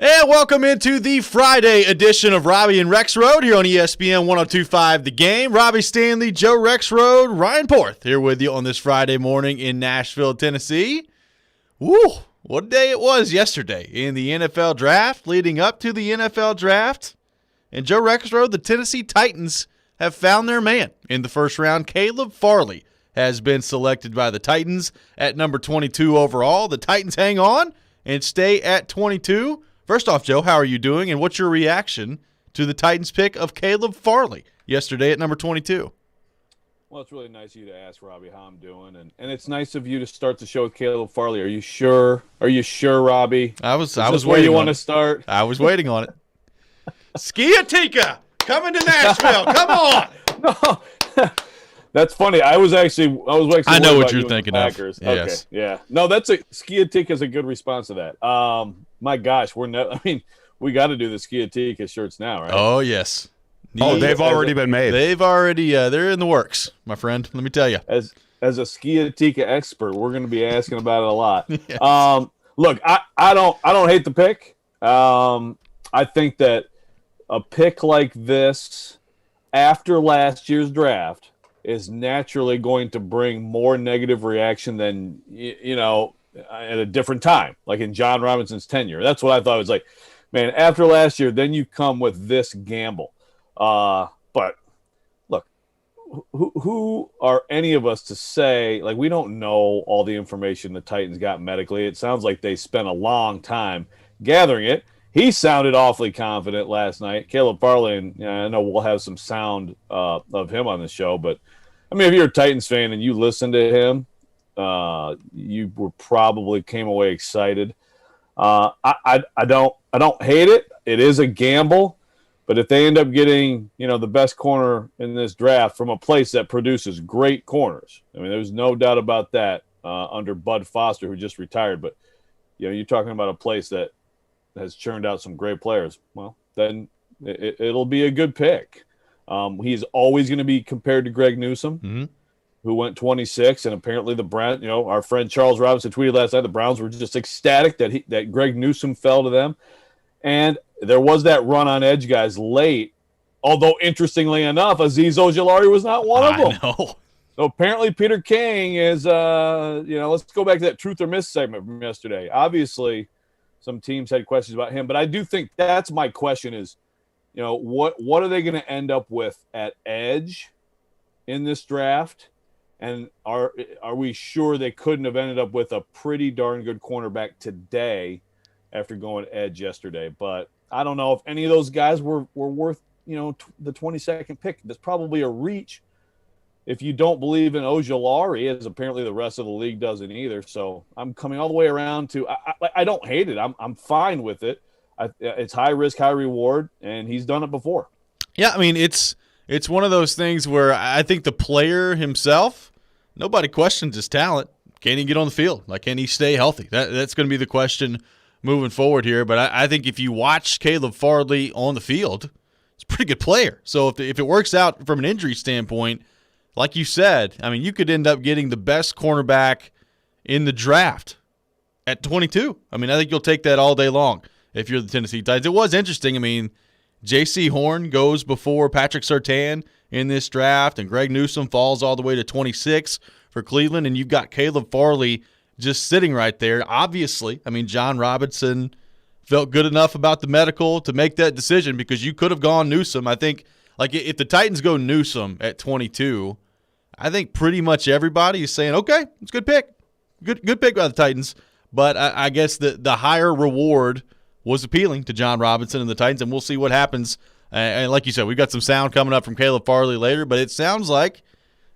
And welcome into the Friday edition of Robby and Rexrode here on ESPN 102.5 The Game. Robby Stanley, Joe Rexrode, Ryan Porth here with you on this Friday morning in Nashville, Tennessee. Woo, what a day it was yesterday in the NFL draft, leading up to the NFL draft. And Joe Rexrode, the Tennessee Titans have found their man in the first round. Caleb Farley has been selected by the Titans at number 22 overall. The Titans hang on and stay at 22. First off, Joe, how are you doing, and what's your reaction to the Titans' pick of Caleb Farley yesterday at number 22? Well, it's really nice of you to ask, Robby, how I'm doing, and it's nice of you to start the show with Caleb Farley. Are you sure? Are you sure, Robby? I was where you want to start? I was waiting on it. Skiatika coming to Nashville. Come on. No. That's funny. I was actually. I know what you're thinking of. Yes. Okay. Yeah. No, Skiatika is a good response to that. My gosh, we got to do the Skiatika shirts now, right? Oh yes. They've already been made. They've already. They're in the works, my friend. Let me tell you. As a Skiatika expert, we're going to be asking about it a lot. Yes. Look, I don't hate the pick. I think that a pick like this after last year's draft is naturally going to bring more negative reaction than at a different time, like in John Robinson's tenure. That's what I thought. It was like, man, after last year, then you come with this gamble. But look, who are any of us to say, like, we don't know all the information the Titans got medically. It sounds like they spent a long time gathering it. He sounded awfully confident last night. Caleb Farley, and I know we'll have some sound of him on the show, but I mean, if you're a Titans fan and you listen to him, you were probably came away excited. I don't hate it. It is a gamble, but if they end up getting the best corner in this draft from a place that produces great corners, I mean, there's no doubt about that under Bud Foster, who just retired. But you're talking about a place that has churned out some great players. Well, then it'll be a good pick. He's always going to be compared to Greg Newsome, who went 26, and apparently the Browns, our friend Charles Robinson tweeted last night, the Browns were just ecstatic that Greg Newsome fell to them. And there was that run on edge guys late, although interestingly enough, Azeez Ojulari was not one of them. I know. So apparently Peter King is, let's go back to that truth or miss segment from yesterday. Obviously, some teams had questions about him, but I do think that's my question is, what are they going to end up with at edge in this draft? And are we sure they couldn't have ended up with a pretty darn good cornerback today after going edge yesterday? But I don't know if any of those guys were worth, the 22nd pick. That's probably a reach if you don't believe in Ojulari, as apparently the rest of the league doesn't either. So I'm coming all the way around to I don't hate it. I'm fine with it. It's high risk, high reward, and he's done it before. Yeah, I mean, it's one of those things where I think the player himself, nobody questions his talent. Can he get on the field? Like, can he stay healthy? That's going to be the question moving forward here. But I think if you watch Caleb Farley on the field, he's a pretty good player. So if it works out from an injury standpoint, like you said, I mean, you could end up getting the best cornerback in the draft at 22. I mean, I think you'll take that all day long if you're the Tennessee Titans. It was interesting. I mean, J.C. Horn goes before Patrick Surtain in this draft, and Greg Newsome falls all the way to 26 for Cleveland, and you've got Caleb Farley just sitting right there. Obviously, I mean, John Robinson felt good enough about the medical to make that decision because you could have gone Newsome. I think, like, if the Titans go Newsome at 22, I think pretty much everybody is saying, okay, it's a good pick. Good pick by the Titans. But I guess the higher reward was appealing to John Robinson and the Titans, and we'll see what happens. And like you said, we've got some sound coming up from Caleb Farley later, but it sounds like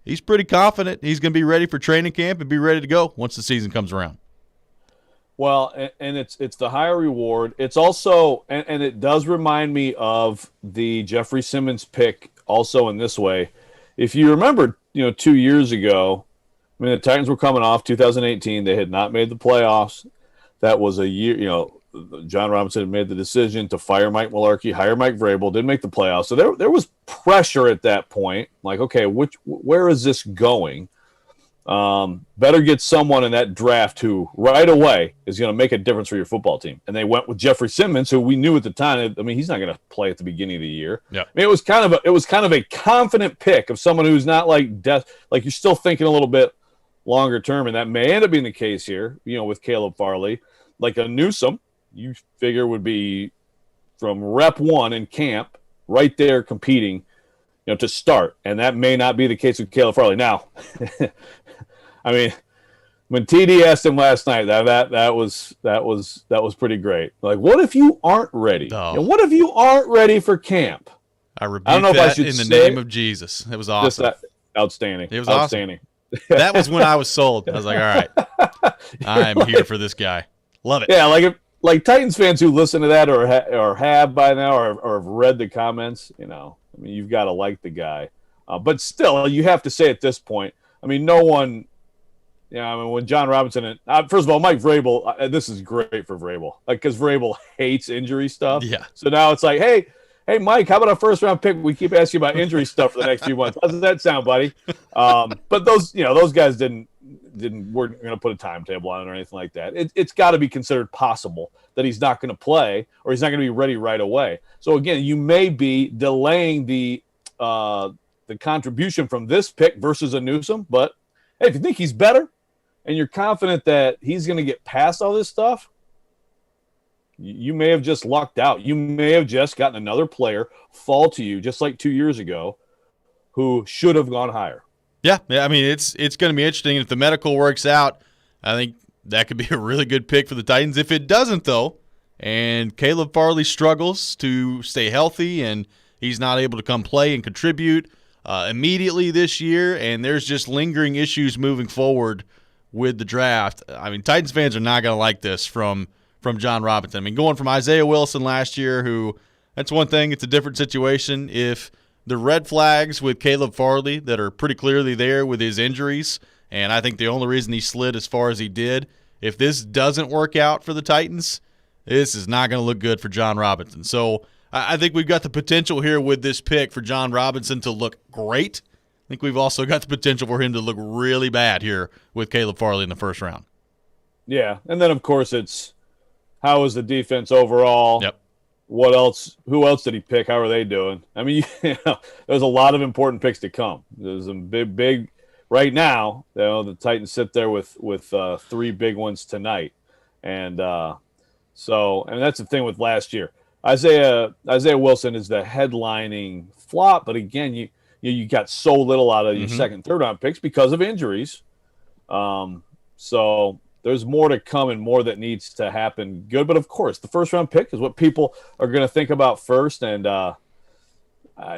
he's pretty confident he's going to be ready for training camp and be ready to go once the season comes around. Well, and it's the higher reward. It's also, and it does remind me of the Jeffrey Simmons pick also in this way. If you remember, 2 years ago, I mean, the Titans were coming off 2018. They had not made the playoffs. That was a year, John Robinson had made the decision to fire Mike Mularkey, hire Mike Vrabel, didn't make the playoffs. So there was pressure at that point. Like, okay, where is this going? Better get someone in that draft who right away is going to make a difference for your football team. And they went with Jeffrey Simmons, who we knew at the time. I mean, he's not going to play at the beginning of the year. Yeah. I mean, it was kind of a confident pick of someone who's not like you're still thinking a little bit longer term, and that may end up being the case here. With Caleb Farley, like a Newsome, you figure would be from rep 1 in camp, right there competing, to start, and that may not be the case with Caleb Farley. Now, I mean, when TD asked him last night, that was pretty great. Like, what if you aren't ready? Oh. What if you aren't ready for camp? I don't know if I should in the name of Jesus. It was awesome. Outstanding. It was outstanding. Awesome. That was when I was sold. I was like, all right, I am here for this guy. Love it. Yeah, like Titans fans who listen to that or have by now or have read the comments, I mean, you've got to like the guy. But still, you have to say at this point, I mean, no one, I mean, when John Robinson first of all, Mike Vrabel, this is great for Vrabel, because Vrabel hates injury stuff. Yeah. So now it's like, hey, Mike, how about a first-round pick? We keep asking you about injury stuff for the next few months. How does that sound, buddy? But those guys weren't going to put a timetable on it or anything like that. It's got to be considered possible that he's not going to play or he's not going to be ready right away. So again, you may be delaying the contribution from this pick versus a Newsome. But hey, if you think he's better and you're confident that he's going to get past all this stuff, you may have just lucked out. You may have just gotten another player fall to you, just like 2 years ago, who should have gone higher. Yeah. I mean, it's going to be interesting. If the medical works out, I think that could be a really good pick for the Titans. If it doesn't, though, and Caleb Farley struggles to stay healthy and he's not able to come play and contribute immediately this year, and there's just lingering issues moving forward with the draft, I mean, Titans fans are not going to like this from John Robinson. I mean, going from Isaiah Wilson last year, who that's one thing, it's a different situation. If the red flags with Caleb Farley that are pretty clearly there with his injuries, and I think the only reason he slid as far as he did, if this doesn't work out for the Titans, this is not going to look good for John Robinson. So I think we've got the potential here with this pick for John Robinson to look great. I think we've also got the potential for him to look really bad here with Caleb Farley in the first round. Yeah, and then, of course, it's how is the defense overall? Yep. What else? Who else did he pick? How are they doing? I mean, there's a lot of important picks to come. There's some big. Right now, the Titans sit there with 3 big ones tonight, and so that's the thing with last year. Isaiah Wilson is the headlining flop, but again, you got so little out of your second, third round picks because of injuries. So there's more to come and more that needs to happen good. But of course, the first round pick is what people are going to think about first. And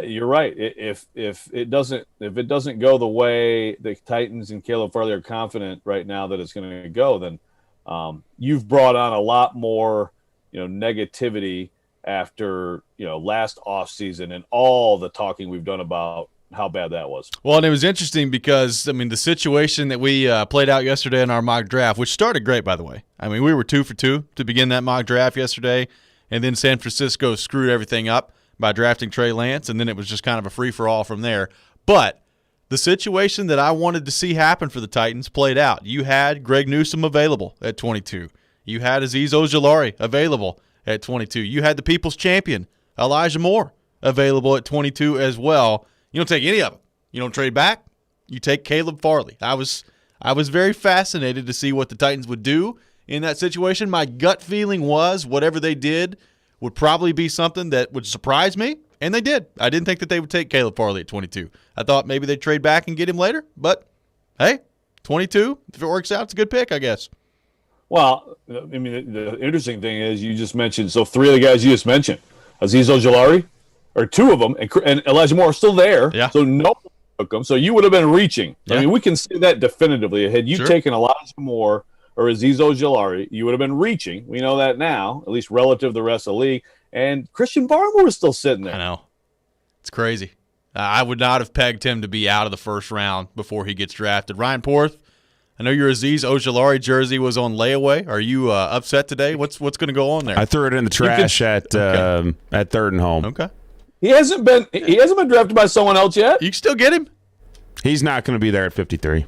you're right. If it doesn't go the way the Titans and Caleb Farley are confident right now that it's going to go, then you've brought on a lot more negativity after last offseason and all the talking we've done about how bad that was. Well, and it was interesting because, I mean, the situation that we played out yesterday in our mock draft, which started great, by the way. I mean, we were 2 for 2 to begin that mock draft yesterday, and then San Francisco screwed everything up by drafting Trey Lance, and then it was just kind of a free-for-all from there. But the situation that I wanted to see happen for the Titans played out. You had Greg Newsome available at 22. You had Azeez Ojulari available at 22. You had the people's champion, Elijah Moore, available at 22 as well. You don't take any of them. You don't trade back. You take Caleb Farley. I was very fascinated to see what the Titans would do in that situation. My gut feeling was whatever they did would probably be something that would surprise me, and they did. I didn't think that they would take Caleb Farley at 22. I thought maybe they'd trade back and get him later, but hey, 22, if it works out, it's a good pick, I guess. Well, I mean, the interesting thing is you just mentioned, so 3 of the guys you just mentioned, Azeez Ojulari, or 2 of them, and Elijah Moore are still there. Yeah. So no one took them. So you would have been reaching. Yeah. I mean, we can say that definitively. Had you Sure. taken Elijah Moore or Azeez Ojulari, you would have been reaching. We know that now, at least relative to the rest of the league. And Christian Barmore was still sitting there. I know. It's crazy. I would not have pegged him to be out of the first round before he gets drafted. Ryan Porth, I know your Azeez Ojulari jersey was on layaway. Are you upset today? What's going to go on there? I threw it in the trash at third and home. Okay. He hasn't been drafted by someone else yet. You can still get him. He's not going to be there at 53.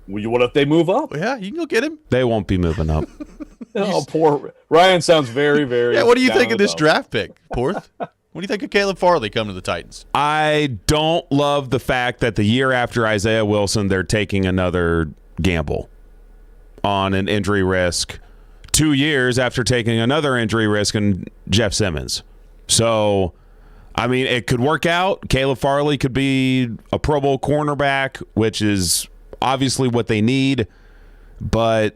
What if they move up? Yeah, you can go get him. They won't be moving up. Oh, poor Ryan sounds very, very. Yeah, what do you think down of this about it. draft pick, Porth? What do you think of Caleb Farley coming to the Titans? I don't love the fact that the year after Isaiah Wilson, they're taking another gamble on an injury risk 2 years after taking another injury risk in Jeff Simmons. So, I mean, it could work out. Caleb Farley could be a Pro Bowl cornerback, which is obviously what they need, but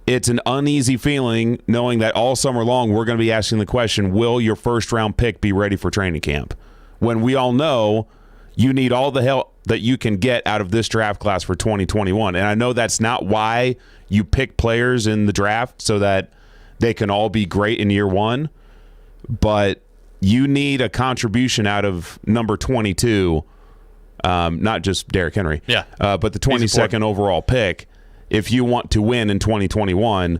it's an uneasy feeling knowing that all summer long we're going to be asking the question, will your first-round pick be ready for training camp? When we all know you need all the help that you can get out of this draft class for 2021. And I know that's not why you pick players in the draft so that they can all be great in year one, but you need a contribution out of number 22, not just Derrick Henry, but the 22nd overall pick if you want to win in 2021.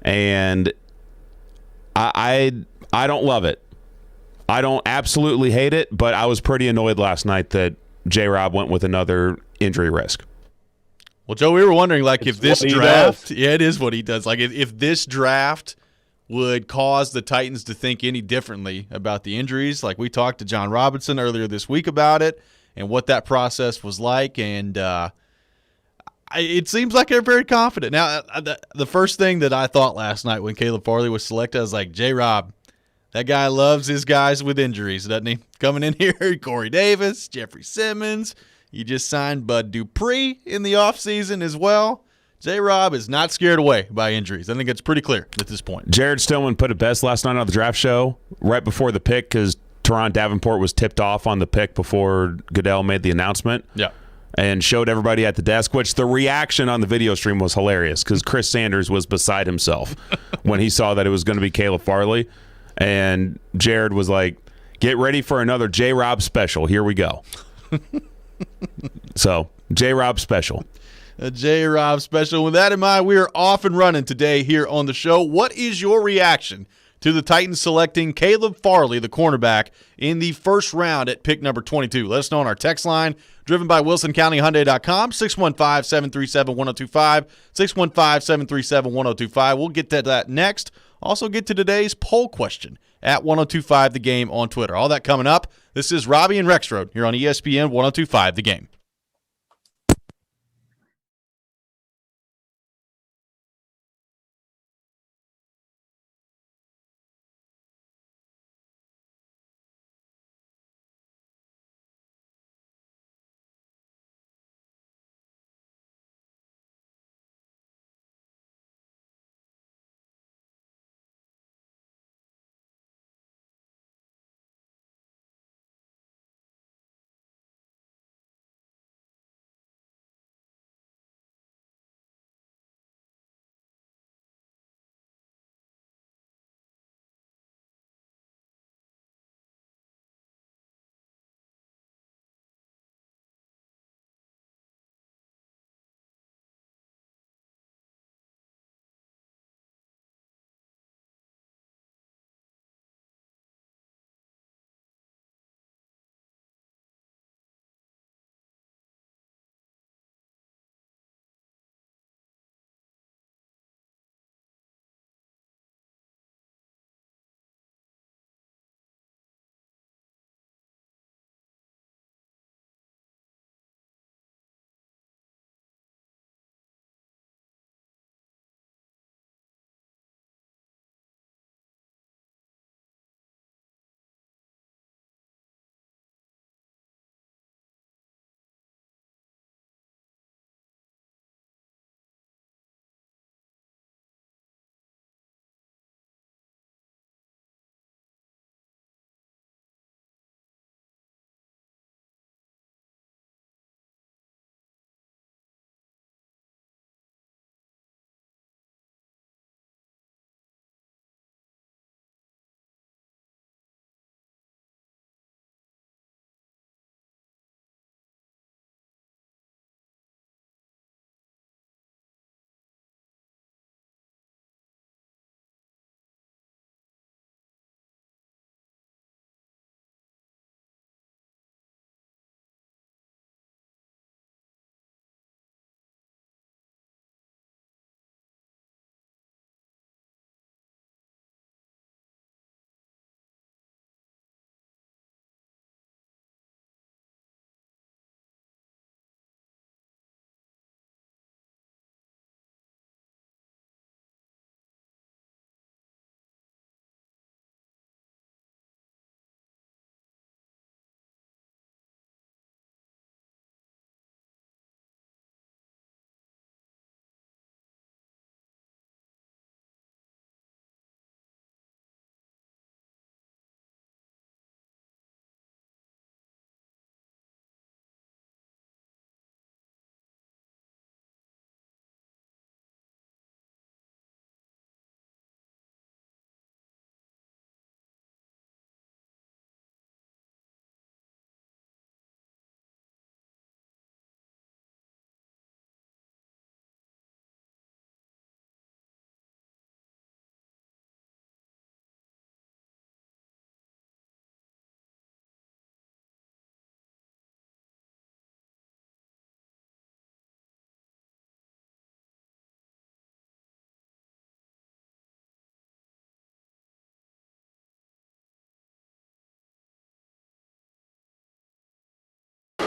And I don't love it. I don't absolutely hate it, but I was pretty annoyed last night that J-Rob went with another injury risk. Well, Joe, we were wondering, like, if this draft, does. yeah, it is what he does. Like, if this draft would cause the Titans to think any differently about the injuries. Like, we talked to John Robinson earlier this week about it and what that process was like, and it seems like they're very confident. Now, the first thing that I thought last night when Caleb Farley was selected, I was like, J-Rob, that guy loves his guys with injuries, doesn't he? Coming in here, Corey Davis, Jeffrey Simmons. You just signed Bud Dupree in the offseason as well. J-Rob is not scared away by injuries. I think it's pretty clear at this point. Jared Stillman put it best last night on the draft show right before the pick because Teron Davenport was tipped off on the pick before Goodell made the announcement. Yeah. And showed everybody at the desk, which the reaction on the video stream was hilarious because Chris Sanders was beside himself when he saw that it was going to be Caleb Farley. And Jared was like, get ready for another J-Rob special. Here we go. So, J-Rob special. A J-Rob special. With that in mind, we are off and running today here on the show. What is your reaction to the Titans selecting Caleb Farley, the cornerback, in the first round at pick number 22? Let us know on our text line, driven by WilsonCountyHyundai.com, 615-737-1025, 615-737-1025. We'll get to that next. Also get to today's poll question at 1025 The Game on Twitter. All that coming up. This is Robby and Rexrode here on ESPN 1025 The Game.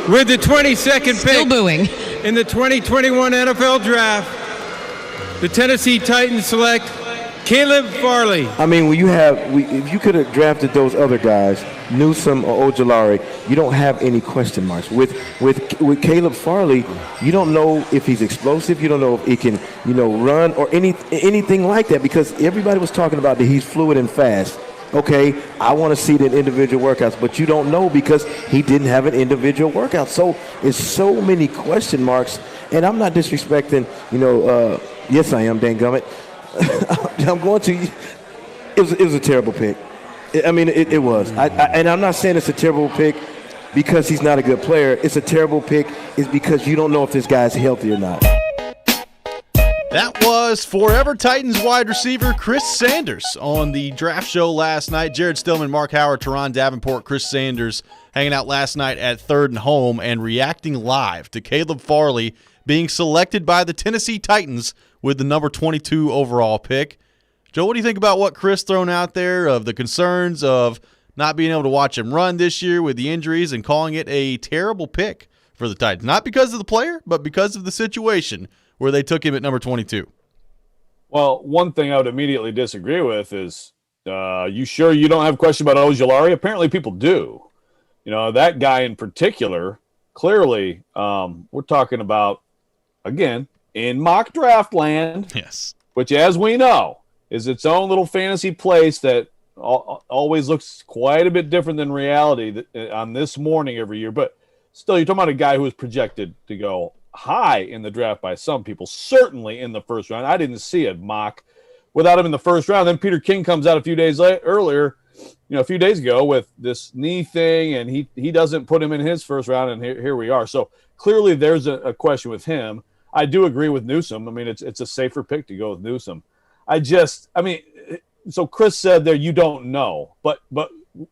With the 22nd Still pick booing. in the 2021 NFL Draft, the Tennessee Titans select Caleb Farley. I mean, when if you could have drafted those other guys, Newsome or Ojulari, you don't have any question marks. With Caleb Farley, you don't know if he's explosive. You don't know if he can, run or anything like that, because everybody was talking about that he's fluid and fast. Okay, I want to see the individual workouts, but you don't know because he didn't have an individual workout. So it's so many question marks, and I'm not disrespecting, yes I am, Dan Gummit. I'm going to, it was a terrible pick. I mean, it was. And I'm not saying it's a terrible pick because he's not a good player. It's a terrible pick is because you don't know if this guy's healthy or not. That was forever Titans wide receiver Chris Sanders on the draft show last night. Jared Stillman, Mark Howard, Teron Davenport, Chris Sanders hanging out last night at Third and Home and reacting live to Caleb Farley being selected by the Tennessee Titans with the number 22 overall pick. Joe, what do you think about what Chris thrown out there of the concerns of not being able to watch him run this year with the injuries and calling it a terrible pick for the Titans? Not because of the player, but because of the situation where they took him at number 22. Well, one thing I would immediately disagree with is, you sure you don't have a question about Ojulari? Apparently people do. That guy in particular, clearly, we're talking about, again, in mock draft land, yes, which, as we know, is its own little fantasy place that always looks quite a bit different than reality on this morning every year. But still, you're talking about a guy who was projected to go high in the draft by some people, certainly in the first round. I didn't see a mock without him in the first round. Then Peter King comes out a few days earlier, a few days ago with this knee thing, and he doesn't put him in his first round, and here we are. So clearly there's a question with him. I do agree with Newsome. I mean, it's a safer pick to go with Newsome. So Chris said there, you don't know, but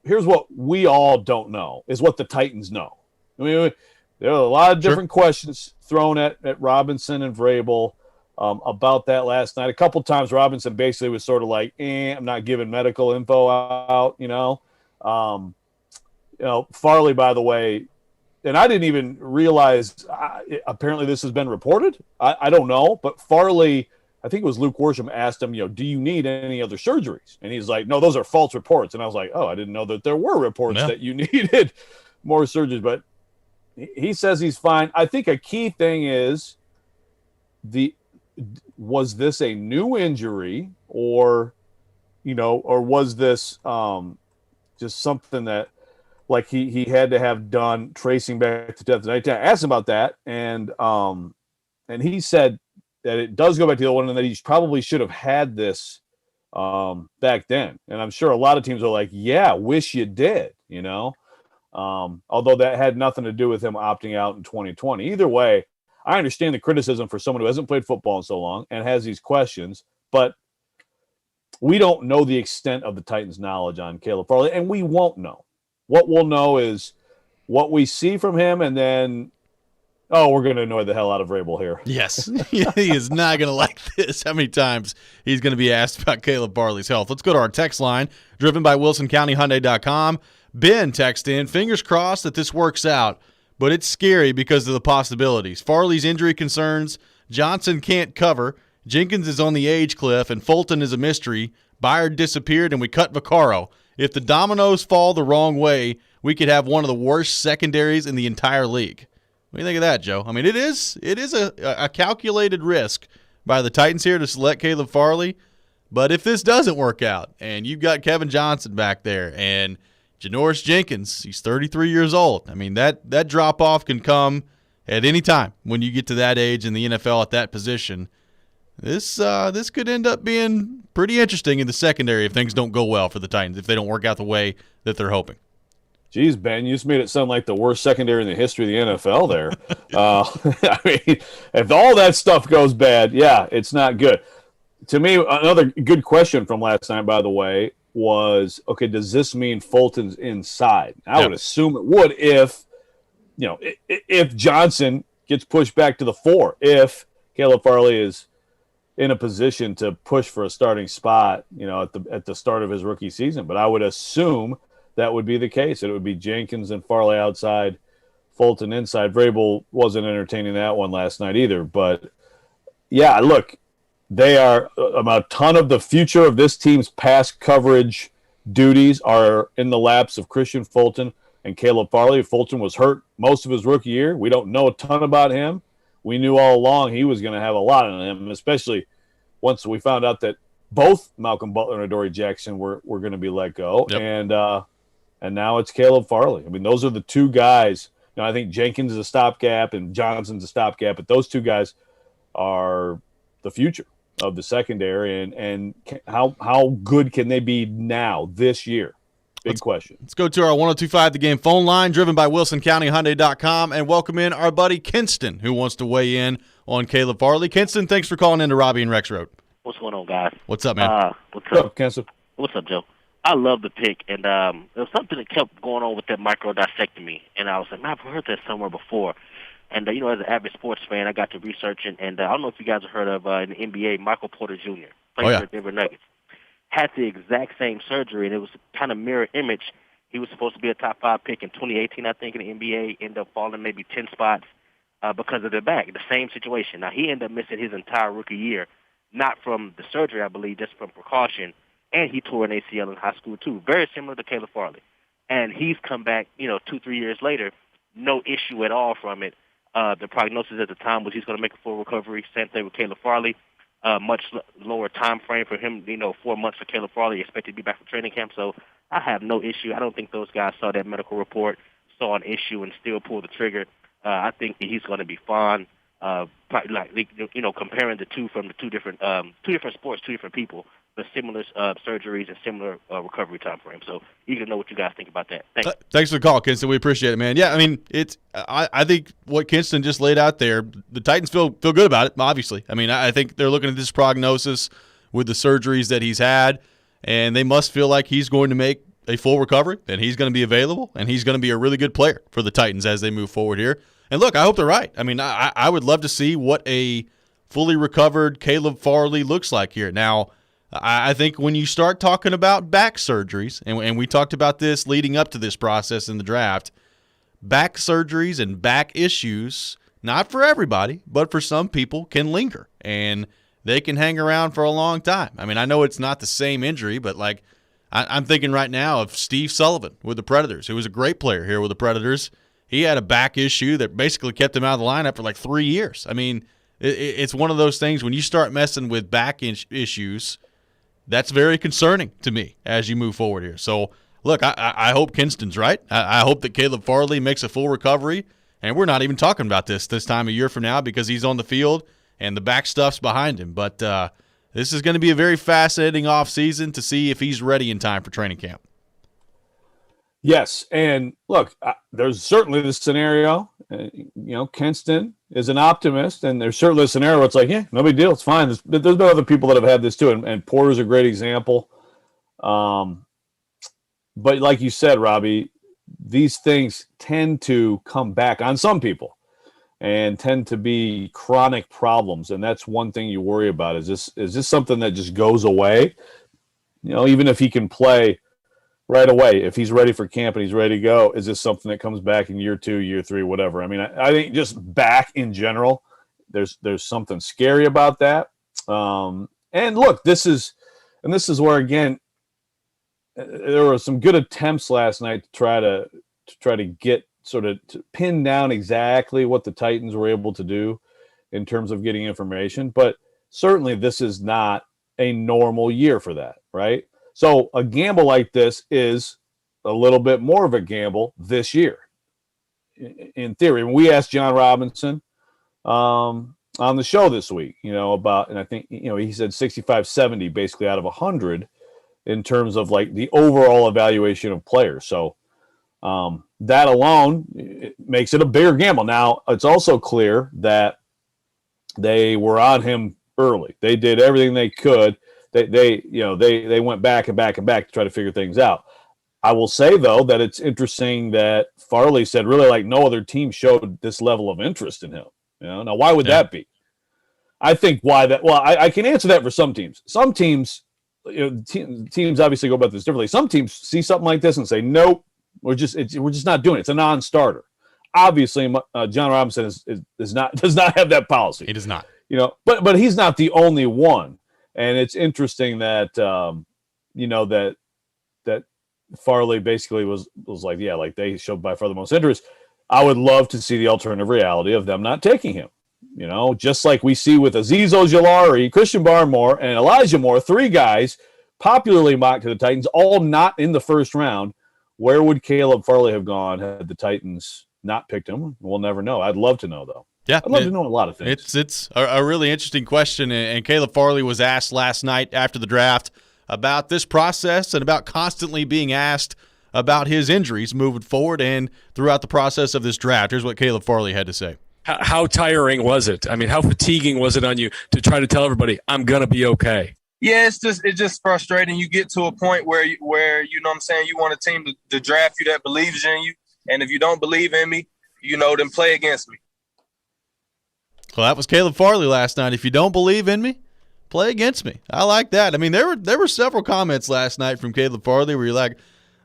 here's what we all don't know is what the Titans know. I mean, there are a lot of different questions thrown at Robinson and Vrabel about that last night. A couple times Robinson basically was sort of like, I'm not giving medical info out, Farley, by the way, and I didn't even realize, apparently this has been reported. I don't know, but Farley, I think it was Luke Worsham, asked him, do you need any other surgeries? And he's like, no, those are false reports. And I was like, I didn't know that there were reports that you needed more surgeries, but he says he's fine. I think a key thing is was this a new injury or was this just something that like he had to have done tracing back to 2019? I asked him about that, and he said that it does go back to the one and that he probably should have had this back then. And I'm sure a lot of teams are like, yeah, wish you did, although that had nothing to do with him opting out in 2020. Either way, I understand the criticism for someone who hasn't played football in so long and has these questions, but we don't know the extent of the Titans' knowledge on Caleb Farley, and we won't know. What we'll know is what we see from him, and then, we're going to annoy the hell out of Vrabel here. Yes, he is not going to like this. How many times he's going to be asked about Caleb Farley's health. Let's go to our text line, driven by WilsonCountyHyundai.com. Ben text in, fingers crossed that this works out, but it's scary because of the possibilities. Farley's injury concerns, Johnson can't cover, Jenkins is on the age cliff, and Fulton is a mystery. Byard disappeared, and we cut Vaccaro. If the dominoes fall the wrong way, we could have one of the worst secondaries in the entire league. What do you think of that, Joe? I mean, it is a calculated risk by the Titans here to select Caleb Farley, but if this doesn't work out, and you've got Kevin Johnson back there, and Janoris Jenkins, he's 33 years old. I mean, that drop-off can come at any time when you get to that age in the NFL at that position. This could end up being pretty interesting in the secondary if things don't go well for the Titans, if they don't work out the way that they're hoping. Geez, Ben, you just made it sound like the worst secondary in the history of the NFL there. I mean, if all that stuff goes bad, yeah, it's not good. To me, another good question from last night, by the way, was, okay, does this mean Fulton's inside? I would assume it would if Johnson gets pushed back to the 4, if Caleb Farley is in a position to push for a starting spot, at the start of his rookie season. But I would assume that would be the case. It would be Jenkins and Farley outside, Fulton inside. Vrabel wasn't entertaining that one last night either. But, yeah, look, they are a ton of the future of this team's pass coverage duties are in the laps of Christian Fulton and Caleb Farley. Fulton was hurt most of his rookie year. We don't know a ton about him. We knew all along he was going to have a lot on him, especially once we found out that both Malcolm Butler and Adoree Jackson were going to be let go. Yep. And now it's Caleb Farley. I mean, those are the two guys. I think Jenkins is a stopgap and Johnson's a stopgap, but those two guys are the future of the secondary. And how good can they be now this year? Big question. Let's go to our 102.5 The Game phone line, driven by WilsonCountyHyundai.com, and welcome in our buddy Kinston, who wants to weigh in on Caleb Farley. Kinston, thanks for calling in to Robby and Rexrode. What's going on, guys? What's up, man? What's up, Kinston? What's up, Joe? I love the pick, and there was something that kept going on with that microdissectomy, and I was like, man, I've heard that somewhere before. And, as an avid sports fan, I got to researching, and I don't know if you guys have heard of in the NBA, Michael Porter Jr., played for the Denver Nuggets. Had the exact same surgery, and it was kind of mirror image. He was supposed to be a top 5 pick in 2018, I think, in the NBA, ended up falling maybe 10 spots because of the back, the same situation. Now, he ended up missing his entire rookie year, not from the surgery, I believe, just from precaution, and he tore an ACL in high school, too, very similar to Caleb Farley. And he's come back, 2-3 years later, no issue at all from it. The prognosis at the time was he's going to make a full recovery. Same thing with Caleb Farley. Much lower time frame for him, 4 months for Caleb Farley, expected to be back from training camp. So I have no issue. I don't think those guys saw that medical report, saw an issue, and still pulled the trigger. I think that he's going to be fine. Comparing the two from the two different sports, two different people, but similar surgeries and similar recovery time frame. So you can know what you guys think about that. Thanks. Thanks for the call, Kinston. We appreciate it, man. Yeah, I mean, I think what Kinston just laid out there, the Titans feel good about it, obviously. I mean, I think they're looking at this prognosis with the surgeries that he's had, and they must feel like he's going to make a full recovery, and he's going to be available, and he's going to be a really good player for the Titans as they move forward here. And look, I hope they're right. I mean, I would love to see what a fully recovered Caleb Farley looks like here. Now, I think when you start talking about back surgeries, and we talked about this leading up to this process in the draft, back surgeries and back issues, not for everybody, but for some people, can linger, and they can hang around for a long time. I mean, I know it's not the same injury, but like I'm thinking right now of Steve Sullivan with the Predators, who was a great player here with the Predators. He had a back issue that basically kept him out of the lineup for like 3 years. I mean, it's one of those things when you start messing with back issues, that's very concerning to me as you move forward here. So, look, I hope Kinston's right. I hope that Caleb Farley makes a full recovery, and we're not even talking about this time a year from now because he's on the field and the back stuff's behind him. But this is going to be a very fascinating offseason to see if he's ready in time for training camp. Yes, and look, there's certainly this scenario. Kinston is an optimist, and there's certainly a scenario where it's like, yeah, no big deal, it's fine. There's been other people that have had this too, and Porter's a great example. But like you said, Robby, these things tend to come back on some people and tend to be chronic problems, and that's one thing you worry about. Is this something that just goes away? Even if he can play right away, if he's ready for camp and he's ready to go, is this something that comes back in year 2, year 3, whatever? I mean, I think just back in general, there's something scary about that. And look, this is where, again, there were some good attempts last night to try to get to pin down exactly what the Titans were able to do in terms of getting information. But certainly this is not a normal year for that, right? So a gamble like this is a little bit more of a gamble this year, in theory. When we asked John Robinson on the show this week, about, and I think, he said 65-70 basically out of 100 in terms of like the overall evaluation of players. So that alone makes it a bigger gamble. Now, it's also clear that they were on him early. They did everything they could. They went back and back and back to try to figure things out. I will say, though, that it's interesting that Farley said really like no other team showed this level of interest in him. Now, why would that be? I think why that – well, I can answer that for some teams. Some teams, teams obviously go about this differently. Some teams see something like this and say, nope, we're just not doing it. It's a non-starter. obviously, John Robinson does not have that policy. He does not. But he's not the only one. And it's interesting that that Farley basically was like, yeah, like they showed by far the most interest. I would love to see the alternative reality of them not taking him. Just like we see with Azeez Ojulari, Christian Barmore, and Elijah Moore, 3 guys popularly mocked to the Titans, all not in the first round. Where would Caleb Farley have gone had the Titans not picked him? We'll never know. I'd love to know, though. Yeah, I'd love to know a lot of things. It's a really interesting question, and Caleb Farley was asked last night after the draft about this process and about constantly being asked about his injuries moving forward and throughout the process of this draft. Here's what Caleb Farley had to say. How tiring was it? I mean, how fatiguing was it on you to try to tell everybody, I'm going to be okay? Yeah, it's just frustrating. You get to a point where you know what I'm saying, you want a team to draft you that believes in you, and if you don't believe in me, then play against me. Well, that was Caleb Farley last night. If you don't believe in me, play against me. I like that. I mean, there were several comments last night from Caleb Farley where you're like,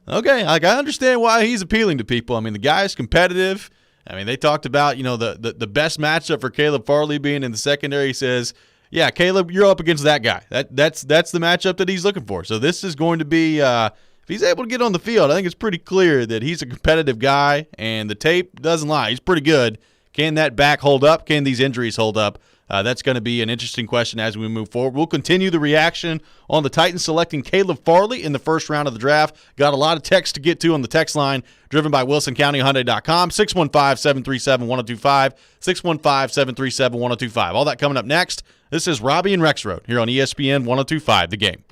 okay, like I understand why he's appealing to people. I mean, the guy's competitive. I mean, they talked about, the best matchup for Caleb Farley being in the secondary. He says, yeah, Caleb, you're up against that guy. That's the matchup that he's looking for. So this is going to be if he's able to get on the field, I think it's pretty clear that he's a competitive guy, and the tape doesn't lie. He's pretty good. Can that back hold up? Can these injuries hold up? That's going to be an interesting question as we move forward. We'll continue the reaction on the Titans selecting Caleb Farley in the first round of the draft. Got a lot of text to get to on the text line, driven by WilsonCountyHyundai.com, 615-737-1025, 615-737-1025. All that coming up next. This is Robby and Rexrode here on ESPN 1025, The Game.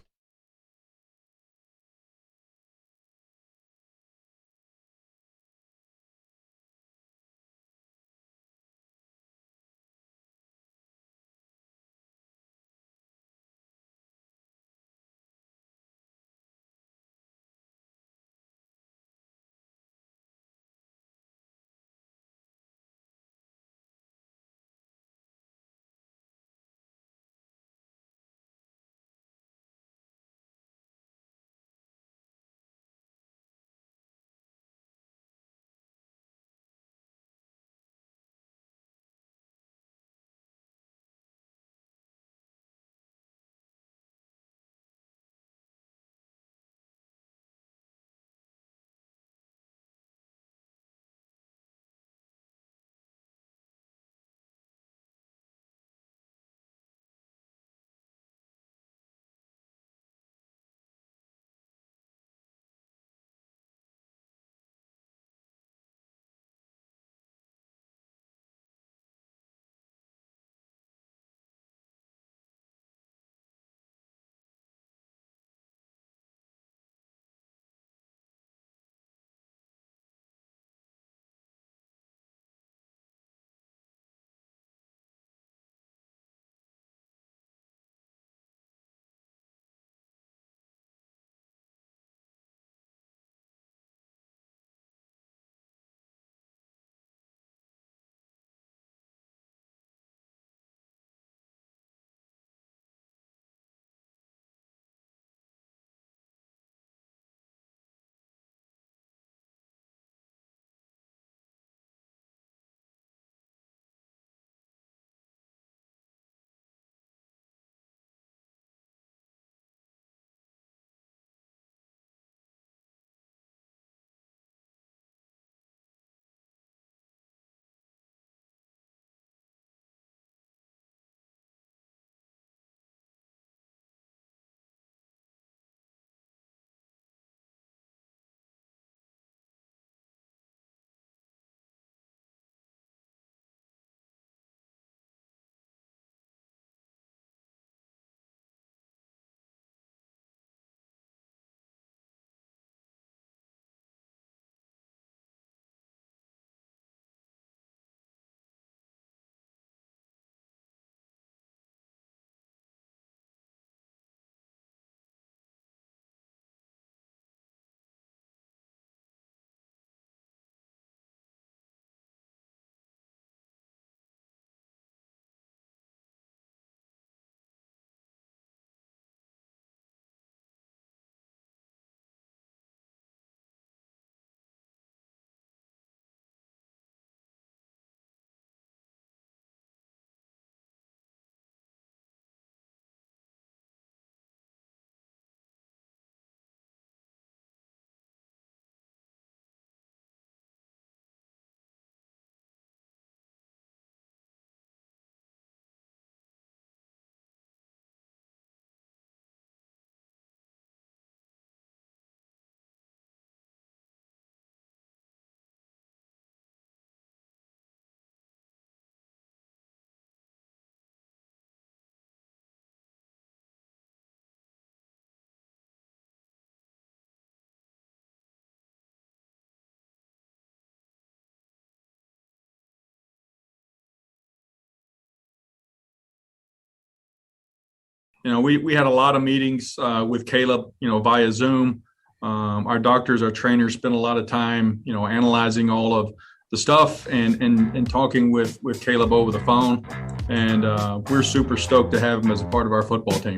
we had a lot of meetings with Caleb, via Zoom. Our doctors, our trainers spent a lot of time, analyzing all of the stuff and talking with Caleb over the phone. And we're super stoked to have him as a part of our football team.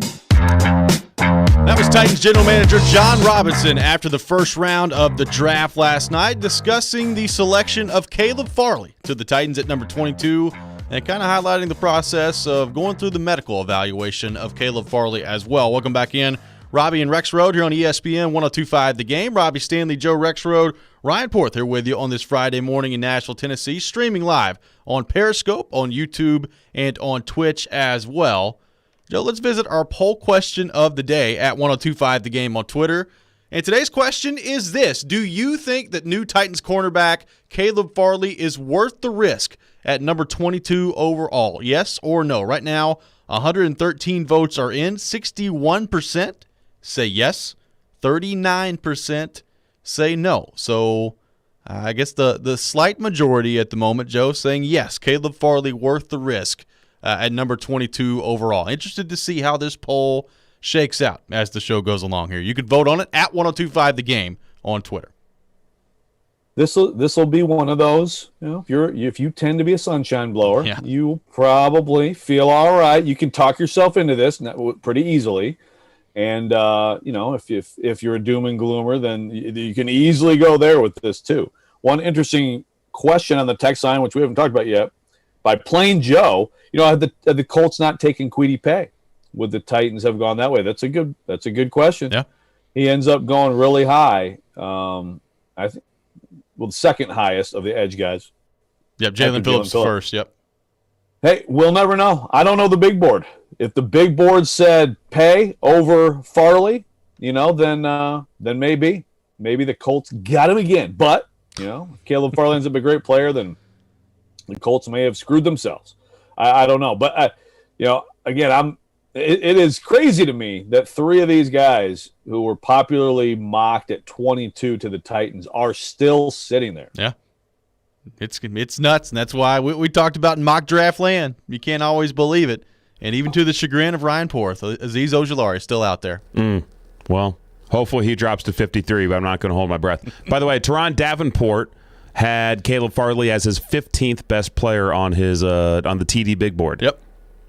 That was Titans general manager John Robinson after the first round of the draft last night, discussing the selection of Caleb Farley to the Titans at number 22 and kind of highlighting the process of going through the medical evaluation of Caleb Farley as well. Welcome back in, Robby and Rexrode here on ESPN 102.5 The Game. Robby Stanley, Joe Rexrode, Ryan Porth here with you on this Friday morning in Nashville, Tennessee, streaming live on Periscope, on YouTube, and on Twitch as well. Joe, let's visit our poll question of the day at 102.5 The Game on Twitter. And today's question is this: do you think that new Titans cornerback Caleb Farley is worth the risk at number 22 overall? Yes or no? Right now, 113 votes are in. 61% say yes. 39% say no. So I guess the slight majority at the moment, Joe, saying yes, Caleb Farley worth the risk at number 22 overall. Interested to see how this poll shakes out as the show goes along here. You can vote on it at 102.5 The Game on Twitter. This will be one of those. If you tend to be a sunshine blower, you probably feel all right. You can talk yourself into this pretty easily. And if you're a doom and gloomer, then you can easily go there with this too. One interesting question on the text line, which we haven't talked about yet, by Plain Joe, have the Colts not taken Kwity Paye? Would the Titans have gone that way? That's a good question. Yeah, he ends up going really high. I think, the second highest of the edge guys. Yep, Jalen Phillips first. Yep. Hey, we'll never know. I don't know the big board. If the big board said Paye over Farley, then maybe the Colts got him again. But if Caleb Farley ends up a great player, then the Colts may have screwed themselves. I don't know. But, again, it is crazy to me that three of these guys who were popularly mocked at 22 to the Titans are still sitting there. Yeah. It's nuts, and that's why we talked about in mock draft land. You can't always believe it. And even to the chagrin of Ryan Porth, Azeez Ojulari is still out there. Well, hopefully he drops to 53, but I'm not going to hold my breath. By the way, Teron Davenport had Caleb Farley as his 15th best player on his on the TD big board. Yep.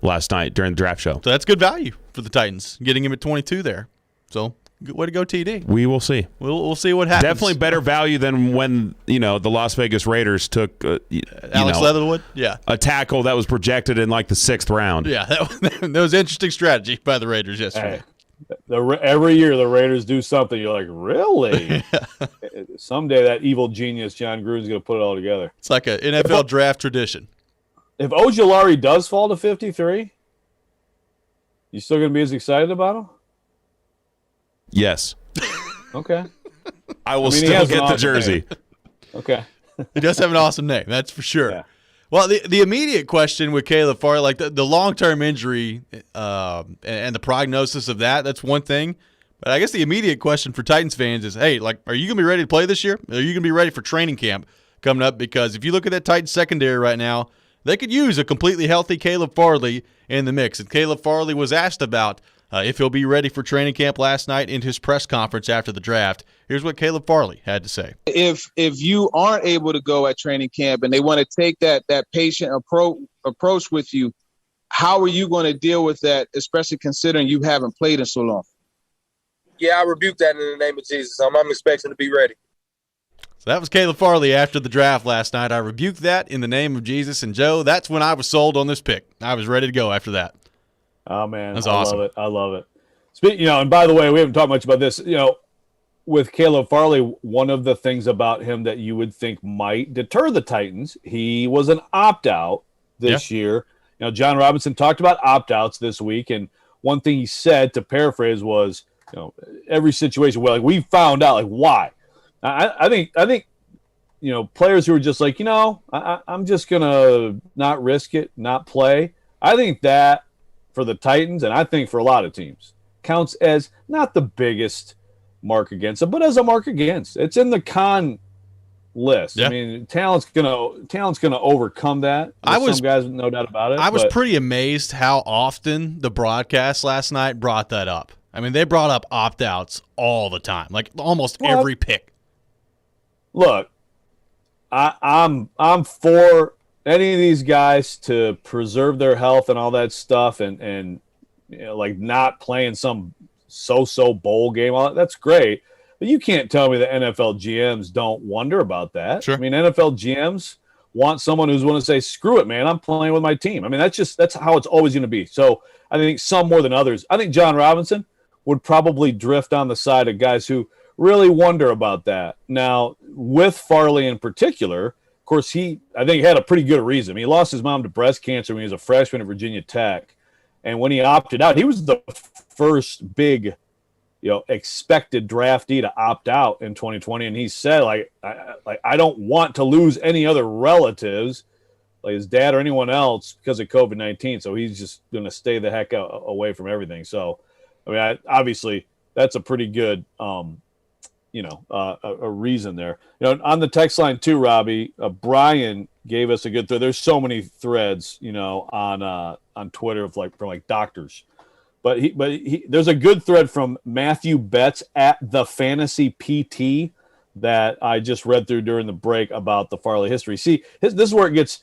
Last night during the draft show. So that's good value for the Titans, getting him at 22 there. So good way to go, TD. We will see. We'll see what happens. Definitely better value than when the Las Vegas Raiders took Alex Leatherwood. Yeah, a tackle that was projected in like the 6th round. Yeah, that was interesting strategy by the Raiders yesterday. Hey. Every year the Raiders do something. You're like, really? Someday that evil genius John Gruden's going to put it all together. It's like an NFL draft tradition. If Ojulari does fall to 53, you still going to be as excited about him? Yes. Okay. I will still get the jersey. Okay. He does have an awesome name, that's for sure. Yeah. Well, the immediate question with Caleb Farley, like the long-term injury and the prognosis of that's one thing. But I guess the immediate question for Titans fans is, hey, like, are you going to be ready to play this year? Are you going to be ready for training camp coming up? Because if you look at that Titans secondary right now, they could use a completely healthy Caleb Farley in the mix. And Caleb Farley was asked about if he'll be ready for training camp last night in his press conference after the draft. Here's what Caleb Farley had to say. If you aren't able to go at training camp and they want to take that patient approach with you, how are you going to deal with that, especially considering you haven't played in so long? Yeah, I rebuke that in the name of Jesus. I'm expecting to be ready. So that was Caleb Farley after the draft last night. I rebuked that in the name of Jesus. And, Joe, that's when I was sold on this pick. I was ready to go after that. Oh, man. That's awesome. I love it. And by the way, we haven't talked much about this. With Caleb Farley, one of the things about him that you would think might deter the Titans, he was an opt-out this year. John Robinson talked about opt-outs this week, and one thing he said, to paraphrase, was, every situation where we found out why. I think players who are just like, I'm just gonna not risk it, not play. I think that for the Titans, and I think for a lot of teams, counts as not the biggest mark against them, but as a mark against. It's in the con list. Yeah. I mean, talent's gonna overcome that. Some guys, no doubt about it. I was pretty amazed how often the broadcast last night brought that up. I mean, they brought up opt-outs all the time, like almost every pick. Look, I'm for any of these guys to preserve their health and all that stuff, and like not playing some so-so bowl game. All that's great. But you can't tell me that NFL GMs don't wonder about that. Sure. I mean, NFL GMs want someone who's going to say, screw it, man, I'm playing with my team. I mean, that's how it's always going to be. So I think some more than others. I think John Robinson would probably drift on the side of guys who really wonder about that. Now, with Farley in particular, of course, I think he had a pretty good reason. I mean, he lost his mom to breast cancer when he was a freshman at Virginia Tech. And when he opted out, he was the first big expected draftee to opt out in 2020, and he said, I don't want to lose any other relatives, like his dad or anyone else, because of COVID-19. So he's just going to stay the heck away from everything. So, I mean, obviously that's a pretty good, a reason there. On the text line too, Robbie, Brian gave us a good thread. There's so many threads, on Twitter from doctors. But there's a good thread from Matthew Betts at the Fantasy PT that I just read through during the break about the Farley history. See, this is where it gets,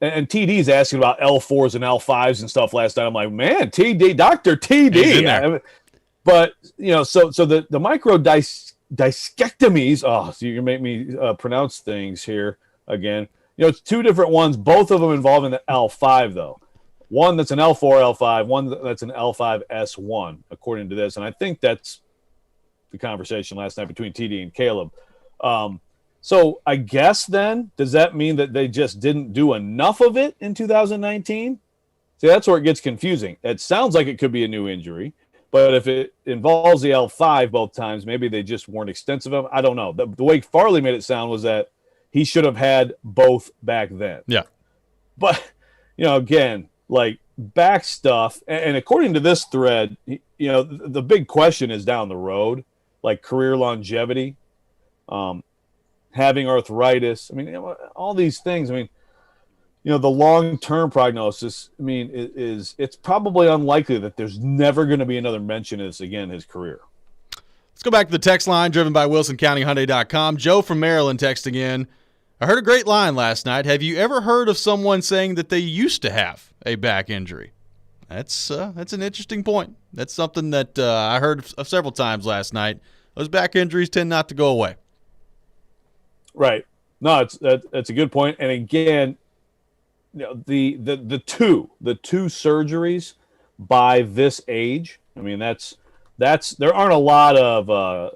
and TD's asking about L4s and L5s and stuff last night. I'm like, man, TD, Dr. TD. But, so the micro discectomies, so you can make me pronounce things here again. It's two different ones, both of them involving the L5, though. One that's an L4, L5, one that's an L5S1, according to this. And I think that's the conversation last night between TD and Caleb. So I guess then, does that mean that they just didn't do enough of it in 2019? See, that's where it gets confusing. It sounds like it could be a new injury, but if it involves the L5 both times, maybe they just weren't extensive of. I don't know. The way Farley made it sound was that he should have had both back then. Yeah. But, again, like back stuff, and according to this thread, the big question is down the road, like career longevity, having arthritis. I mean, all these things. I mean, the long-term prognosis. I mean, it's probably unlikely that there's never going to be another mention of this again in his career. Let's go back to the text line driven by WilsonCountyHyundai.com. Joe from Maryland texting in. I heard a great line last night. Have you ever heard of someone saying that they used to have a back injury? That's an interesting point. That's something that I heard of several times last night. Those back injuries tend not to go away. Right. No, that's a good point. And again, the two surgeries by this age. I mean, that's there aren't a lot of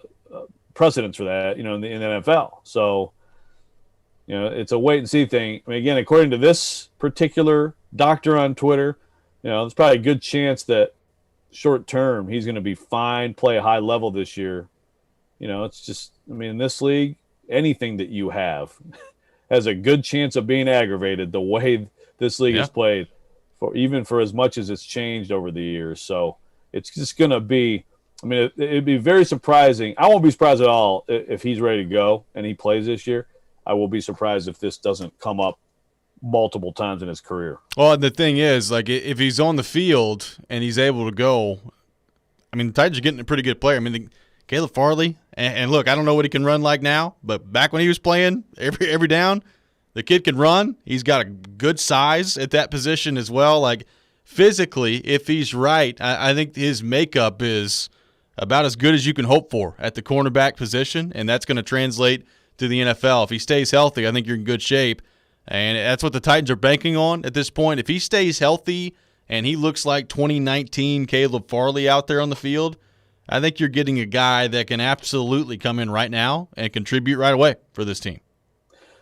precedents for that, in the NFL. So. It's a wait and see thing. I mean, again, according to this particular doctor on Twitter, there's probably a good chance that short term he's going to be fine, play a high level this year. It's just, I mean, in this league, anything that you have has a good chance of being aggravated the way this league is played, for as much as it's changed over the years. So it's just going to be, I mean, it'd be very surprising. I won't be surprised at all if he's ready to go and he plays this year. I will be surprised if this doesn't come up multiple times in his career. Well, the thing is, like, if he's on the field and he's able to go, I mean, the Titans are getting a pretty good player. I mean, Caleb Farley, and look, I don't know what he can run like now, but back when he was playing every down, the kid can run. He's got a good size at that position as well. Like, physically, if he's right, I think his makeup is about as good as you can hope for at the cornerback position, and that's going to translate to the NFL. If he stays healthy, I think you're in good shape. And that's what the Titans are banking on at this point. If he stays healthy and he looks like 2019 Caleb Farley out there on the field, I think you're getting a guy that can absolutely come in right now and contribute right away for this team.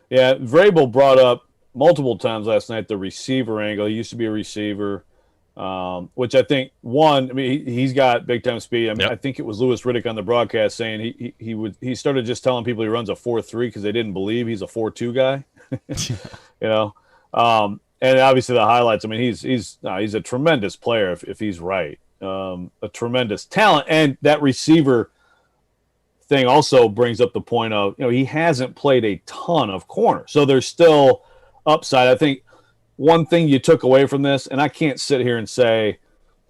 Yeah, Vrabel brought up multiple times last night the receiver angle. He used to be a receiver, which I think, he's got big-time speed. I mean, I think it was Louis Riddick on the broadcast saying he started just telling people he runs a 4.3 because they didn't believe he's a 4.2 guy. And obviously the highlights. I mean, he's a tremendous player if he's right. A tremendous talent, and that receiver thing also brings up the point of, he hasn't played a ton of corner. So there's still upside. I think one thing you took away from this, and I can't sit here and say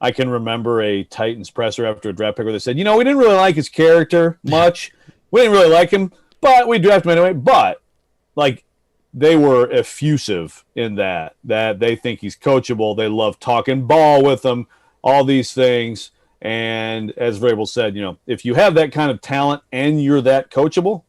I can remember a Titans presser after a draft pick where they said, we didn't really like his character much. We didn't really like him, but we drafted him anyway. But, they were effusive in that they think he's coachable. They love talking ball with him, all these things. And as Vrabel said, if you have that kind of talent and you're that coachable,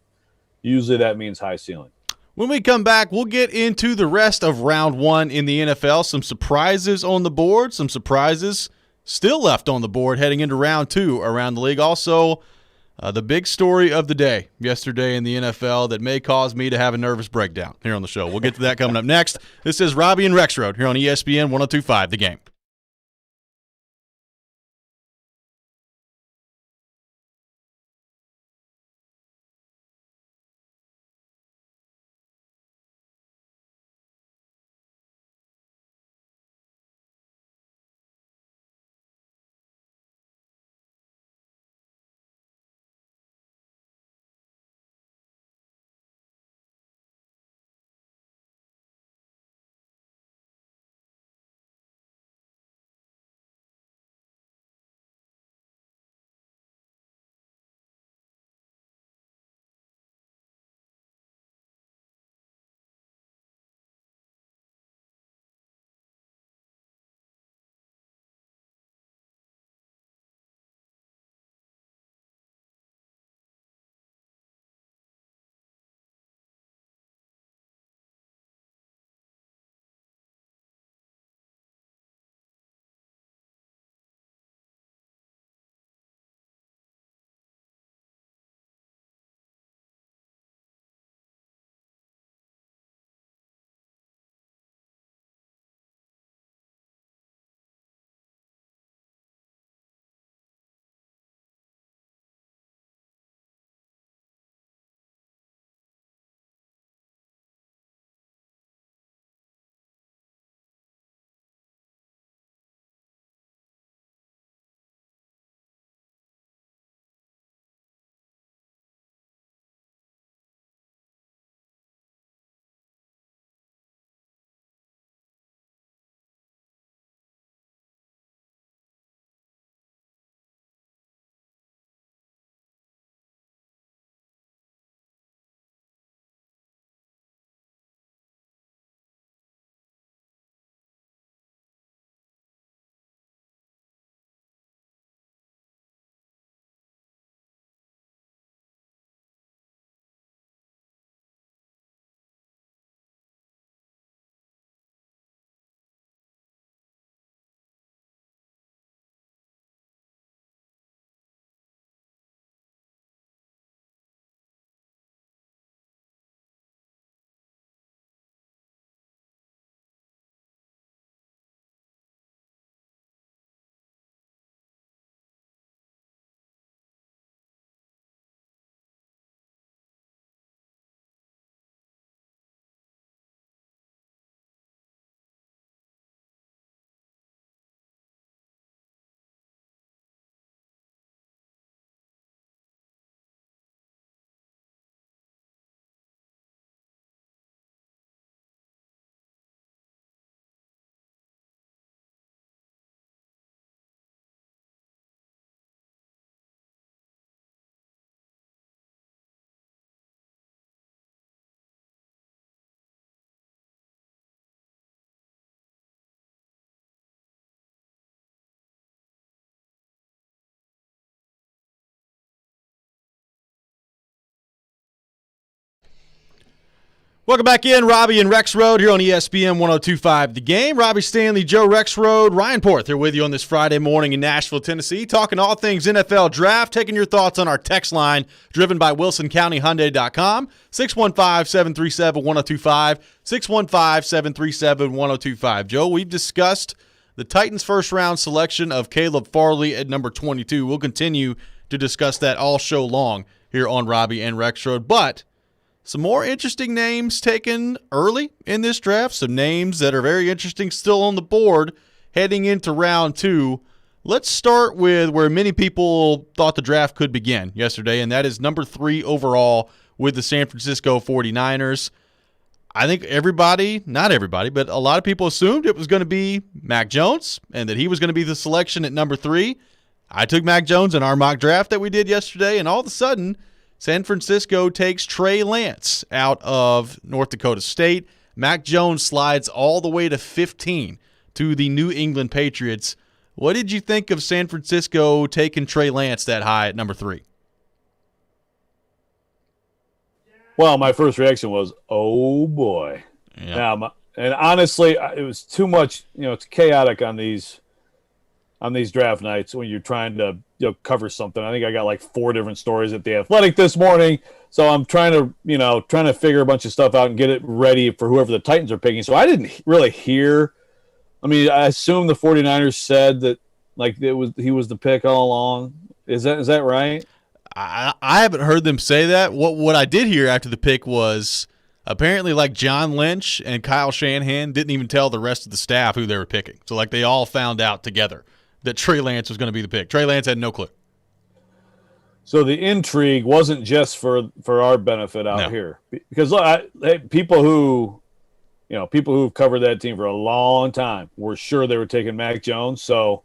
usually that means high ceiling. When we come back, we'll get into the rest of round 1 in the NFL. Some surprises on the board, some surprises still left on the board heading into round 2 around the league. Also, the big story of the day yesterday in the NFL that may cause me to have a nervous breakdown here on the show. We'll get to that coming up next. This is Robby and Rexrode here on ESPN 102.5 The Game. Welcome back in, Robby and Rexrode here on ESPN 102.5 The Game. Robby Stanley, Joe Rexrode, Ryan Porth here with you on this Friday morning in Nashville, Tennessee, talking all things NFL draft, taking your thoughts on our text line driven by WilsonCountyHyundai.com, 615-737-1025, 615-737-1025. Joe, we've discussed the Titans' first-round selection of Caleb Farley at number 22. We'll continue to discuss that all show long here on Robby and Rexrode, but some more interesting names taken early in this draft, some names that are very interesting still on the board heading into round 2. Let's start with where many people thought the draft could begin yesterday, and that is number 3 overall with the San Francisco 49ers. I think not everybody, but a lot of people assumed it was going to be Mac Jones and that he was going to be the selection at number 3. I took Mac Jones in our mock draft that we did yesterday, and all of a sudden, San Francisco takes Trey Lance out of North Dakota State. Mac Jones slides all the way to 15 to the New England Patriots. What did you think of San Francisco taking Trey Lance that high at number 3? Well, my first reaction was, oh, boy. Yeah. And honestly, it was too much. It's chaotic on these draft nights when you're trying to cover something. I think I got like 4 different stories at The Athletic this morning. So I'm trying to figure a bunch of stuff out and get it ready for whoever the Titans are picking. So I didn't really hear. I mean, I assume the 49ers said that he was the pick all along. Is that right? I haven't heard them say that. What I did hear after the pick was apparently like John Lynch and Kyle Shanahan didn't even tell the rest of the staff who they were picking. So like they all found out together that Trey Lance was going to be the pick. Trey Lance had no clue. So the intrigue wasn't just for our benefit out here, because people who've covered that team for a long time were sure they were taking Mac Jones. So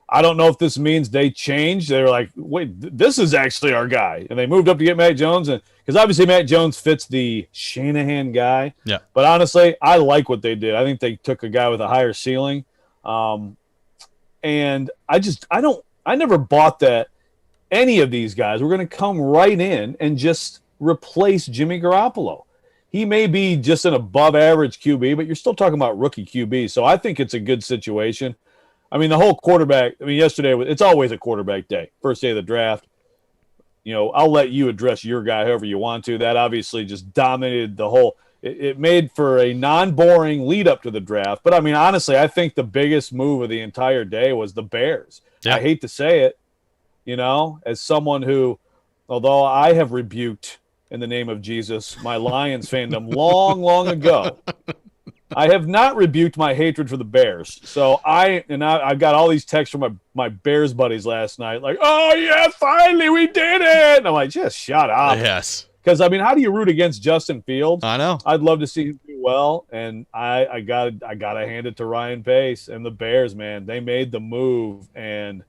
I don't know if this means they changed. They were like, wait, this is actually our guy. And they moved up to get Mac Jones. And because obviously Mac Jones fits the Shanahan guy. Yeah. But honestly, I like what they did. I think they took a guy with a higher ceiling. And I never bought that any of these guys were going to come right in and just replace Jimmy Garoppolo. He may be just an above average QB, but you're still talking about rookie QB. So I think it's a good situation. I mean, the whole quarterback, yesterday, it's always a quarterback day, first day of the draft. I'll let you address your guy however you want to. That obviously just dominated the whole – it made for a non-boring lead up to the draft. But, honestly, I think the biggest move of the entire day was the Bears. Yeah. I hate to say it, as someone who, although I have rebuked in the name of Jesus my Lions fandom long, long ago, I have not rebuked my hatred for the Bears. So I've got all these texts from my Bears buddies last night, like, oh, yeah, finally we did it. And I'm like, just shut up. Yes. Because, how do you root against Justin Fields? I know. I'd love to see him do well. And I got to hand it to Ryan Pace and the Bears, man. They made the move, and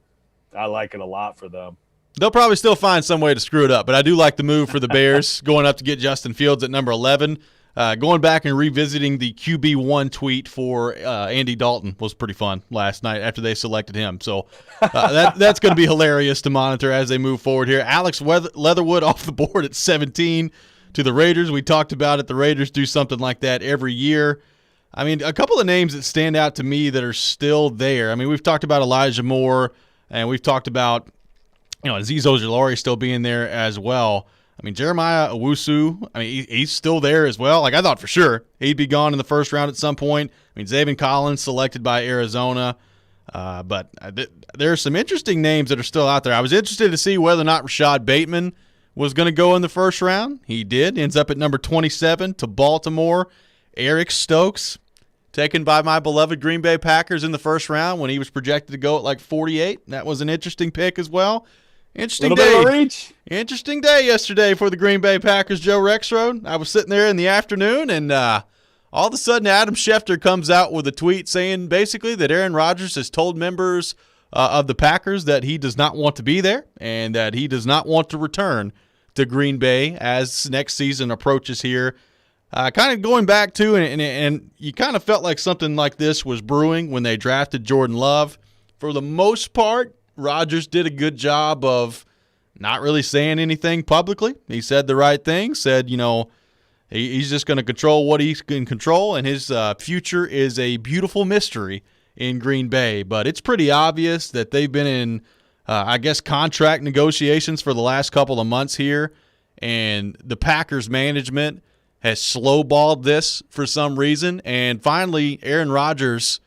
I like it a lot for them. They'll probably still find some way to screw it up, but I do like the move for the Bears going up to get Justin Fields at number 11. Going back and revisiting the QB1 tweet for Andy Dalton was pretty fun last night after they selected him. So that's going to be hilarious to monitor as they move forward here. Alex Leatherwood off the board at 17 to the Raiders. We talked about it. The Raiders do something like that every year. A couple of names that stand out to me that are still there. We've talked about Elijah Moore, and we've talked about Azeez Ojulari still being there as well. Jeremiah Owusu, he's still there as well. I thought for sure he'd be gone in the first round at some point. Zaven Collins selected by Arizona. But there are some interesting names that are still out there. I was interested to see whether or not Rashad Bateman was going to go in the first round. He did. Ends up at number 27 to Baltimore. Eric Stokes, taken by my beloved Green Bay Packers in the first round when he was projected to go at 48. That was an interesting pick as well. Interesting day yesterday for the Green Bay Packers, Joe Rexrode. I was sitting there in the afternoon, and all of a sudden Adam Schefter comes out with a tweet saying basically that Aaron Rodgers has told members of the Packers that he does not want to be there and that he does not want to return to Green Bay as next season approaches here. Kind of going back to, and you kind of felt like something like this was brewing when they drafted Jordan Love. For the most part, Rodgers did a good job of not really saying anything publicly. He said the right thing, said, he's just going to control what he can control, and his future is a beautiful mystery in Green Bay. But it's pretty obvious that they've been in, contract negotiations for the last couple of months here, and the Packers management has slowballed this for some reason, and finally Aaron Rodgers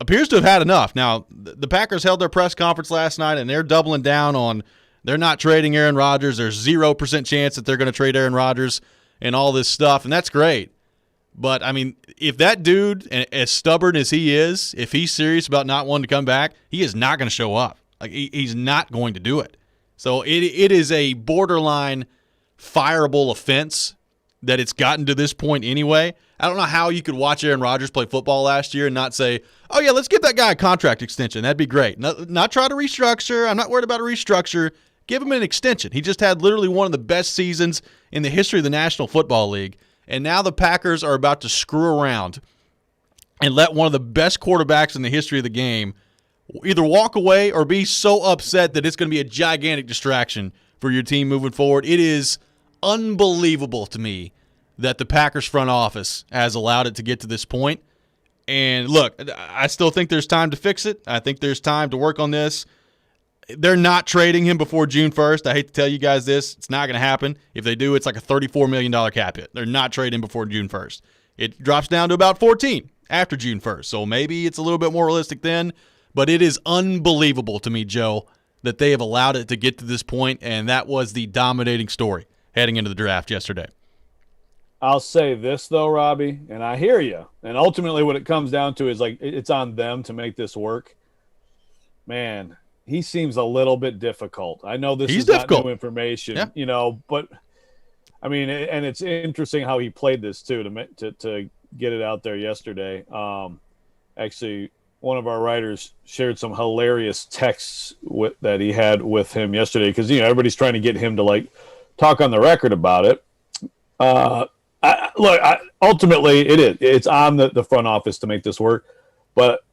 appears to have had enough. Now, the Packers held their press conference last night, and they're doubling down on they're not trading Aaron Rodgers. There's 0% chance that they're going to trade Aaron Rodgers and all this stuff, and that's great. But, I mean, if that dude, as stubborn as he is, if he's serious about not wanting to come back, he is not going to show up. Like, he's not going to do it. So it is a borderline fireable offense that it's gotten to this point anyway. I don't know how you could watch Aaron Rodgers play football last year and not say, oh, yeah, let's give that guy a contract extension. That'd be great. Not try to restructure. I'm not worried about a restructure. Give him an extension. He just had literally one of the best seasons in the history of the National Football League. And now the Packers are about to screw around and let one of the best quarterbacks in the history of the game either walk away or be so upset that it's going to be a gigantic distraction for your team moving forward. It is unbelievable to me that the Packers front office has allowed it to get to this point. And look, I still think there's time to fix it. I think there's time to work on this. They're not trading him before June 1st. I hate to tell you guys this. It's not going to happen. If they do, it's like a $34 million cap hit. They're not trading him before June 1st. It drops down to about 14 after June 1st. So maybe it's a little bit more realistic then. But it is unbelievable to me, Joe, that they have allowed it to get to this point, and that was the dominating story heading into the draft yesterday. I'll say this, though, Robby, and I hear you. And ultimately what it comes down to is, like, it's on them to make this work. Man, he seems a little bit difficult. I know this is difficult. Not new information, you know, but, I mean, and it's interesting how he played this, too, to get it out there yesterday. Actually, one of our writers shared some hilarious texts that he had with him yesterday because, you know, everybody's trying to get him to, like, talk on the record about it. Ultimately, it's on the front office to make this work. But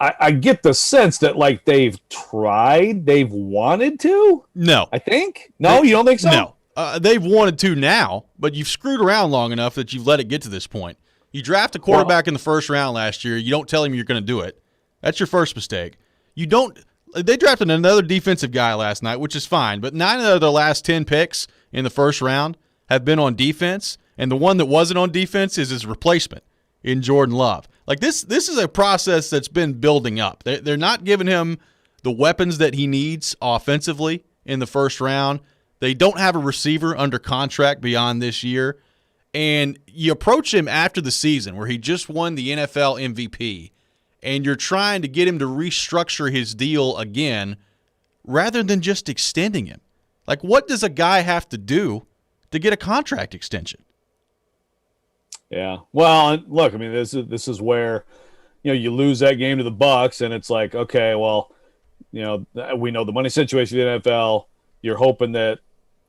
I get the sense that, like, they've tried, they've wanted to. No. I think? No, you don't think so? No. They've wanted to now, but you've screwed around long enough that you've let it get to this point. You draft a quarterback in the first round last year. You don't tell him you're going to do it. That's your first mistake. They drafted another defensive guy last night, which is fine, but 9 of their last 10 picks in the first round have been on defense, and the one that wasn't on defense is his replacement in Jordan Love. Like, this is a process that's been building up. They're not giving him the weapons that he needs offensively in the first round. They don't have a receiver under contract beyond this year. And you approach him after the season where he just won the NFL MVP, and you're trying to get him to restructure his deal again rather than just extending him. Like, what does a guy have to do to get a contract extension? Yeah. Well, look, I mean, this is where, you know, you lose that game to the Bucs, and it's like, okay, well, you know, we know the money situation in the NFL. You're hoping that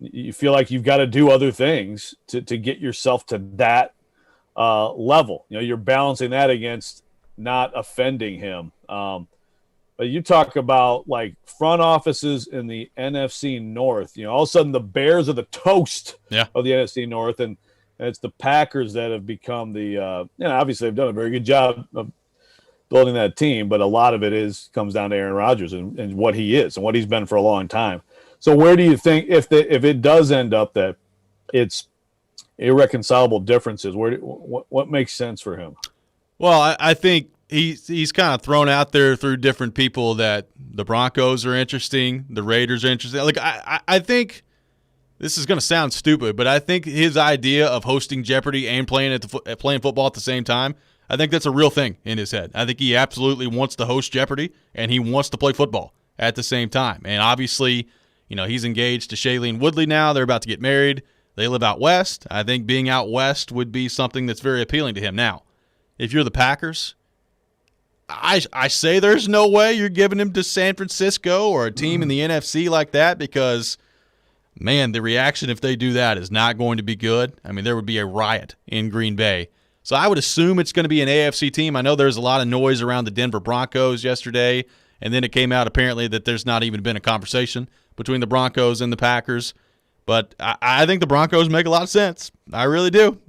you feel like you've got to do other things to get yourself to that level. You know, you're balancing that against not offending him. But you talk about, like, front offices in the NFC North. You know, all of a sudden the Bears are the toast of the NFC North, and it's the Packers that have become the you know, obviously they've done a very good job of building that team, but a lot of it comes down to Aaron Rodgers and what he is and what he's been for a long time. So where do you think, if it does end up that it's irreconcilable differences, what makes sense for him? Well, I think he's kind of thrown out there through different people that the Broncos are interesting, the Raiders are interesting. Like, I think this is going to sound stupid, but I think his idea of hosting Jeopardy and playing football at the same time, I think that's a real thing in his head. I think he absolutely wants to host Jeopardy and he wants to play football at the same time. And obviously, you know, he's engaged to Shailene Woodley now. They're about to get married. They live out west. I think being out west would be something that's very appealing to him. Now, if you're the Packers, I say there's no way you're giving him to San Francisco or a team in the NFC like that because, man, the reaction if they do that is not going to be good. I mean, there would be a riot in Green Bay. So I would assume it's going to be an AFC team. I know there's a lot of noise around the Denver Broncos yesterday, and then it came out apparently that there's not even been a conversation between the Broncos and the Packers. But I think the Broncos make a lot of sense. I really do.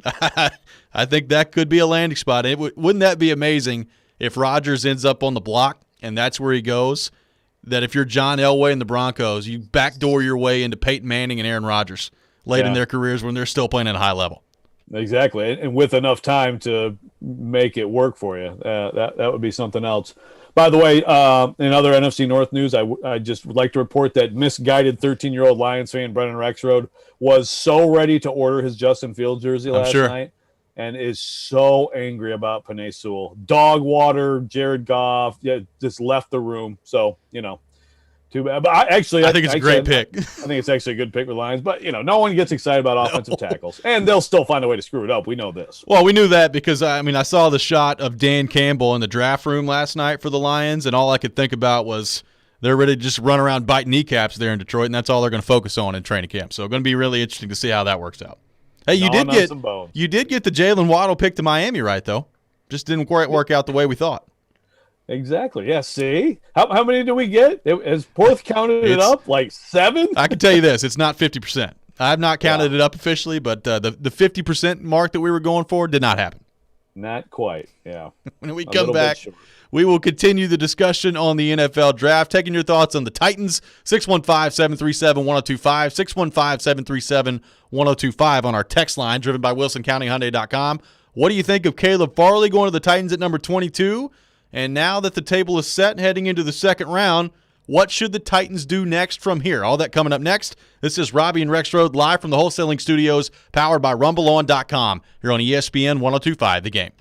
I think that could be a landing spot. Wouldn't that be amazing if Rodgers ends up on the block and that's where he goes? That if you're John Elway and the Broncos, you backdoor your way into Peyton Manning and Aaron Rodgers late in their careers when they're still playing at a high level. Exactly, and with enough time to make it work for you. That would be something else. By the way, in other NFC North news, I just would like to report that misguided 13-year-old Lions fan Brennan Rexrode was so ready to order his Justin Fields jersey last night and is so angry about Penei Sewell. Dog water, Jared Goff, just left the room. So, too bad. But I think it's a great pick. I think it's actually a good pick with Lions. But, no one gets excited about offensive tackles. And they'll still find a way to screw it up. We know this. Well, we knew that because, I saw the shot of Dan Campbell in the draft room last night for the Lions, and all I could think about was they're ready to just run around biting kneecaps there in Detroit, and that's all they're going to focus on in training camp. So it's going to be really interesting to see how that works out. Hey, you did get the Jalen Waddle pick to Miami right, though. Just didn't quite work out the way we thought. Exactly. Yeah. See, how many do we get? Has Porth counted it up? Like 7? I can tell you this: it's not 50%. I've not counted it up officially, but the 50% mark that we were going for did not happen. Not quite. Yeah. When we come back, we will continue the discussion on the NFL draft. Taking your thoughts on the Titans, 615-737-1025, 615-737-1025 on our text line, driven by WilsonCountyHyundai.com. What do you think of Caleb Farley going to the Titans at number 22? And now that the table is set heading into the second round, what should the Titans do next from here? All that coming up next. This is Robby and Rexrode live from the wholesaling studios, powered by RumbleOn.com, here on ESPN 102.5 The Game.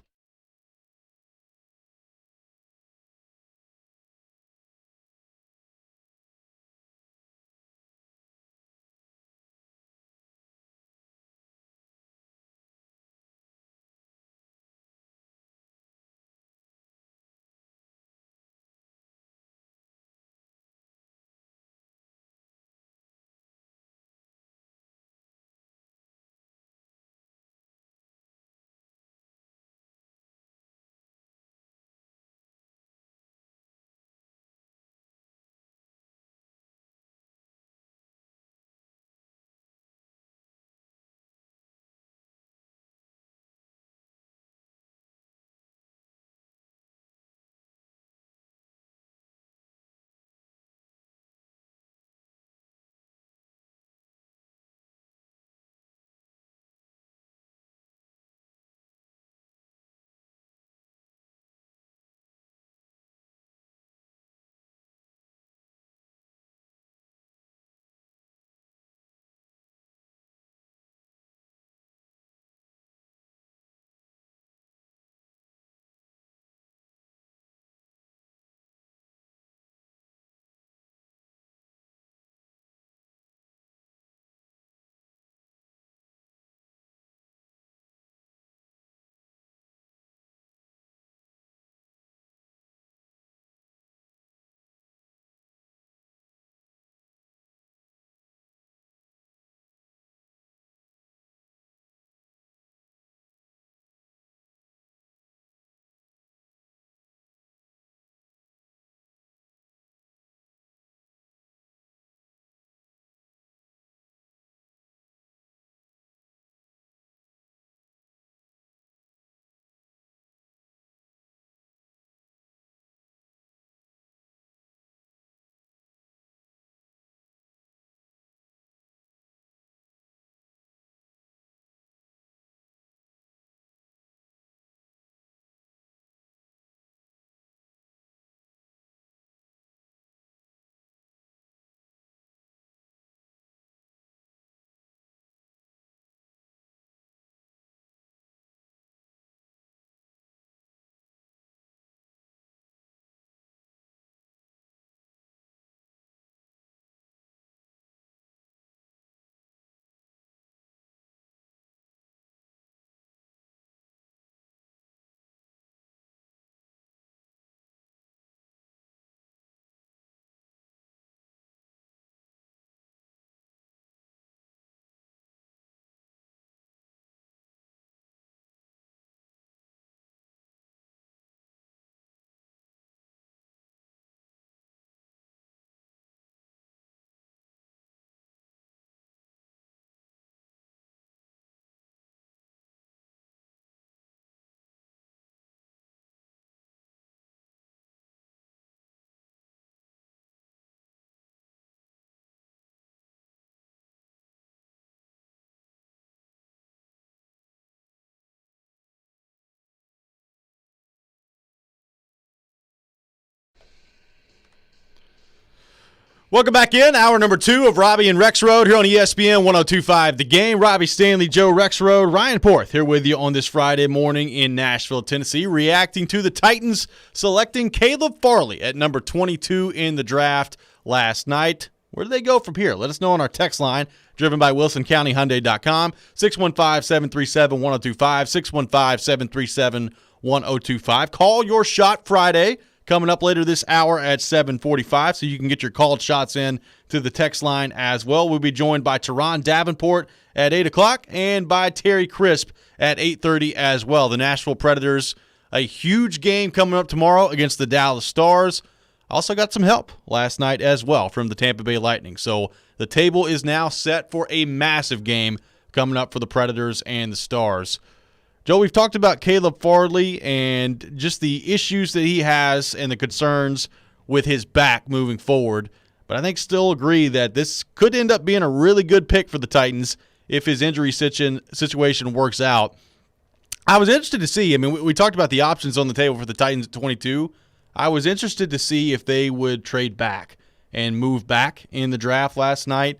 Welcome back in. Hour number 2 of Robby and Rexrode here on ESPN 102.5 The Game. Robby Stanley, Joe Rexrode, Ryan Porth here with you on this Friday morning in Nashville, Tennessee, reacting to the Titans selecting Caleb Farley at number 22 in the draft last night. Where do they go from here? Let us know on our text line, driven by WilsonCountyHyundai.com, 615-737-1025, 615-737-1025. Call your shot Friday. Coming up later this hour at 7:45, so you can get your called shots in to the text line as well. We'll be joined by Teron Davenport at 8 o'clock and by Terry Crisp at 8:30 as well. The Nashville Predators, a huge game coming up tomorrow against the Dallas Stars. Also got some help last night as well from the Tampa Bay Lightning. So the table is now set for a massive game coming up for the Predators and the Stars. Joe, we've talked about Caleb Farley and just the issues that he has and the concerns with his back moving forward, but I think still agree that this could end up being a really good pick for the Titans if his injury situation works out. I was interested to see, we talked about the options on the table for the Titans at 22. I was interested to see if they would trade back and move back in the draft last night,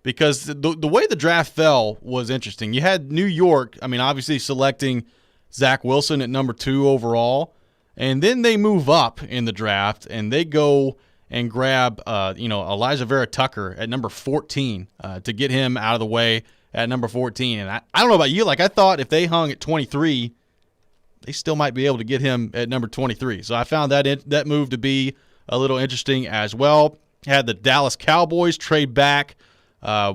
because the way the draft fell was interesting. You had New York, obviously selecting Zach Wilson at number 2 overall, and then they move up in the draft, and they go and grab Elijah Vera Tucker at number 14 to get him out of the way at number 14. And I don't know about you, I thought if they hung at 23, they still might be able to get him at number 23. So I found that move to be a little interesting as well. Had the Dallas Cowboys trade back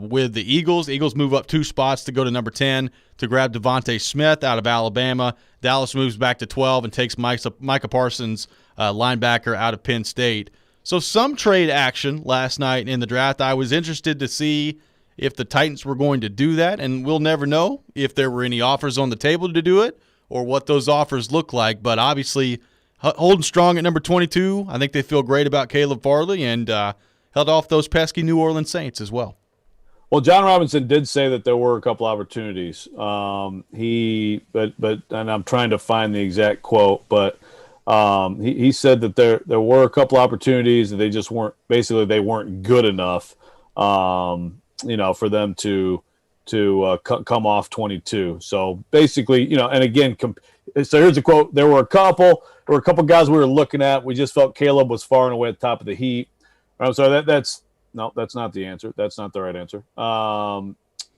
with the Eagles. The Eagles move up 2 spots to go to number 10 to grab Devontae Smith out of Alabama. Dallas moves back to 12 and takes Micah Parsons, linebacker out of Penn State. So some trade action last night in the draft. I was interested to see if the Titans were going to do that, and we'll never know if there were any offers on the table to do it or what those offers look like. But obviously, holding strong at number 22, I think they feel great about Caleb Farley and held off those pesky New Orleans Saints as well. Well, John Robinson did say that there were a couple opportunities. And I'm trying to find the exact quote, but he said that there were a couple opportunities and they just weren't good enough, for them to come off 22. So basically, and again, so here's the quote: there were a couple guys we were looking at. We just felt Caleb was far and away at the top of the heap. I'm sorry, that's not the answer. That's not the right answer.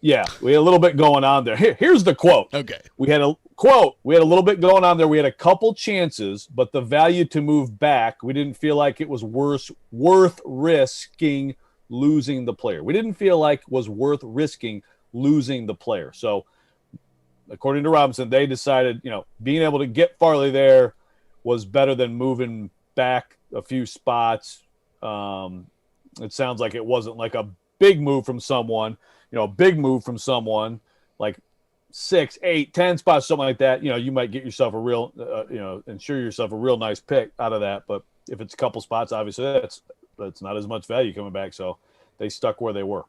Yeah, we had a little bit going on there. Here's the quote. Okay. We had a quote. We had a little bit going on there. We had a couple chances, but the value to move back, we didn't feel like it was worth risking losing the player. We didn't feel like it was worth risking losing the player. So, according to Robinson, they decided, being able to get Farley there was better than moving back a few spots. It sounds like it wasn't like a big move from someone, like 6, 8, 10 spots, something like that. You might get yourself a real, ensure yourself a real nice pick out of that. But if it's a couple spots, obviously that's not as much value coming back. So they stuck where they were.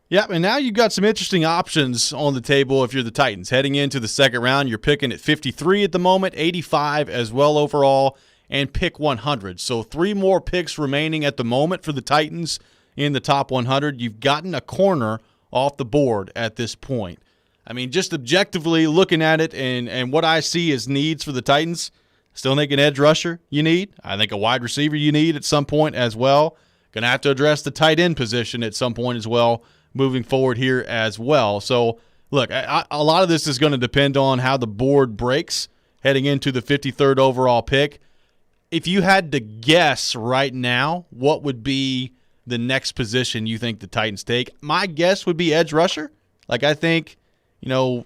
Yeah, and now you've got some interesting options on the table if you're the Titans. Heading into the second round, you're picking at 53 at the moment, 85 as well overall, and pick 100. So 3 more picks remaining at the moment for the Titans in the top 100. You've gotten a corner off the board at this point. Just objectively looking at it and what I see as needs for the Titans, still think an edge rusher you need. I think a wide receiver you need at some point as well. Going to have to address the tight end position at some point as well moving forward here as well. So, look, a lot of this is going to depend on how the board breaks heading into the 53rd overall pick. If you had to guess right now, what would be the next position you think the Titans take? My guess would be edge rusher. I think, one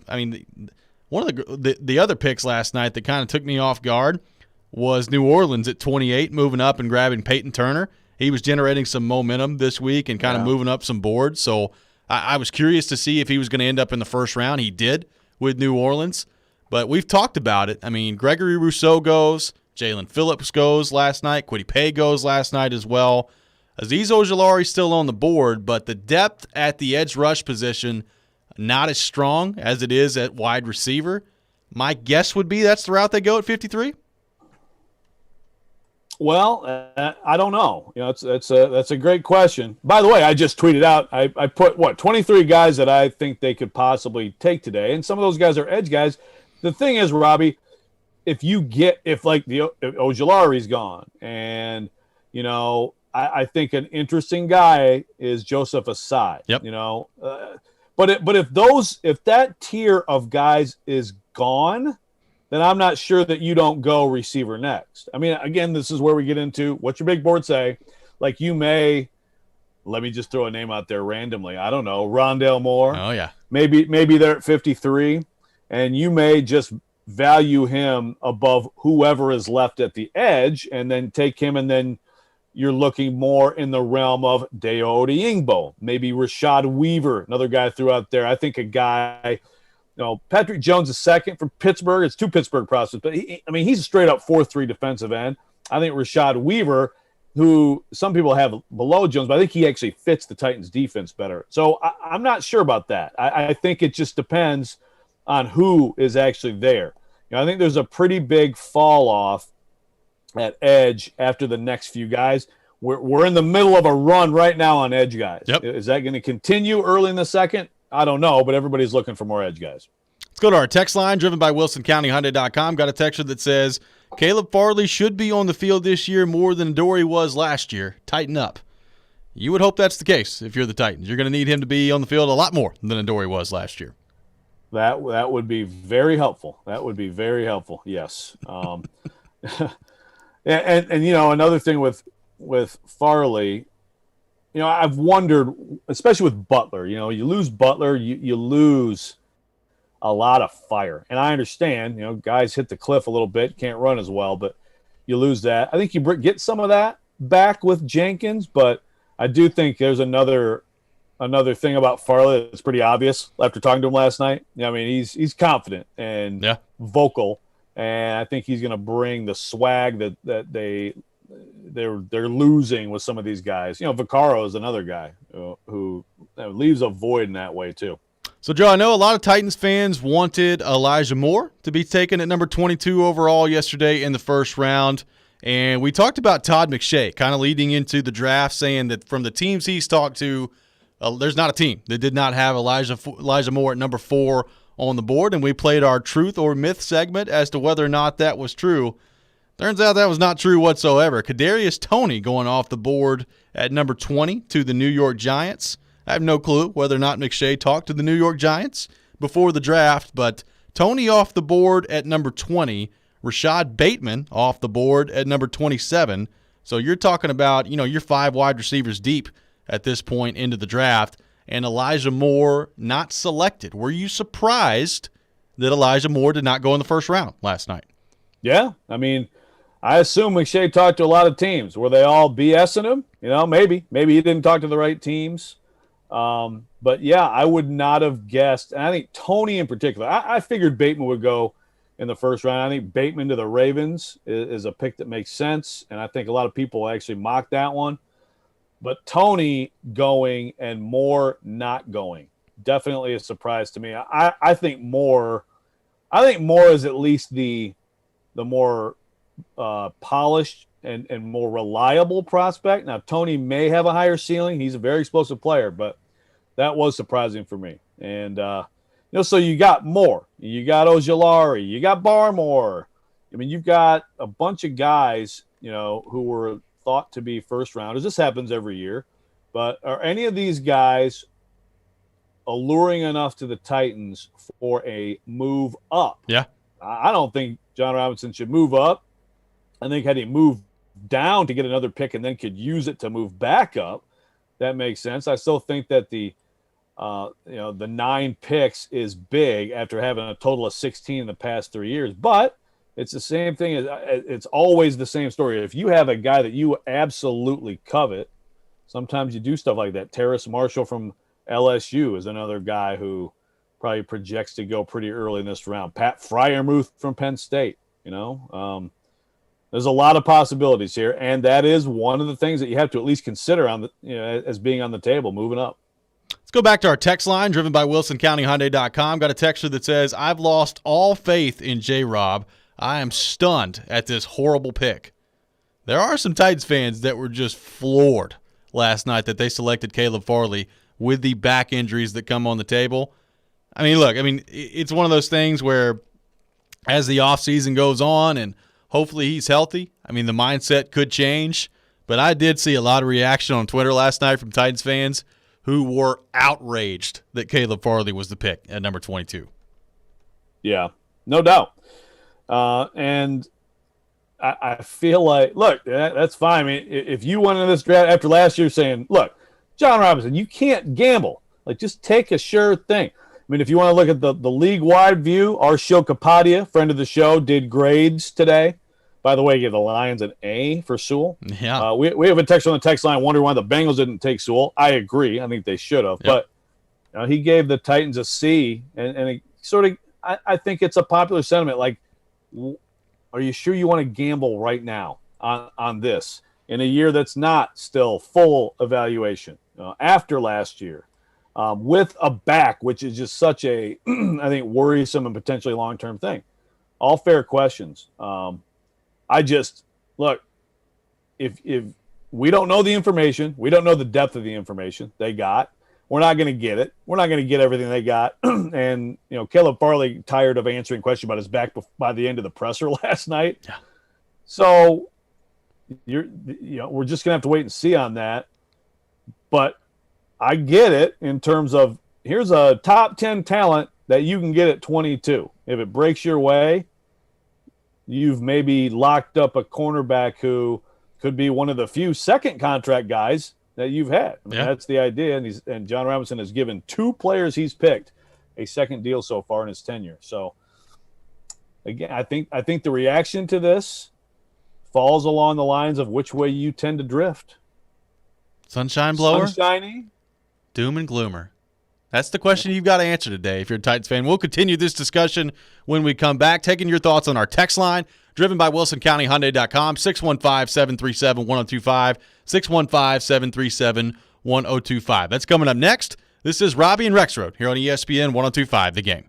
of the other picks last night that kind of took me off guard was New Orleans at 28, moving up and grabbing Peyton Turner. He was generating some momentum this week and kind of moving up some boards. So I was curious to see if he was going to end up in the first round. He did with New Orleans. But we've talked about it. Gregory Rousseau goes. Jalen Phillips goes last night. Kwity Paye goes last night as well. Azeez Ojulari's still on the board, but the depth at the edge rush position not as strong as it is at wide receiver. My guess would be that's the route they go at 53. Well, I don't know. That's a great question. By the way, I just tweeted out. I put 23 guys that I think they could possibly take today, and some of those guys are edge guys. The thing is, Robbie, if Ojulari's gone, and I think an interesting guy is Joseph Asai. Yep. But if that tier of guys is gone, then I'm not sure that you don't go receiver next. I mean, again, this is where we get into what's your big board say. Like you may, let me just throw a name out there randomly. I don't know, Rondale Moore. Oh yeah, maybe they're at 53, and you may just value him above whoever is left at the edge, and then take him, and then you're looking more in the realm of Dayo Odeyingbo, maybe Rashad Weaver, another guy threw out there. I think a guy. Patrick Jones is second from Pittsburgh. It's two Pittsburgh prospects, but he's a straight up 4-3 defensive end. I think Rashad Weaver, who some people have below Jones, but I think he actually fits the Titans defense better. So I'm not sure about that. I think it just depends on who is actually there. I think there's a pretty big fall off at edge after the next few guys. We're in the middle of a run right now on edge guys. Yep. Is that going to continue early in the second? I don't know, but everybody's looking for more edge guys. Let's go to our text line, driven by WilsonCountyHyundai.com. Got a texter that says, Caleb Farley should be on the field this year more than Dory was last year. Tighten up. You would hope that's the case if you're the Titans. You're going to need him to be on the field a lot more than Dory was last year. That would be very helpful. That would be very helpful, yes. And another thing with Farley, I've wondered, especially with Butler, you lose Butler, you lose a lot of fire. And I understand, guys hit the cliff a little bit, can't run as well, but you lose that. I think you get some of that back with Jenkins, but I do think there's another thing about Farley that's pretty obvious after talking to him last night. He's confident and vocal, and I think he's going to bring the swag that they're losing with some of these guys. Vaccaro is another guy who leaves a void in that way too. So, Joe, I know a lot of Titans fans wanted Elijah Moore to be taken at number 22 overall yesterday in the first round. And we talked about Todd McShay kind of leading into the draft, saying that from the teams he's talked to, there's not a team that did not have Elijah Moore at number 4 on the board. And we played our truth or myth segment as to whether or not that was true. Turns out that was not true whatsoever. Kadarius Toney going off the board at number 20 to the New York Giants. I have no clue whether or not McShay talked to the New York Giants before the draft, but Toney off the board at number 20, Rashad Bateman off the board at number 27. So you're talking about, you're 5 wide receivers deep at this point into the draft, and Elijah Moore not selected. Were you surprised that Elijah Moore did not go in the first round last night? Yeah, I assume McShay talked to a lot of teams. Were they all BSing him? Maybe he didn't talk to the right teams. But yeah, I would not have guessed. And I think Toney in particular, I figured Bateman would go in the first round. I think Bateman to the Ravens is a pick that makes sense. And I think a lot of people actually mock that one, but Toney going and Moore not going, definitely a surprise to me. I think Moore is at least the more polished and more reliable prospect. Now, Toney may have a higher ceiling. He's a very explosive player, but that was surprising for me. And, so you got Moore, you got Ojulari, you got Barmore. You've got a bunch of guys, who were thought to be first rounders. This happens every year. But are any of these guys alluring enough to the Titans for a move up? Yeah. I don't think John Robinson should move up. I think had he moved down to get another pick and then could use it to move back up, that makes sense. I still think that the 9 picks is big after having a total of 16 in the past 3 years. But it's the same thing. It's always the same story. If you have a guy that you absolutely covet, sometimes you do stuff like that. Terrace Marshall from LSU is another guy who probably projects to go pretty early in this round. Pat Freiermuth from Penn State, There's a lot of possibilities here, and that is one of the things that you have to at least consider as being on the table moving up. Let's go back to our text line, driven by WilsonCountyHyundai.com. Got a texter that says, I've lost all faith in J-Rob. I am stunned at this horrible pick. There are some Titans fans that were just floored last night that they selected Caleb Farley with the back injuries that come on the table. I mean, look, it's one of those things where as the offseason goes on and hopefully he's healthy, the mindset could change. But I did see a lot of reaction on Twitter last night from Titans fans who were outraged that Caleb Farley was the pick at number 22. Yeah, no doubt. And I feel like, look, that's fine. If you went into this draft after last year saying, look, John Robinson, you can't gamble. Like, just take a sure thing. If you want to look at the league-wide view, Arshil Kapadia, friend of the show, did grades today. By the way, he gave the Lions an A for Sewell. Yeah. We have a text on the text line wondering why the Bengals didn't take Sewell. I agree. I think they should have. Yep. But he gave the Titans a C, and it sort of I think it's a popular sentiment. Like, are you sure you want to gamble right now on this in a year that's not still full evaluation after last year? With a back, which is just such a, I think, worrisome and potentially long-term thing. All fair questions. I just, look, if we don't know the information, we don't know the depth of the information they got, we're not going to get it. We're not going to get everything they got. And, Caleb Farley tired of answering questions about his back by the end of the presser last night. Yeah. So we're just going to have to wait and see on that. But I get it in terms of here's a top 10 talent that you can get at 22. If it breaks your way, you've maybe locked up a cornerback who could be one of the few second contract guys that you've had. That's the idea. And John Robinson has given 2 players he's picked a second deal so far in his tenure. So again, I think the reaction to this falls along the lines of which way you tend to drift. Sunshine blower? Sunshiny? Doom and gloomer. That's the question you've got to answer today if you're a Titans fan. We'll continue this discussion when we come back, taking your thoughts on our text line, driven by WilsonCountyHyundai.com, 615-737-1025, 615-737-1025. That's coming up next. This is Robby and Rexrode here on ESPN 102.5 The Game.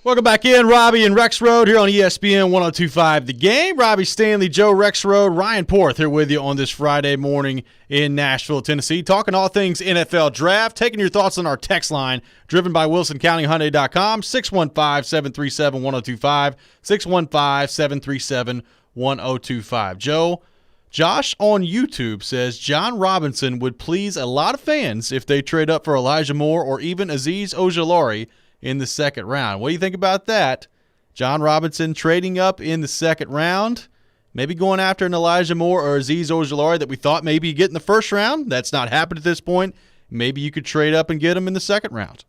Welcome back in, Robby and Rexrode here on ESPN 102.5 The Game. Robby Stanley, Joe Rexrode, Ryan Porth here with you on this Friday morning in Nashville, Tennessee, talking all things NFL draft, taking your thoughts on our text line, driven by WilsonCountyHyundai.com, 615-737-1025, 615-737-1025. Joe, Josh on YouTube says John Robinson would please a lot of fans if they trade up for Elijah Moore or even Azeez Ojulari in the second round. What do you think about that? John Robinson trading up in the second round, maybe going after an Elijah Moore or Azeez Ojulari that we thought maybe you'd get in the first round. That's not happened at this point. Maybe you could trade up and get him in the second round.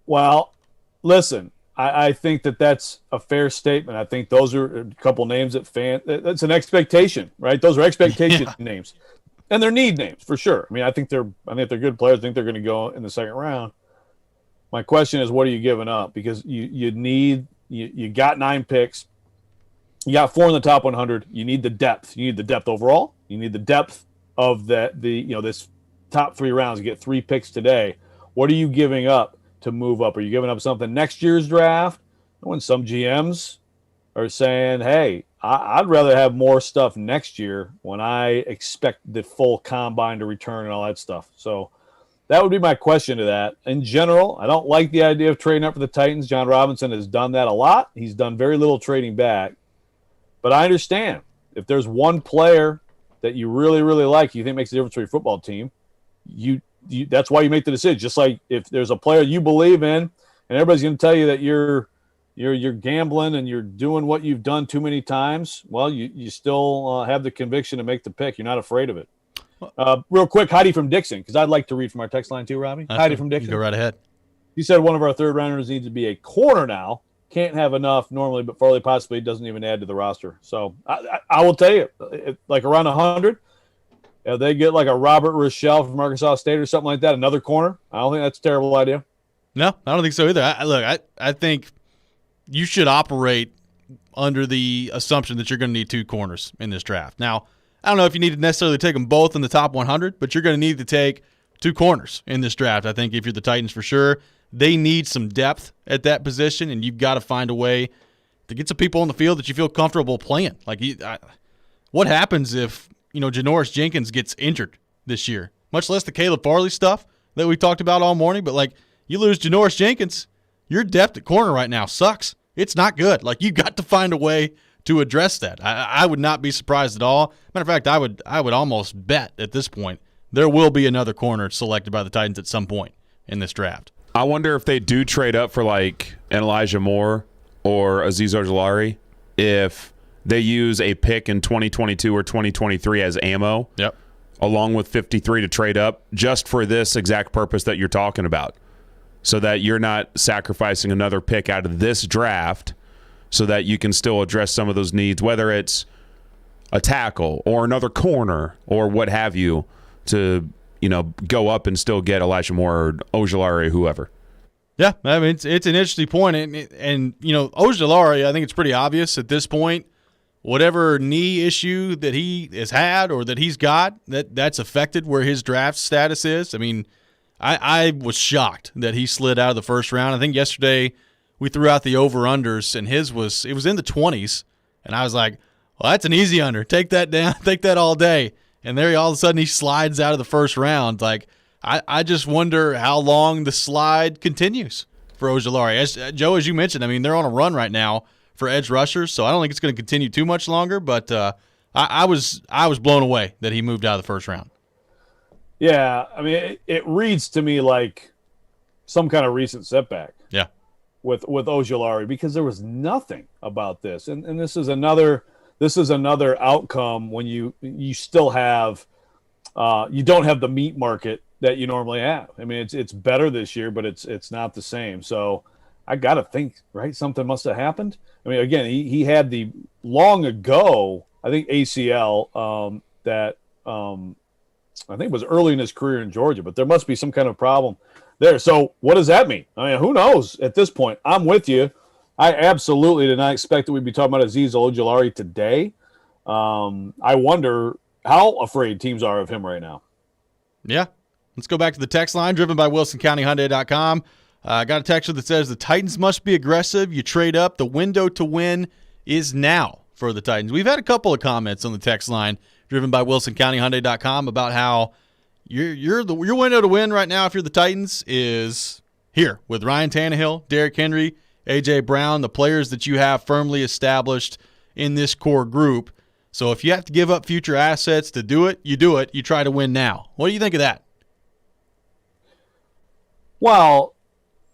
Well, listen, I think that's a fair statement. I think those are a couple names that's an expectation, right? Those are expectation names. And they're need names for sure. I mean, I think they're good players. I think they're going to go in the second round. My question is, what are you giving up? Because you got 9 picks. You got 4 in the top 100. You need the depth. You need the depth overall. You need the depth of this top 3 rounds. You get 3 picks today. What are you giving up to move up? Are you giving up something next year's draft? When some GMs are saying, hey, I'd rather have more stuff next year when I expect the full combine to return and all that stuff. So that would be my question to that. In general, I don't like the idea of trading up for the Titans. John Robinson has done that a lot. He's done very little trading back. But I understand if there's one player that you really, really like, you think makes a difference for your football team, that's why you make the decision. Just like if there's a player you believe in, and everybody's going to tell you that you're gambling and you're doing what you've done too many times, well, you still have the conviction to make the pick. You're not afraid of it. Real quick, Heidi from Dixon, because I'd like to read from our text line too, Robby. Heidi from Dixon. Go right ahead. You said one of our third rounders needs to be a corner now. Can't have enough normally, but Farley possibly doesn't even add to the roster. So I will tell you, like around 100, if they get like a Robert Rochelle from Arkansas State or something like that, another corner, I don't think that's a terrible idea. No, I don't think so either. I think you should operate under the assumption that you're going to need 2 corners in this draft. Now, I don't know if you need to necessarily take them both in the top 100, but you're going to need to take 2 corners in this draft. I think if you're the Titans for sure, they need some depth at that position, and you've got to find a way to get some people on the field that you feel comfortable playing. What happens if Janoris Jenkins gets injured this year? Much less the Caleb Farley stuff that we talked about all morning, but you lose Janoris Jenkins, your depth at corner right now sucks. It's not good. You got to find a way to address that. I would not be surprised at all. Matter of fact, I would almost bet at this point there will be another corner selected by the Titans at some point in this draft. I wonder if they do trade up for an Elijah Moore or Azeez Ojulari, if they use a pick in 2022 or 2023 as ammo, along with 53 to trade up just for this exact purpose that you're talking about, so that you're not sacrificing another pick out of this draft so that you can still address some of those needs, whether it's a tackle or another corner or what have you, to go up and still get Elijah Moore or Ojulari or whoever. Yeah, I mean, it's an interesting point. And Ojulari, I think it's pretty obvious at this point, whatever knee issue that he has had or that he's got, that's affected where his draft status is. I mean, I was shocked that he slid out of the first round. I think yesterday we threw out the over-unders, and it was in the 20s. And I was like, well, that's an easy under. Take that down. Take that all day. And there all of a sudden he slides out of the first round. I just wonder how long the slide continues for Ojulari. Joe, as you mentioned, I mean, they're on a run right now for edge rushers, so I don't think it's going to continue too much longer. But I was blown away that he moved out of the first round. Yeah, I mean, it reads to me like some kind of recent setback. Yeah, with Ojulari, because there was nothing about this, and this is another outcome when you still have you don't have the meat market that you normally have. I mean, it's better this year, but it's not the same. So I got to think, right? Something must have happened. I mean, again, he had the long ago, I think ACL that I think was early in his career in Georgia, but there must be some kind of problem there. So what does that mean? I mean, who knows at this point? I'm with you. I absolutely did not expect that we'd be talking about Azeez Ojulari today. I wonder how afraid teams are of him right now. Yeah. Let's go back to the text line, driven by WilsonCountyHyundai.com. I got a texter that says the Titans must be aggressive. You trade up. The window to win is now for the Titans. We've had a couple of comments on the text line driven by WilsonCountyHyundai.com about how your window to win right now if you're the Titans is here with Ryan Tannehill, Derrick Henry, A.J. Brown, the players that you have firmly established in this core group. So if you have to give up future assets to do it. You try to win now. What do you think of that? Well,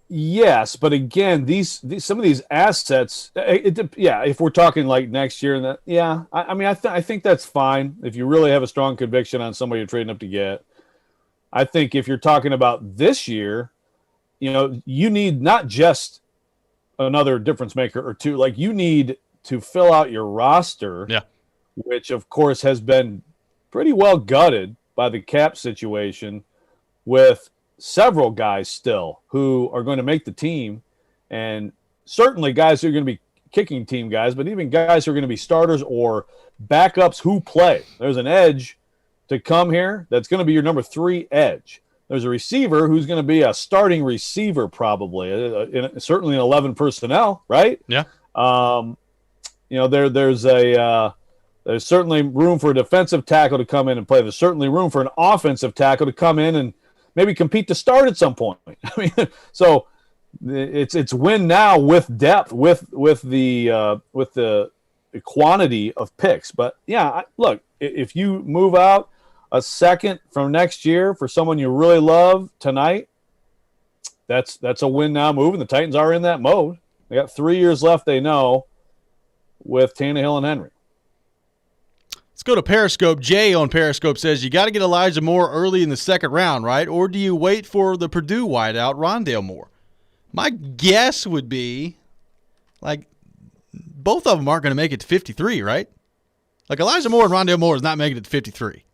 yes, but again, these some of these assets, if we're talking like next year and that, I think that's fine if you really have a strong conviction on somebody you're trading up to get. I think if you're talking about this year, you need not just another difference maker or two. Like, you need to fill out your roster, which of course has been pretty well gutted by the cap situation, with several guys still who are going to make the team, and certainly guys who are going to be kicking team guys, but even guys who are going to be starters or backups who play. There's an edge to come here that's going to be your number 3 edge. There's a receiver who's going to be a starting receiver probably, certainly in 11 personnel, right? Yeah. There's certainly room for a defensive tackle to come in and play. There's certainly room for an offensive tackle to come in and maybe compete to start at some point. I mean, so it's win now with depth, with the quantity of picks. But look, if you move out a second from next year for someone you really love tonight, that's a win now move, and the Titans are in that mode. They got 3 years left, they know, with Tannehill and Henry. Let's go to Periscope. Jay on Periscope says you got to get Elijah Moore early in the second round, right? Or do you wait for the Purdue wideout, Rondale Moore? My guess would be, like, both of them aren't going to make it to 53, right? Like, Elijah Moore and Rondale Moore is not making it to 53.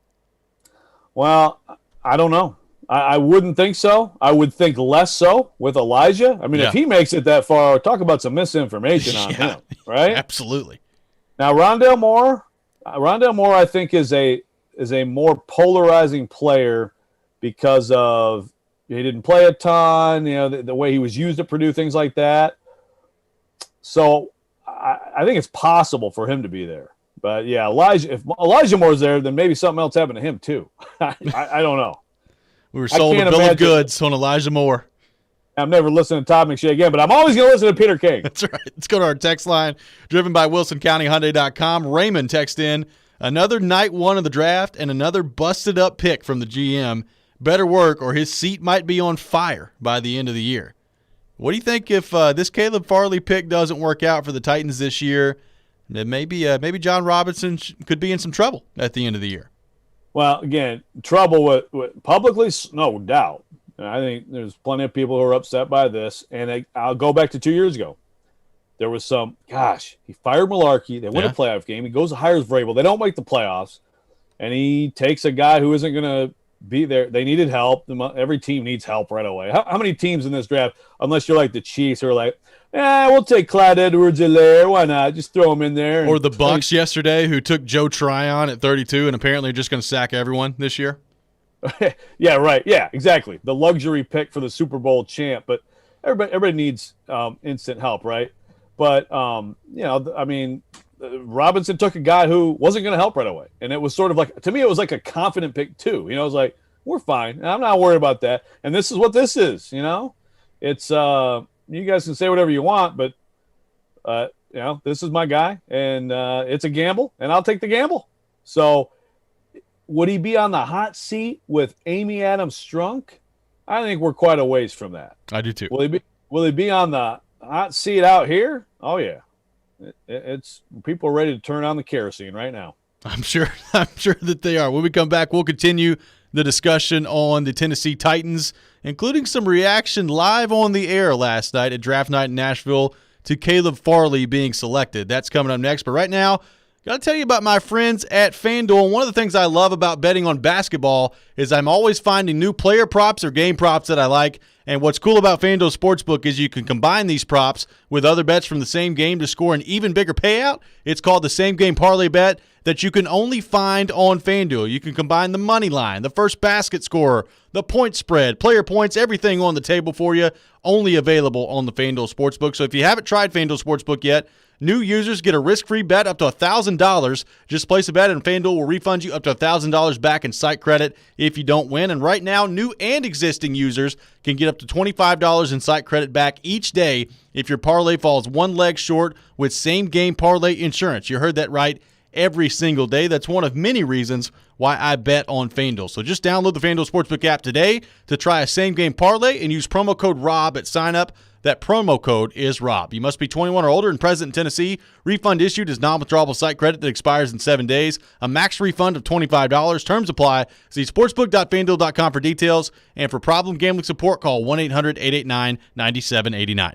Well, I don't know. I wouldn't think so. I would think less so with Elijah. I mean, if he makes it that far, talk about some misinformation on him, right? Absolutely. Now, Rondale Moore, I think, is a more polarizing player because of he didn't play a ton, the way he was used at Purdue, things like that. So I think it's possible for him to be there. But, if Elijah Moore's there, then maybe something else happened to him too. I don't know. We were sold a bill of goods on Elijah Moore. I'm never listening to Todd McShay again, but I'm always going to listen to Peter King. That's right. Let's go to our text line, driven by WilsonCountyHyundai.com. Raymond text in, another night one of the draft and another busted-up pick from the GM. Better work, or his seat might be on fire by the end of the year. What do you think if this Caleb Farley pick doesn't work out for the Titans this year? Then maybe John Robinson could be in some trouble at the end of the year. Well, again, trouble with publicly, no doubt. I think there's plenty of people who are upset by this. And I'll go back to 2 years ago. There was he fired Malarkey. They win a playoff game. He goes and hires Vrabel. They don't make the playoffs. And he takes a guy who isn't going to be there. They needed help. Every team needs help right away. How many teams in this draft, unless you're like the Chiefs, are like, we'll take Clyde Edwards-Helaire. Why not? Just throw him in there. Or the Bucs yesterday, who took Joe Tryon at 32 and apparently are just going to sack everyone this year. Yeah, right. Yeah, exactly. The luxury pick for the Super Bowl champ. But everybody needs instant help, right? But, Robinson took a guy who wasn't going to help right away. And it was sort of like, to me, it was like a confident pick too. I was like, we're fine. I'm not worried about that. And this is what this is, It's you guys can say whatever you want, but, this is my guy. And it's a gamble, and I'll take the gamble. So would he be on the hot seat with Amy Adams-Strunk? I think we're quite a ways from that. I do too. Will he be on the hot seat out here? Oh, yeah. It's people are ready to turn on the kerosene right now. I'm sure that they are. When we come back, we'll continue the discussion on the Tennessee Titans, including some reaction live on the air last night at Draft Night in Nashville to Caleb Farley being selected. That's coming up next. But right now, Got to tell you about my friends at FanDuel. One of the things I love about betting on basketball is I'm always finding new player props or game props that I like. And what's cool about FanDuel Sportsbook is you can combine these props with other bets from the same game to score an even bigger payout. It's called the Same Game Parlay Bet that you can only find on FanDuel. You can combine the money line, the first basket scorer, the point spread, player points, everything on the table for you, only available on the FanDuel Sportsbook. So if you haven't tried FanDuel Sportsbook yet, new users get a risk-free bet up to $1,000. Just place a bet and FanDuel will refund you up to $1,000 back in site credit if you don't win. And right now, new and existing users can get up to $25 in site credit back each day if your parlay falls one leg short with same-game parlay insurance. You heard that right. Every single day. That's one of many reasons why I bet on FanDuel. So just download the FanDuel Sportsbook app today to try a same-game parlay and use promo code ROB at sign-up. That promo code is ROB. You must be 21 or older and present in Tennessee. Refund issued is non-withdrawable site credit that expires in 7 days. A max refund of $25. Terms apply. See sportsbook.fanduel.com for details. And for problem gambling support, call 1-800-889-9789.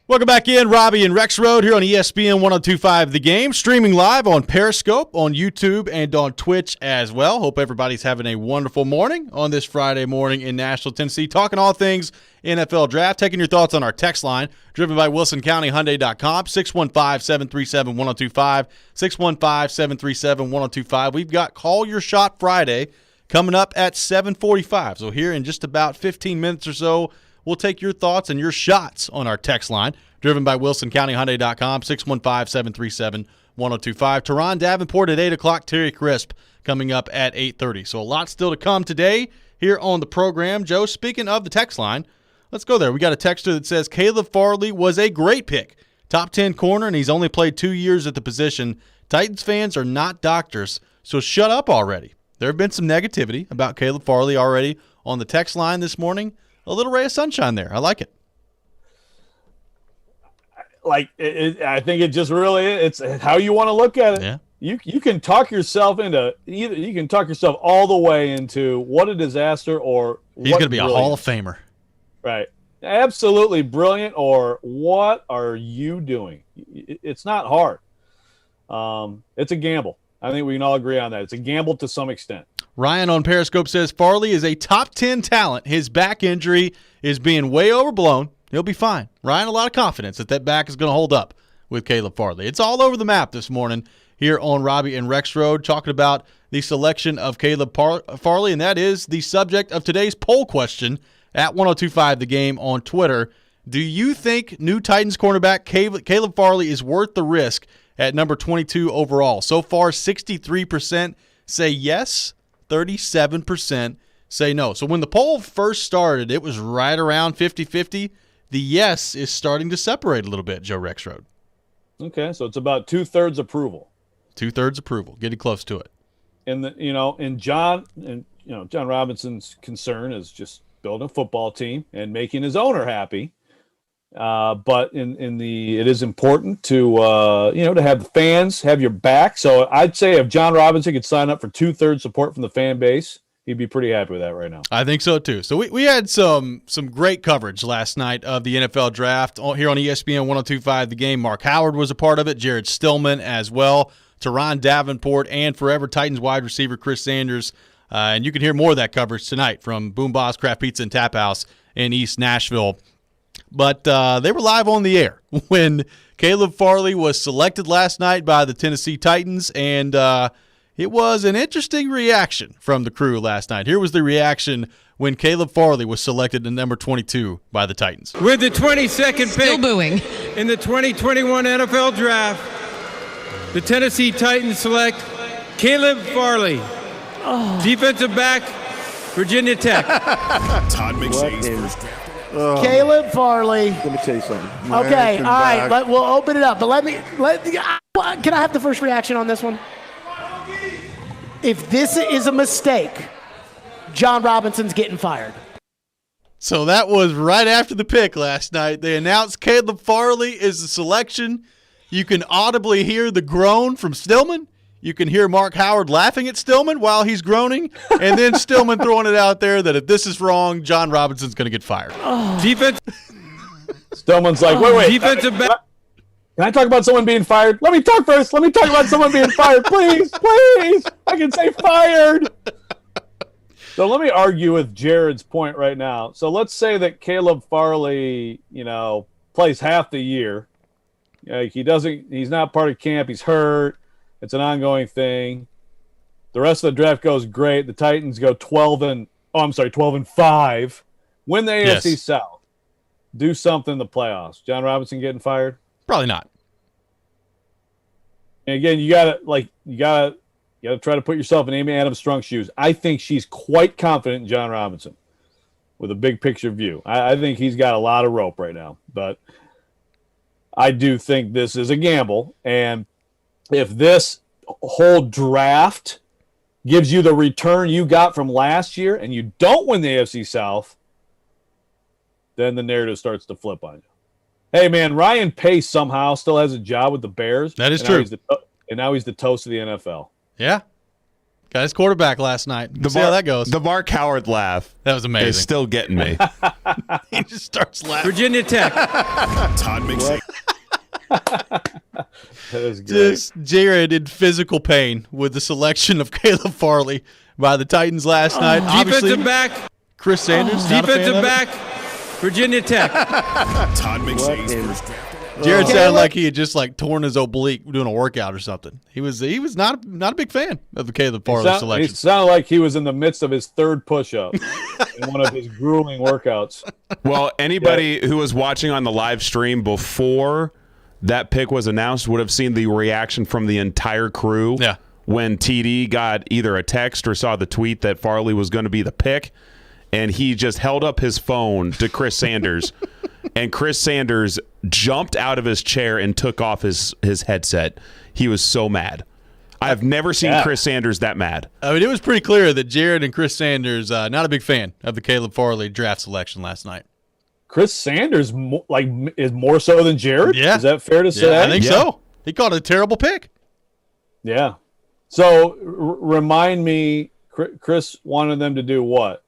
Welcome back in. Robby and Rexrode here on ESPN 102.5 The Game. Streaming live on Periscope, on YouTube, and on Twitch as well. Hope everybody's having a wonderful morning on this Friday morning in Nashville, Tennessee. Talking all things NFL Draft. Taking your thoughts on our text line, driven by WilsonCountyHyundai.com, 615-737-1025, 615-737-1025. We've got Call Your Shot Friday coming up at 7:45. So here in just about 15 minutes or so, we'll take your thoughts and your shots on our text line, driven by WilsonCountyHyundai.com, 615-737-1025. Teron Davenport at 8 o'clock, Terry Crisp coming up at 8:30. So a lot still to come today here on the program. Joe, speaking of the text line, let's go there. We got a texter that says, Caleb Farley was a great pick. Top 10 corner, and he's only played 2 years at the position. Titans fans are not doctors, so shut up already. There have been some negativity about Caleb Farley already on the text line this morning. A little ray of sunshine there. I like it. I think it just really it's how you want to look at it. Yeah. You can talk yourself into either you can talk yourself all the way into what a disaster or he's going to be a Hall of Famer. Right. Absolutely brilliant or what are you doing? It's not hard. It's a gamble. I think we can all agree on that. It's a gamble to some extent. Ryan on Periscope says Farley is a top 10 talent. His back injury is being way overblown. He'll be fine. Ryan, a lot of confidence that back is going to hold up with Caleb Farley. It's all over the map this morning here on Robby and Rexrode, talking about the selection of Caleb Farley, and that is the subject of today's poll question at 1025 The Game on Twitter. Do you think new Titans cornerback Caleb Farley is worth the risk at number 22 overall? So far, 63% say yes, 37% say no. So when the poll first started, it was right around 50-50. The yes is starting to separate a little bit, Joe Rexrode. Okay, so it's about 2/3 approval. 2/3 approval, getting close to it. And John Robinson's concern is just building a football team and making his owner happy. But it is important to to have the fans have your back. So I'd say if John Robinson could sign up for 2/3 support from the fan base, he'd be pretty happy with that right now. I think so too. So we had some great coverage last night of the NFL draft here on ESPN 1025 The Game. Mark Howard was a part of it, Jared Stillman as well, Teron Davenport, and forever Titans wide receiver Chris Sanders. And you can hear more of that coverage tonight from Boom Boss Craft Pizza and Tap House in East Nashville. But they were live on the air when Caleb Farley was selected last night by the Tennessee Titans, and it was an interesting reaction from the crew last night. Here was the reaction when Caleb Farley was selected to number 22 by the Titans. With the 22nd pick booing. in the 2021 NFL Draft, the Tennessee Titans select Caleb Farley, defensive back, Virginia Tech. Todd McShay's first draft. Caleb Farley. Let me tell you something. Okay, all right. We'll open it up. But can I have the first reaction on this one? If this is a mistake, John Robinson's getting fired. So that was right after the pick last night. They announced Caleb Farley is the selection. You can audibly hear the groan from Stillman. You can hear Mark Howard laughing at Stillman while he's groaning, and then Stillman throwing it out there that if this is wrong, John Robinson's going to get fired. Defense. Stillman's like, wait. Defensive back. Can I talk about someone being fired? Let me talk first. Let me talk about someone being fired, please. I can say fired. So let me argue with Jared's point right now. So let's say that Caleb Farley, plays half the year. He's not part of camp. He's hurt. It's an ongoing thing. The rest of the draft goes great. The Titans go 12-5. Win the AFC South. Do something in the playoffs. John Robinson getting fired? Probably not. And again, you gotta try to put yourself in Amy Adams Strunk's shoes. I think she's quite confident in John Robinson with a big picture view. I think he's got a lot of rope right now, but I do think this is a gamble. And if this whole draft gives you the return you got from last year and you don't win the AFC South, then the narrative starts to flip on you. Hey, man, Ryan Pace somehow still has a job with the Bears. That is true. And now he's the toast of the NFL. Yeah. Got his quarterback last night. See how that goes. The Mark Howard laugh. That was amazing. Is still getting me. He just starts laughing. Virginia Tech. Todd McShay. That is great. Just Jared in physical pain with the selection of Caleb Farley by the Titans last night. Defensive back. Chris Sanders. Defensive back, Virginia Tech. Todd McShay's first draft. Jared sounded like he had just torn his oblique doing a workout or something. He was not a big fan of the Caleb Farley selection. It sounded like he was in the midst of his third push-up in one of his grueling workouts. Well, anybody who was watching on the live stream before that pick was announced would have seen the reaction from the entire crew when TD got either a text or saw the tweet that Farley was going to be the pick, and he just held up his phone to Chris Sanders, and Chris Sanders jumped out of his chair and took off his headset. He was so mad. I have never seen Chris Sanders that mad. I mean, it was pretty clear that Jared and Chris Sanders not a big fan of the Caleb Farley draft selection last night. Chris Sanders is more so than Jared? Yeah. Is that fair to say? I think so. He called it a terrible pick. Yeah. So remind me, Chris wanted them to do what?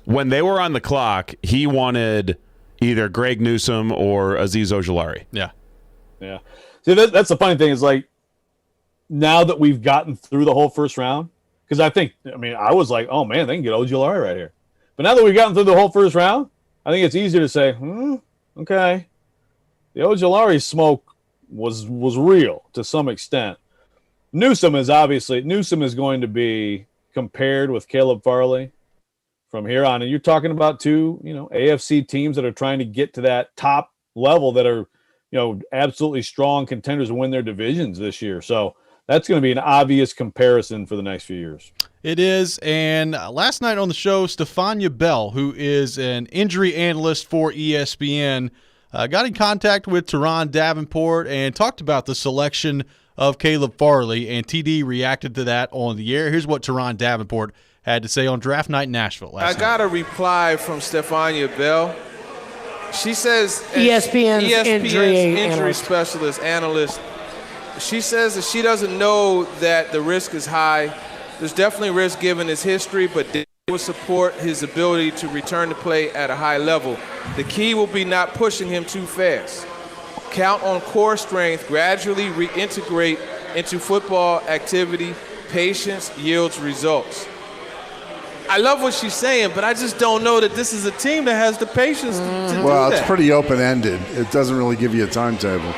When they were on the clock, he wanted either Greg Newsome or Azeez Ojulari. Yeah. Yeah. See, that's the funny thing is, like, now that we've gotten through the whole first round, because I was like, oh, man, they can get Ojulari right here. But now that we've gotten through the whole first round, I think it's easier to say, okay. The Ojulari smoke was real to some extent. Newsome is going to be compared with Caleb Farley from here on. And you're talking about two, AFC teams that are trying to get to that top level that are, absolutely strong contenders to win their divisions this year. So that's going to be an obvious comparison for the next few years. It is. And last night on the show, Stefania Bell, who is an injury analyst for ESPN, got in contact with Teron Davenport and talked about the selection of Caleb Farley, and TD reacted to that on the air. Here's what Teron Davenport had to say on Draft Night in Nashville last night. I got a reply from Stefania Bell. She says ESPN's injury specialist, analyst. She says that she doesn't know that the risk is high. There's definitely risk given his history, but they will support his ability to return to play at a high level. The key will be not pushing him too fast. Count on core strength, gradually reintegrate into football activity. Patience yields results. I love what she's saying, but I just don't know that this is a team that has the patience to do that. Well, it's pretty open-ended. It doesn't really give you a timetable.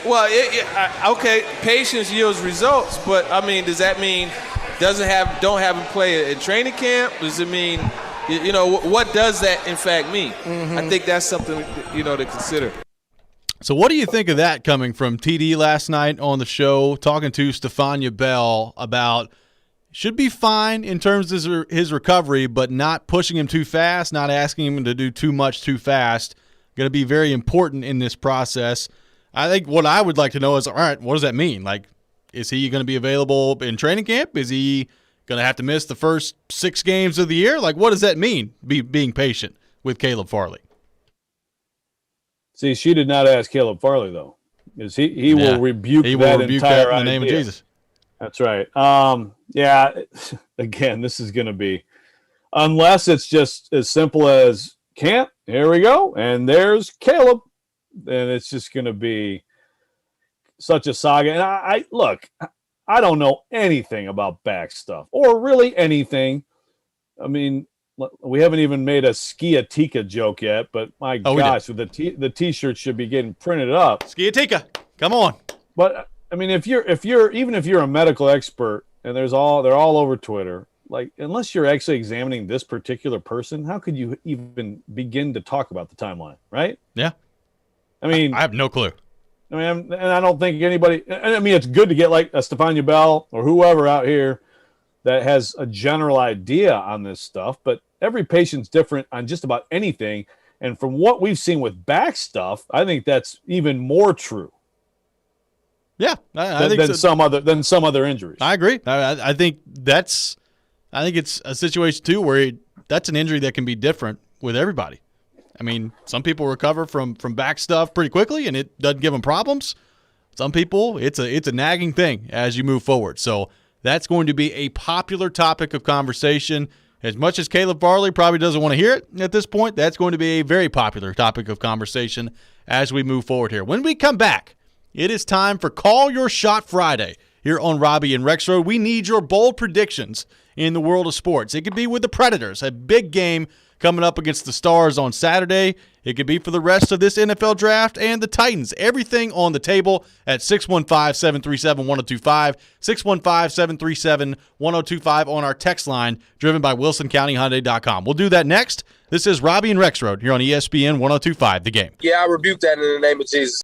Well, okay, patience yields results, but I mean, does that mean don't have him play in training camp? Does it mean, what does that in fact mean? I think that's something to consider. So what do you think of that coming from TD last night on the show, talking to Stefania Bell about should be fine in terms of his recovery, but not pushing him too fast, not asking him to do too much too fast, going to be very important in this process. I think what I would like to know is, all right, what does that mean? Like, is he going to be available in training camp? Is he going to have to miss the first 6 games of the year? Like, what does that mean, being patient with Caleb Farley? See, she did not ask Caleb Farley, though. He will rebuke that entire in the name of Jesus. That's right. Again, this is going to be, unless it's just as simple as camp, here we go, and there's Caleb, then it's just going to be such a saga. And I don't know anything about back stuff or really anything. I mean, we haven't even made a Skiatika joke yet, but my gosh, the T-shirt should be getting printed up. Skiatika, come on. But I mean, if you're a medical expert and they're all over Twitter, like, unless you're actually examining this particular person, how could you even begin to talk about the timeline, right? Yeah. I mean, I have no clue. I mean, and I don't think anybody. I mean, it's good to get like a Stefania Bell or whoever out here that has a general idea on this stuff, but every patient's different on just about anything. And from what we've seen with back stuff, I think that's even more true. Yeah, I think than some other injuries. I agree. I think it's a situation too where that's an injury that can be different with everybody. I mean, some people recover from back stuff pretty quickly and it doesn't give them problems. Some people, it's a nagging thing as you move forward. So that's going to be a popular topic of conversation. As much as Caleb Farley probably doesn't want to hear it at this point, that's going to be a very popular topic of conversation as we move forward here. When we come back, it is time for Call Your Shot Friday here on Robby and Rexrode. We need your bold predictions in the world of sports. It could be with the Predators, a big game coming up against the Stars on Saturday. It could be for the rest of this NFL draft and the Titans. Everything on the table at 615-737-1025, 615-737-1025 on our text line, driven by WilsonCountyHyundai.com. We'll do that next. This is Robby and Rexrode here on ESPN 1025, The Game. Yeah, I rebuke that in the name of Jesus.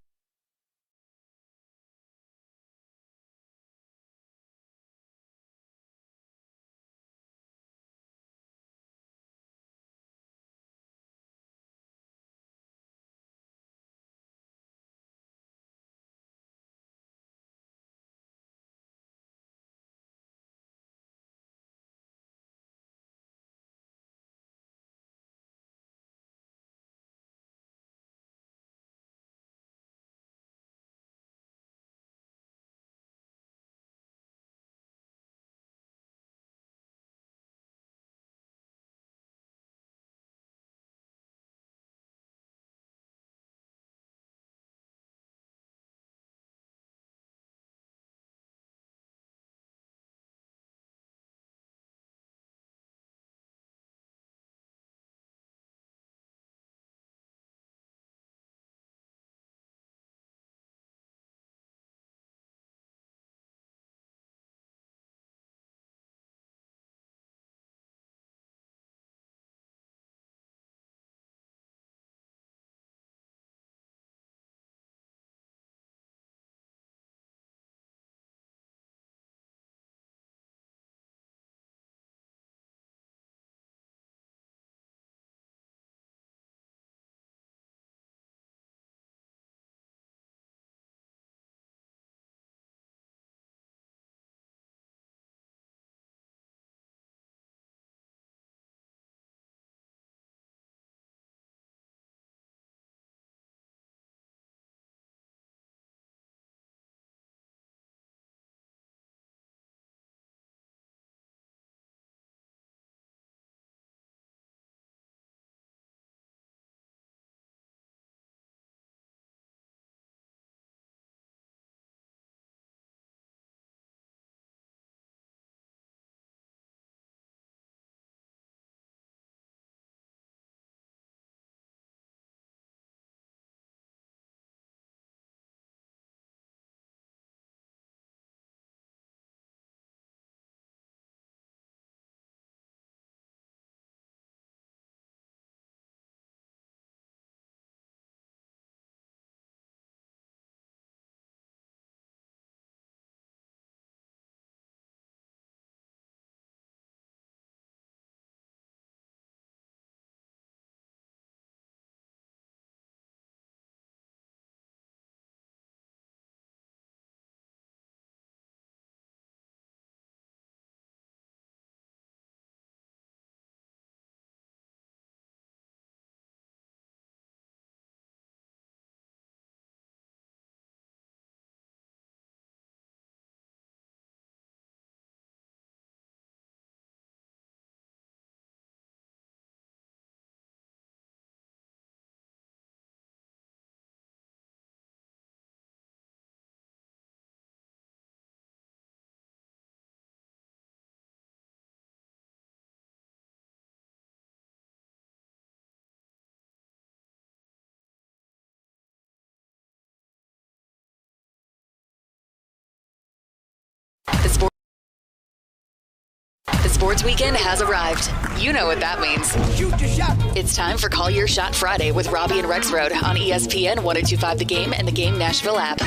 sports weekend has arrived. You know what that means. Shoot your shot. It's time for Call Your Shot Friday with Robby and Rexrode on ESPN 1025 The Game and the Game Nashville app.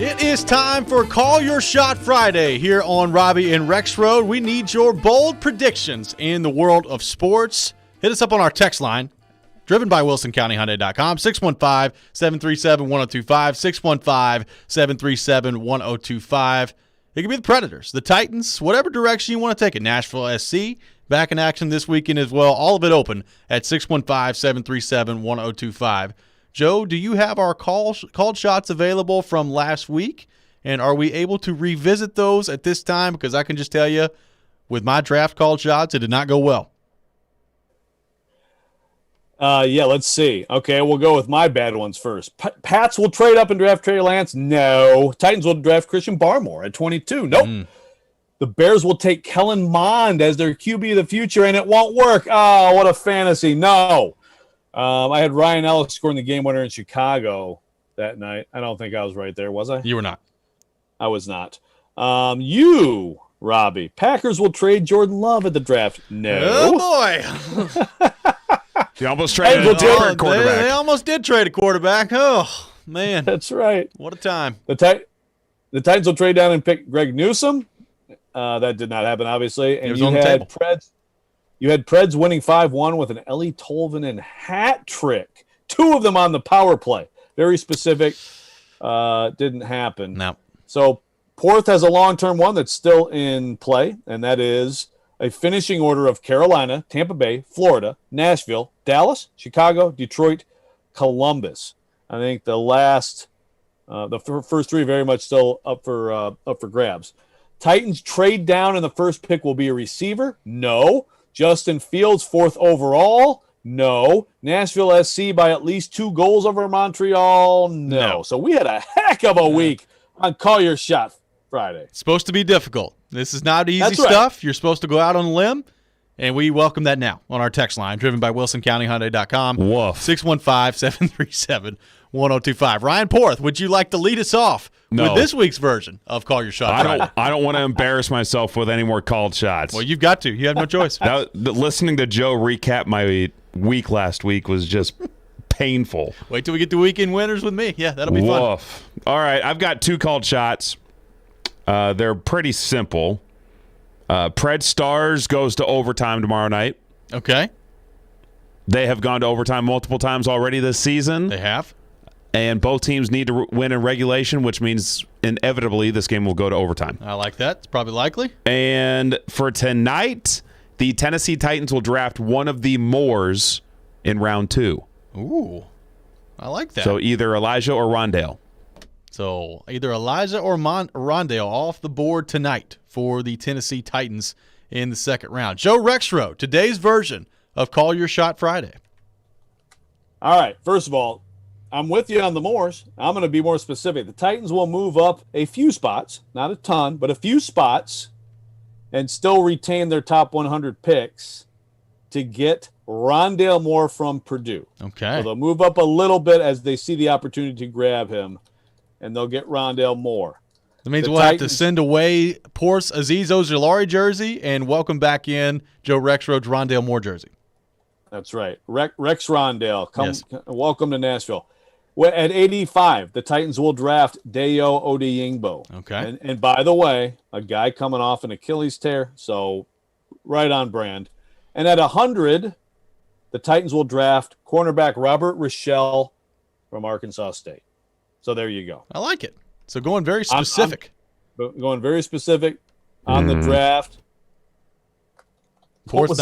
It is time for Call Your Shot Friday here on Robby and Rexrode. We need your bold predictions in the world of sports. Hit us up on our text line, driven by WilsonCountyHyundai.com, 615-737-1025, 615-737-1025. It could be the Predators, the Titans, whatever direction you want to take it. Nashville SC, back in action this weekend as well. All of it open at 615-737-1025. Joe, do you have our called shots available from last week? And are we able to revisit those at this time? Because I can just tell you, with my draft called shots, it did not go well. Yeah, let's see. Okay, we'll go with my bad ones first. Pats will trade up and draft Trey Lance. No. Titans will draft Christian Barmore at 22. Nope. The Bears will take Kellen Mond as their QB of the future, and it won't work. Oh, what a fantasy. No. I had Ryan Ellis scoring the game winner in Chicago that night. I don't think I was right there, was I? You were not. I was not. You, Robby. Packers will trade Jordan Love at the draft. No. Oh, boy. They almost traded a different quarterback. They almost did trade a quarterback. Oh, man. That's right. What a time. The Titans will trade down and pick Greg Newsome. That did not happen, obviously. And you had Preds. You had Preds winning 5-1 with an Ellie Tolvanen hat trick. 2 of them on the power play. Very specific. Didn't happen. No. So Porth has a long-term one that's still in play, and that is a finishing order of Carolina, Tampa Bay, Florida, Nashville, Dallas, Chicago, Detroit, Columbus. I think the last, the first 3 very much still up for grabs. Titans trade down, and the first pick will be a receiver. No. Justin Fields, 4th overall. No. Nashville SC by at least 2 goals over Montreal. No. So we had a heck of a week on Call Your Shot Friday. It's supposed to be difficult. This is not easy stuff. You're supposed to go out on a limb, and we welcome that now on our text line, driven by WilsonCountyHyundai.com. Woof. 615-737-1025. Ryan Porth, would you like to lead us off with this week's version of Call Your Shot Friday? I don't want to embarrass myself with any more called shots. Well, you've got to. You have no choice. Listening to Joe recap my week last week was just painful. Wait till we get to weekend winners with me. Yeah, that'll be fun. Woof. All right, I've got 2 called shots. They're pretty simple. Pred Stars goes to overtime tomorrow night. Okay. They have gone to overtime multiple times already this season. They have. And both teams need to win in regulation, which means inevitably this game will go to overtime. I like that. It's probably likely. And for tonight, the Tennessee Titans will draft one of the Moores in round 2. Ooh, I like that. So either Elijah or Rondale. So either Elijah or Rondale off the board tonight for the Tennessee Titans in the second round. Joe Rexrode, today's version of Call Your Shot Friday. All right. First of all, I'm with you on the Moores. I'm going to be more specific. The Titans will move up a few spots, not a ton, but a few spots, and still retain their top 100 picks to get Rondale Moore from Purdue. Okay. So they'll move up a little bit as they see the opportunity to grab him, and they'll get Rondale Moore. That means we'll have to send away Porth's Azeez Ojulari jersey and welcome back in Joe Rexrode's Rondale Moore jersey. That's right. Rex Rondale, welcome to Nashville. At 85, the Titans will draft Dayo Odeyingbo. Okay. And by the way, a guy coming off an Achilles tear, so right on brand. And at 100, the Titans will draft cornerback Robert Rochelle from Arkansas State. So there you go. I like it. So going very specific. I'm going very specific on the draft. Porth's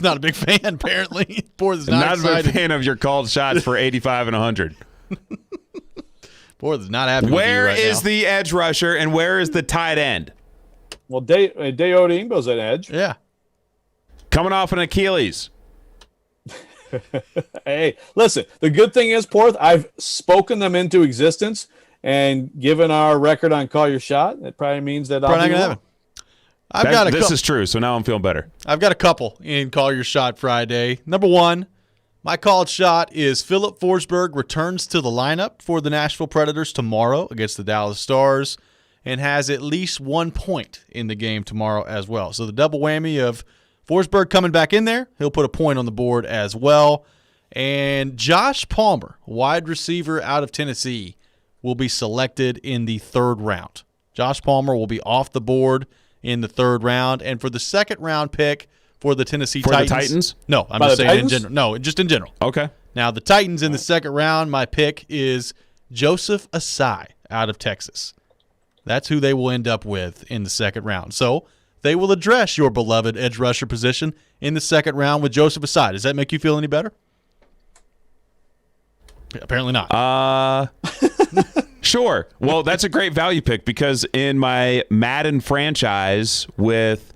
not a big fan, apparently. Porth is not a big fan of your called shots for 85 and 100. Porth is not happy with you Where right is now. the edge rusher and where is the tight end? Well, Dayo Odeyingbo's at edge. Yeah. Coming off an Achilles. Hey, listen, the good thing is, Porth, I've spoken them into existence, and given our record on Call Your Shot, it probably means that I'll be wrong. This is true, so now I'm feeling better. I've got a couple in Call Your Shot Friday. Number one, my called shot is Philip Forsberg returns to the lineup for the Nashville Predators tomorrow against the Dallas Stars. and has at least 1 point in the game tomorrow as well. So the double whammy of Forsberg coming back in there, he'll put a point on the board as well. And Josh Palmer, wide receiver out of Tennessee, will be selected in the 3rd round. Josh Palmer will be off the board in the 3rd round. And for the 2nd round pick for the Tennessee Titans. For the Titans? No, I'm just saying in general. No, just in general. Okay. Now, the Titans in the 2nd round, my pick is Joseph Asai out of Texas. That's who they will end up with in the 2nd round. So they will address your beloved edge rusher position in the 2nd round with Joseph Asai. Does that make you feel any better? Apparently not. Sure. Well, that's a great value pick because in my Madden franchise with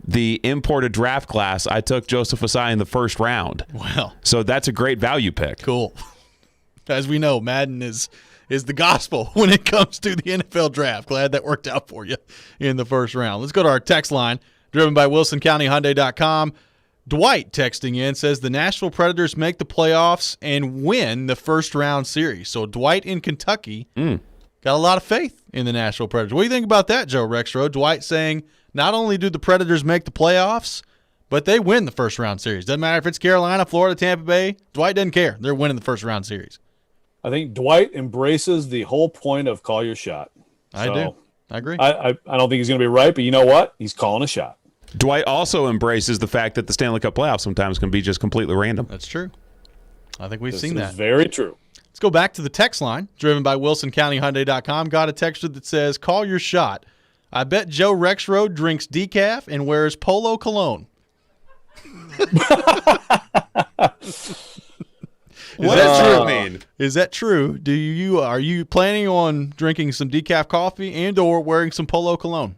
the imported draft class, I took Joseph Asai in the 1st round. Well, so that's a great value pick. Cool. As we know, Madden is the gospel when it comes to the NFL draft. Glad that worked out for you in the 1st round. Let's go to our text line, driven by WilsonCountyHyundai.com. Dwight texting in says the Nashville Predators make the playoffs and win the 1st round series. So Dwight in Kentucky got a lot of faith in the Nashville Predators. What do you think about that, Joe Rexrode? Dwight saying not only do the Predators make the playoffs, but they win the 1st round series. Doesn't matter if it's Carolina, Florida, Tampa Bay. Dwight doesn't care. They're winning the 1st round series. I think Dwight embraces the whole point of call your shot. I do. I agree. I don't think he's going to be right, but you know what? He's calling a shot. Dwight also embraces the fact that the Stanley Cup playoffs sometimes can be just completely random. That's true. I think we've This seen is that. very true. Let's go back to the text line, driven by WilsonCountyHyundai.com. Got a texter that says, call your shot. I bet Joe Rexrode drinks decaf and wears Polo cologne. What does that mean? Is that true? Are you planning on drinking some decaf coffee and or wearing some Polo cologne?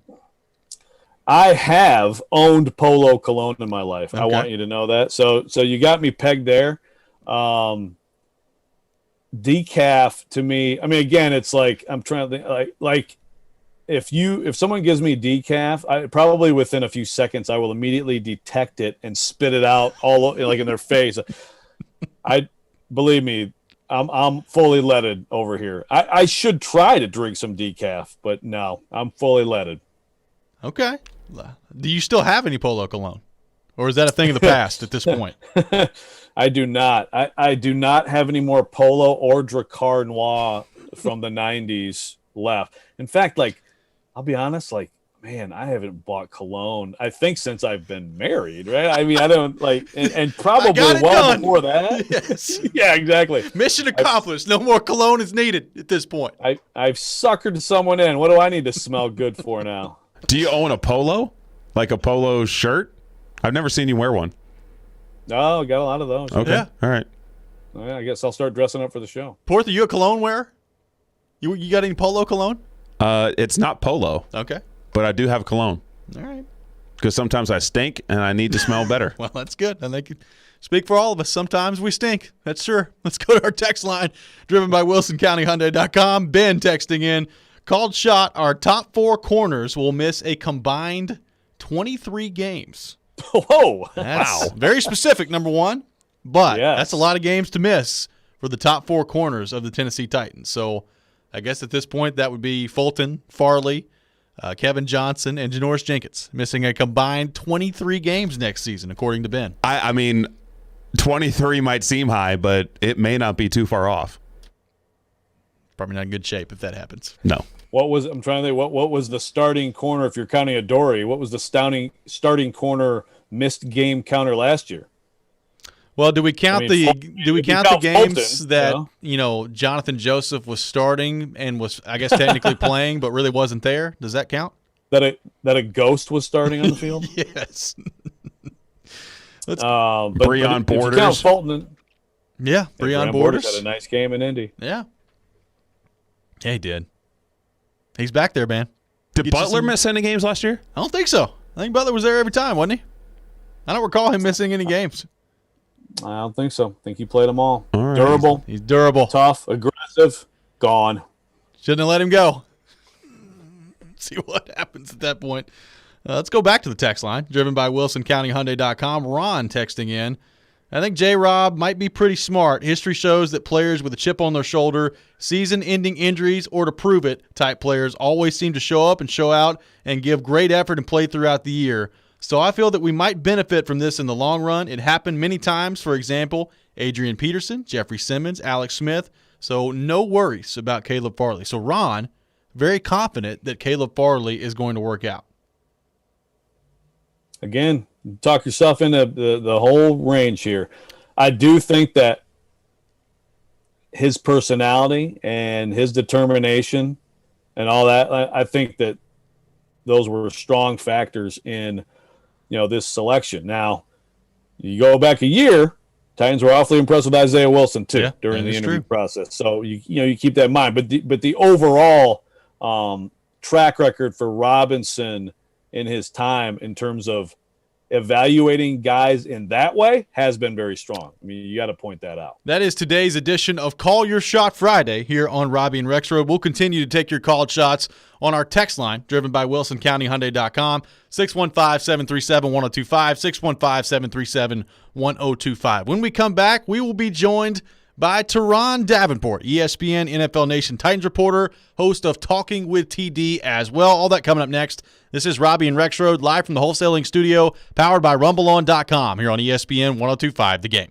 I have owned Polo cologne in my life. Okay. I want you to know that. So you got me pegged there. Decaf to me, I mean, again, it's like I'm trying to think, like if someone gives me decaf, I probably within a few seconds I will immediately detect it and spit it out all like in their face. Believe me, I'm fully leaded over here. I should try to drink some decaf, but no, I'm fully leaded. Okay. Do you still have any Polo cologne? Or is that a thing of the past at this point? I do not. I do not have any more Polo or Dracar Noir from the 90s left. In fact, like, I'll be honest, like, man, I haven't bought cologne, I think, since I've been married, right? I mean, I don't, like, and probably well done. before that. Yes. Yeah, exactly. Mission accomplished. No more cologne is needed at this point. I've suckered someone in. What do I need to smell good for now? Do you own a polo? Like a polo shirt? I've never seen you wear one. Oh, got a lot of those. Okay. Yeah. All right. Yeah, I guess I'll start dressing up for the show. Porth, are you a cologne wearer? You got any Polo cologne? It's not polo. Okay. But I do have cologne. All right. Because sometimes I stink and I need to smell better. Well, that's good. I think you speak for all of us. Sometimes we stink. That's sure. Let's go to our text line, driven by WilsonCountyHyundai.com. Ben texting in, called shot, our top 4 corners will miss a combined 23 games. Whoa. That's very specific, number one. But that's a lot of games to miss for the top 4 corners of the Tennessee Titans. So I guess at this point that would be Fulton, Farley, Kevin Johnson, and Janoris Jenkins missing a combined 23 games next season, according to Ben. I mean, 23 might seem high, but it may not be too far off. Probably not in good shape if that happens. No. I'm trying to think, what was the starting corner, if you're counting Adoree, what was the starting corner missed game counter last year? Well, do we count the games Fulton, that Jonathan Joseph was starting and was, I guess, technically playing, but really wasn't there? Does that count? That a ghost was starting on the field? Yes. Breon Borders. If you count Fulton, Breon Borders had a nice game in Indy. Yeah, he did. He's back there, man. Did Butler miss any games last year? I don't think so. I think Butler was there every time, wasn't he? I don't recall him missing any games. I don't think so. I think he played them all. All right. Durable. He's durable. Tough. Aggressive. Gone. Shouldn't have let him go. See what happens at that point. Let's go back to the text line, driven by WilsonCountyHyundai.com. Ron texting in. I think J-Rob might be pretty smart. History shows that players with a chip on their shoulder, season-ending injuries, or to prove it type players always seem to show up and show out and give great effort and play throughout the year. So I feel that we might benefit from this in the long run. It happened many times. For example, Adrian Peterson, Jeffrey Simmons, Alex Smith. So no worries about Caleb Farley. So Ron, very confident that Caleb Farley is going to work out. Again, talk yourself into the whole range here. I do think that his personality and his determination and all that, I think that those were strong factors in, this selection. Now, you go back a year, Titans were awfully impressed with Isaiah Wilson too during the interview process. So you keep that in mind. But the overall track record for Robinson in his time in terms of evaluating guys in that way has been very strong. I mean, you got to point that out. That is today's edition of Call Your Shot Friday here on Robby and Rexrode. We'll continue to take your called shots on our text line, driven by WilsonCountyHyundai.com, 615-737-1025, 615-737-1025. When we come back, we will be joined by Teron Davenport, ESPN NFL Nation Titans reporter, host of Talking with TD as well. All that coming up next. This is Robby and Rexrode live from the wholesaling studio, powered by RumbleOn.com here on ESPN 102.5 The Game.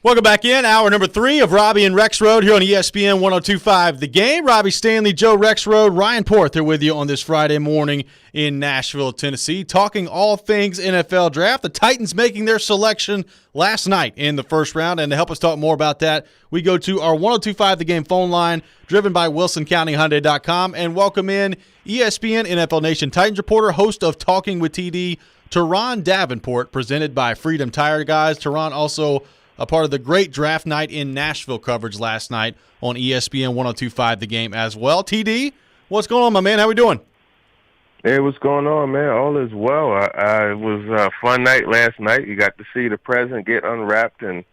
Welcome back in. Hour number 3 of Robby and Rexrode here on ESPN 102.5 The Game. Robby Stanley, Joe Rexrode, Ryan Porth here with you on this Friday morning in Nashville, Tennessee, talking all things NFL draft. The Titans making their selection last night in the first round. And to help us talk more about that, we go to our 102.5 The Game phone line, driven by WilsonCountyHyundai.com, and welcome in ESPN NFL Nation Titans reporter, host of Talking with TD, Teron Davenport, presented by Freedom Tire Guys. Teron also a part of the great draft night in Nashville coverage last night on ESPN 102.5 The Game as well. TD, what's going on, my man? How we doing? Hey, what's going on, man? All is well. It was a fun night last night. You got to see the present get unwrapped, and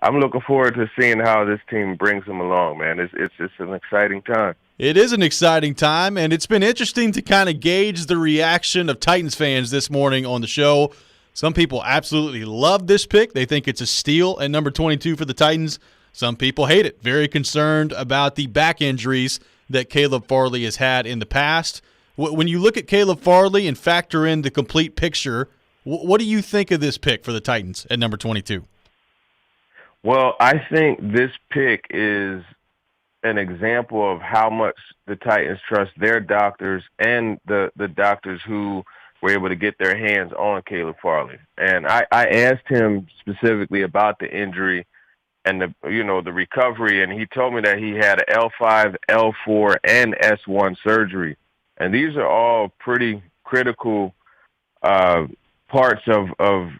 I'm looking forward to seeing how this team brings them along, man. It's just an exciting time. It is an exciting time, and it's been interesting to kind of gauge the reaction of Titans fans this morning on the show. Some people absolutely love this pick. They think it's a steal at number 22 for the Titans. Some people hate it, very concerned about the back injuries that Caleb Farley has had in the past. When you look at Caleb Farley and factor in the complete picture, what do you think of this pick for the Titans at number 22? Well, I think this pick is an example of how much the Titans trust their doctors and the doctors who were able to get their hands on Caleb Farley. And I asked him specifically about the injury and the recovery, and he told me that he had an L5, L4, and S1 surgery. And these are all pretty critical parts of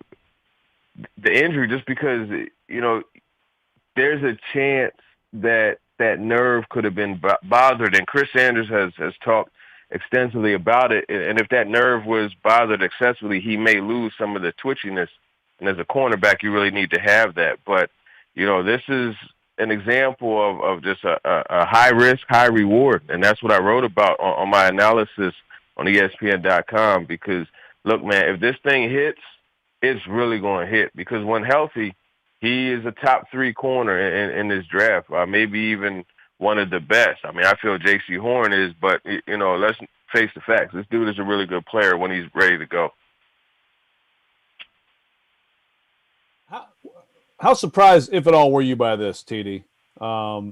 the injury, just because, there's a chance that nerve could have been bothered. And Chris Sanders has talked extensively about it, and if that nerve was bothered excessively, he may lose some of the twitchiness. And as a cornerback, you really need to have that. But this is an example of just a high risk, high reward, and that's what I wrote about on my analysis on ESPN.com. Because look, man, if this thing hits, it's really going to hit. Because when healthy, he is a top 3 corner in this draft, maybe even one of the best. I mean, I feel J.C. Horn is, but, let's face the facts. This dude is a really good player when he's ready to go. How surprised, if at all, were you by this, TD?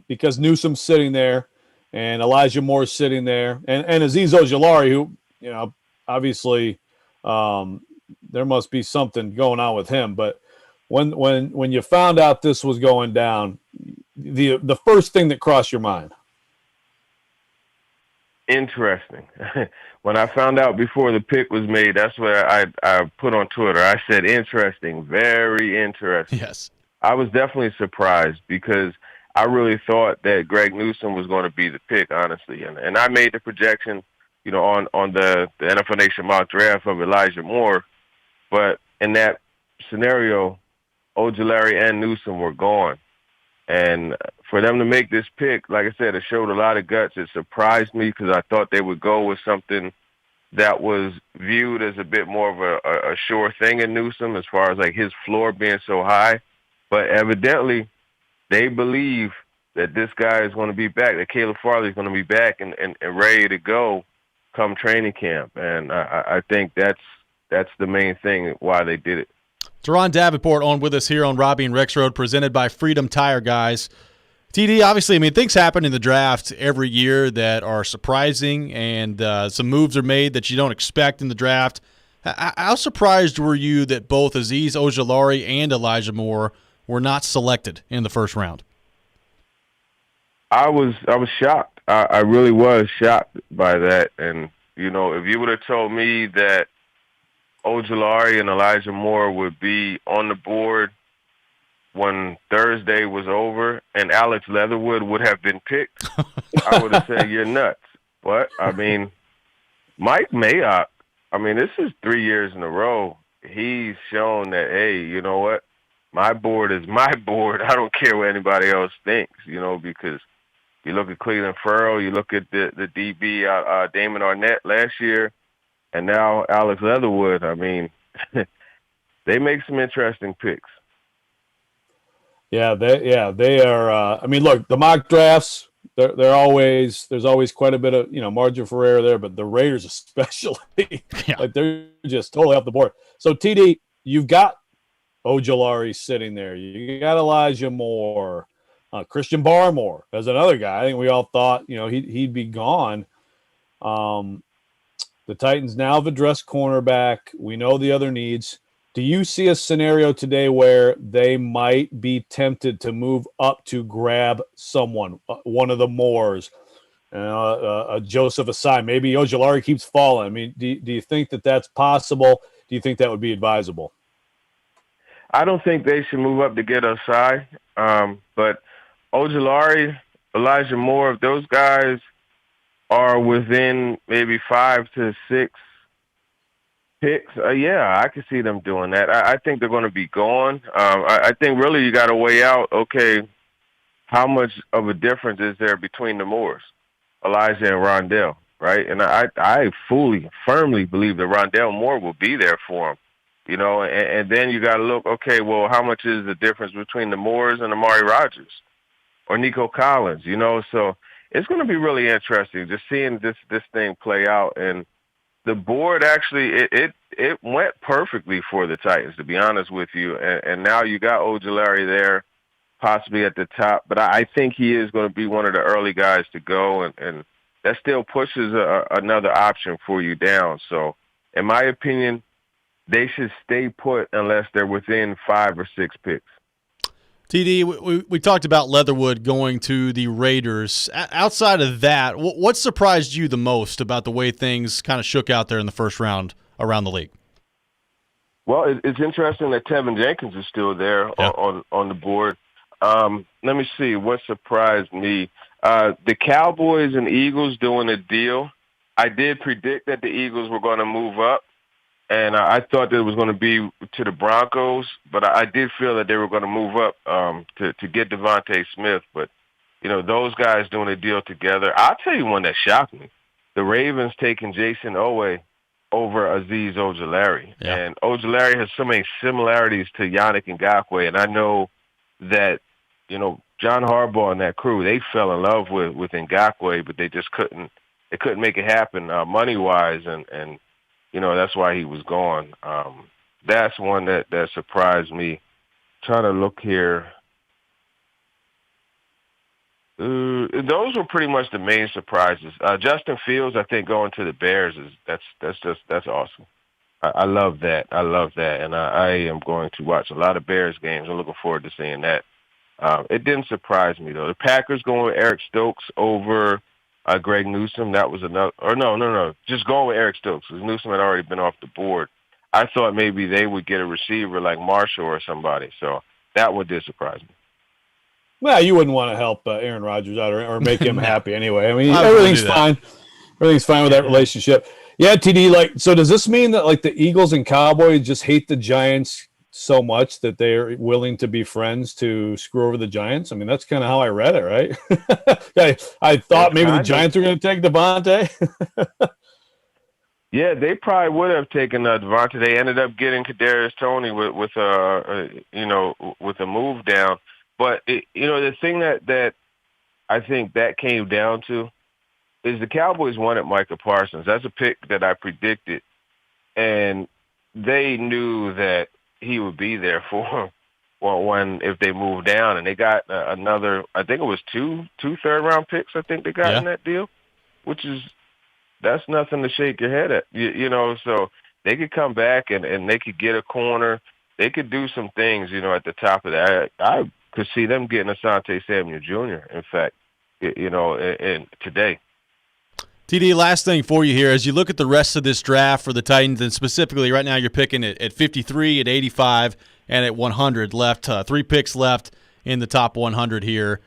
Because Newsome's sitting there and Elijah Moore's sitting there. And Azeez Ojulari, who, obviously there must be something going on with him. But when you found out this was going down, the first thing that crossed your mind? Interesting. When I found out before the pick was made, that's what I put on Twitter. I said, interesting, very interesting. Yes. I was definitely surprised because I really thought that Greg Newsome was going to be the pick, honestly. And I made the projection, on the NFL Nation mock draft of Elijah Moore. But in that scenario, Ojulari and Newsome were gone. And for them to make this pick, like I said, it showed a lot of guts. It surprised me because I thought they would go with something that was viewed as a bit more of a sure thing in Newsome as far as like his floor being so high. But evidently they believe that this guy is going to be back, that Caleb Farley is going to be back and ready to go come training camp. And I think that's the main thing why they did it. Teron Davenport on with us here on Robby and Rexrode, presented by Freedom Tire Guys. TD, obviously, things happen in the draft every year that are surprising, and some moves are made that you don't expect in the draft. How surprised were you that both Azeez Ojulari and Elijah Moore were not selected in the first round? I was shocked. I really was shocked by that. And, if you would have told me that Ojulari and Elijah Moore would be on the board when Thursday was over and Alex Leatherwood would have been picked, I would have said, you're nuts. But, Mike Mayock, this is 3 years in a row. He's shown that, hey, you know what? My board is my board. I don't care what anybody else thinks, because you look at Cleveland Ferrell, you look at the DB, Damon Arnett last year, and now Alex Leatherwood. They make some interesting picks. Yeah, they are. Look, the mock drafts, there's always quite a bit of margin for error there, but the Raiders especially, like they're just totally off the board. So TD, you've got Ojulari sitting there. You got Elijah Moore. Christian Barmore as another guy. I think we all thought, he'd be gone. The Titans now have addressed cornerback. We know the other needs. Do you see a scenario today where they might be tempted to move up to grab someone, one of the Moores, Joseph Asai? Maybe Ojulari keeps falling. I mean, do you think that that's possible? Do you think that would be advisable? I don't think they should move up to get Asai, but Ojulari, Elijah Moore, if those guys are within maybe 5 to 6 picks, yeah, I could see them doing that. I think they're going to be gone. I think really you got to weigh out, okay, how much of a difference is there between the Moores, Elijah and Rondell, right? And I firmly believe that Rondell Moore will be there for him, and then you got to look, okay, well, how much is the difference between the Moores and Amari Rogers or Nico Collins, So it's going to be really interesting just seeing this thing play out. And the board actually, it went perfectly for the Titans, to be honest with you. And now you got Ojulari there, possibly at the top. But I think he is going to be one of the early guys to go, and that still pushes another option for you down. So in my opinion, they should stay put unless they're within 5 or 6 picks. TD, we talked about Leatherwood going to the Raiders. Outside of that, what surprised you the most about the way things kind of shook out there in the first round around the league? Well, it's interesting that Tevin Jenkins is still there on the board. Let me see what surprised me. The Cowboys and Eagles doing a deal. I did predict that the Eagles were going to move up. And I thought that it was going to be to the Broncos, but I did feel that they were going to move up to get Devontae Smith. But, those guys doing a deal together. I'll tell you one that shocked me. The Ravens taking Jason Owe over Azeez Ojulari. Yeah. And Ojulari has so many similarities to Yannick Ngakoue. And I know that, John Harbaugh and that crew, they fell in love with Ngakoue, but they just couldn't make it happen money-wise. And that's why he was gone. That's one that surprised me. Trying to look here. Those were pretty much the main surprises. Justin Fields, I think, going to the Bears that's awesome. I love that. And I am going to watch a lot of Bears games. I'm looking forward to seeing that. It didn't surprise me though. The Packers going with Eric Stokes over Greg Newsome, that was another. Or no. Just going with Eric Stokes because Newsome had already been off the board. I thought maybe they would get a receiver like Marshall or somebody. So that one did surprise me. Well, you wouldn't want to help Aaron Rodgers out or make him happy anyway. I mean, everything's fine. Everything's fine with that relationship. Yeah, TD. So does this mean that the Eagles and Cowboys just hate the Giants so much that they're willing to be friends to screw over the Giants? I mean, that's kind of how I read it, right? I thought maybe the Giants were going to take Devontae. Yeah, they probably would have taken Devontae. They ended up getting Kadarius Toney with a move down. But the thing that I think that came down to is the Cowboys wanted Micah Parsons. That's a pick that I predicted, and they knew that he would be there for them if they moved down. And they got another, I think it was two third-round picks I think they got in that deal, which is that's nothing to shake your head at. So they could come back and they could get a corner. They could do some things, at the top of that. I could see them getting Asante Samuel Jr., in fact, and today. TD, last thing for you here. As you look at the rest of this draft for the Titans, and specifically right now you're picking at 53, at 85, and at 100 left. 3 picks left in the top 100 here.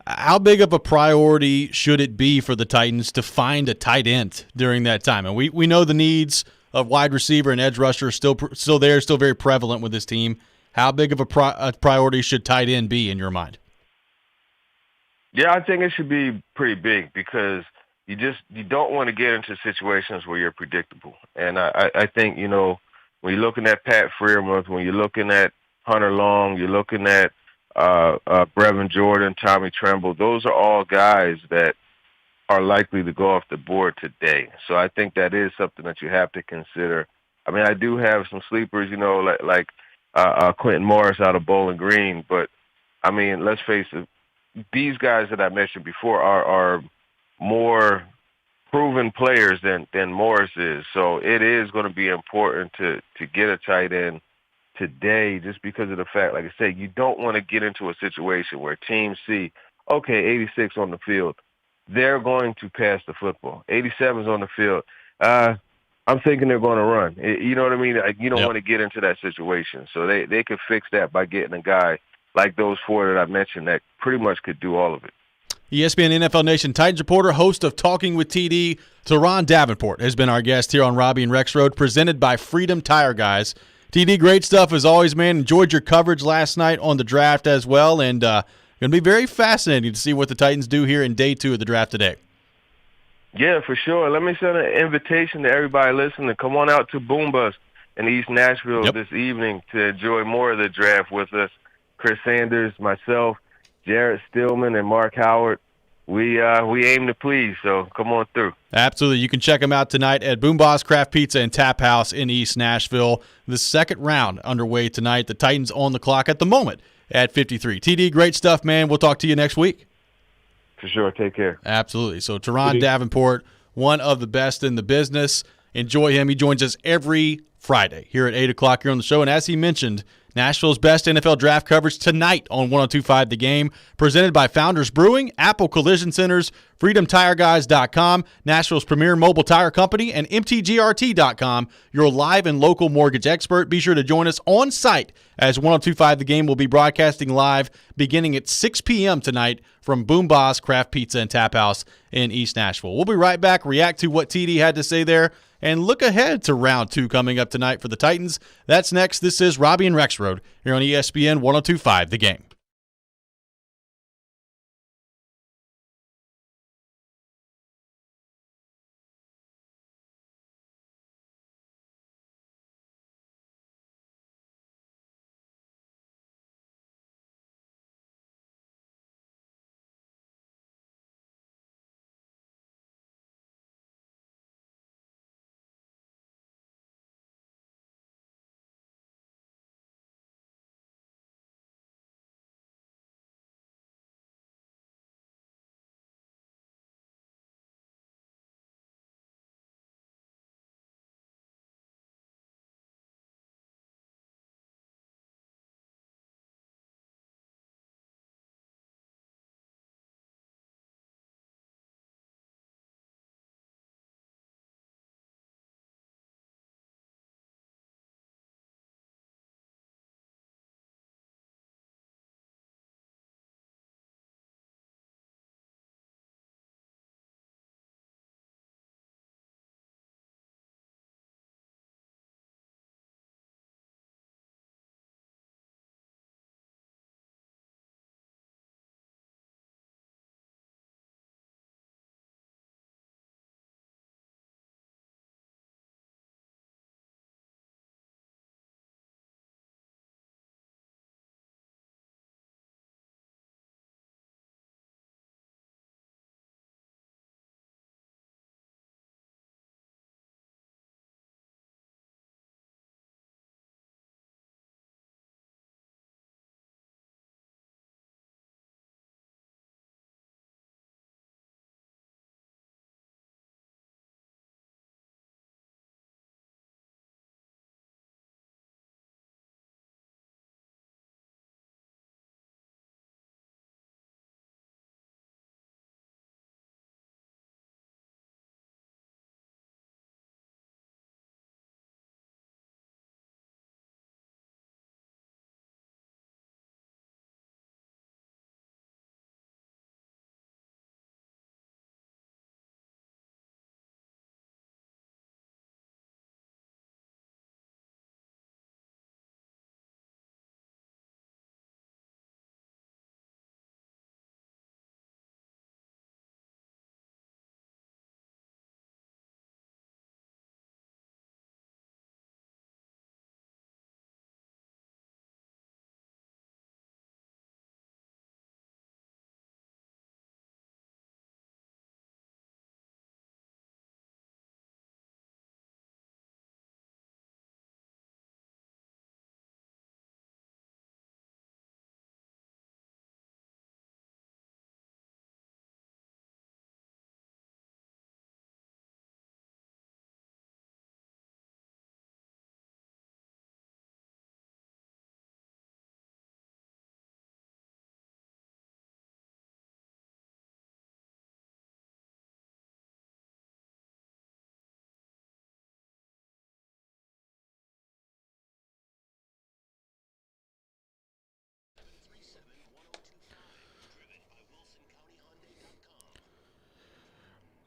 How big of a priority should it be for the Titans to find a tight end during that time? And we know the needs of wide receiver and edge rusher are still there, still very prevalent with this team. How big of a priority should tight end be in your mind? Yeah, I think it should be pretty big because you don't want to get into situations where you're predictable. And I think, when you're looking at Pat Freiermuth, when you're looking at Hunter Long, you're looking at Brevin Jordan, Tommy Tremble, those are all guys that are likely to go off the board today. So I think that is something that you have to consider. I mean, I do have some sleepers, like Quentin Morris out of Bowling Green. But, I mean, let's face it, these guys that I mentioned before are more proven players than Morris is. So it is going to be important to get a tight end today just because of the fact, like I said, you don't want to get into a situation where teams see, okay, 86 on the field. They're going to pass the football. 87's on the field. I'm thinking they're going to run. You know what I mean? Like, you don't want to get into that situation. So they could fix that by getting a guy like those four that I mentioned that pretty much could do all of it. ESPN NFL Nation Titans reporter, host of Talking with TD, Teron Davenport has been our guest here on Robby and Rexrode, presented by Freedom Tire Guys. TD, great stuff as always, man. Enjoyed your coverage last night on the draft as well, and going to be very fascinating to see what the Titans do here in day 2 of the draft today. Yeah, for sure. Let me send an invitation to everybody listening to come on out to Boom Bus in East Nashville this evening to enjoy more of the draft with us. Chris Sanders, myself, Jarrett Stillman, and Mark Howard. We aim to please, so come on through. Absolutely. You can check them out tonight at Boom Boss Craft Pizza and Tap House in East Nashville. The second round underway tonight. The Titans on the clock at the moment at 53. TD, great stuff, man. We'll talk to you next week. For sure. Take care. Absolutely. So Teron Davenport, one of the best in the business. Enjoy him. He joins us every Friday here at 8 o'clock here on the show. And as he mentioned, Nashville's best NFL draft coverage tonight on 102.5 The Game, presented by Founders Brewing, Apple Collision Centers, FreedomTireGuys.com, Nashville's premier mobile tire company, and MTGRT.com, your live and local mortgage expert. Be sure to join us on site as 102.5 The Game will be broadcasting live beginning at 6 p.m. tonight from Boom Boss Craft Pizza and Tap House in East Nashville. We'll be right back, react to what TD had to say there, and look ahead to round 2 coming up tonight for the Titans. That's next. This is Robby and Rexrode here on ESPN 102.5 The Game.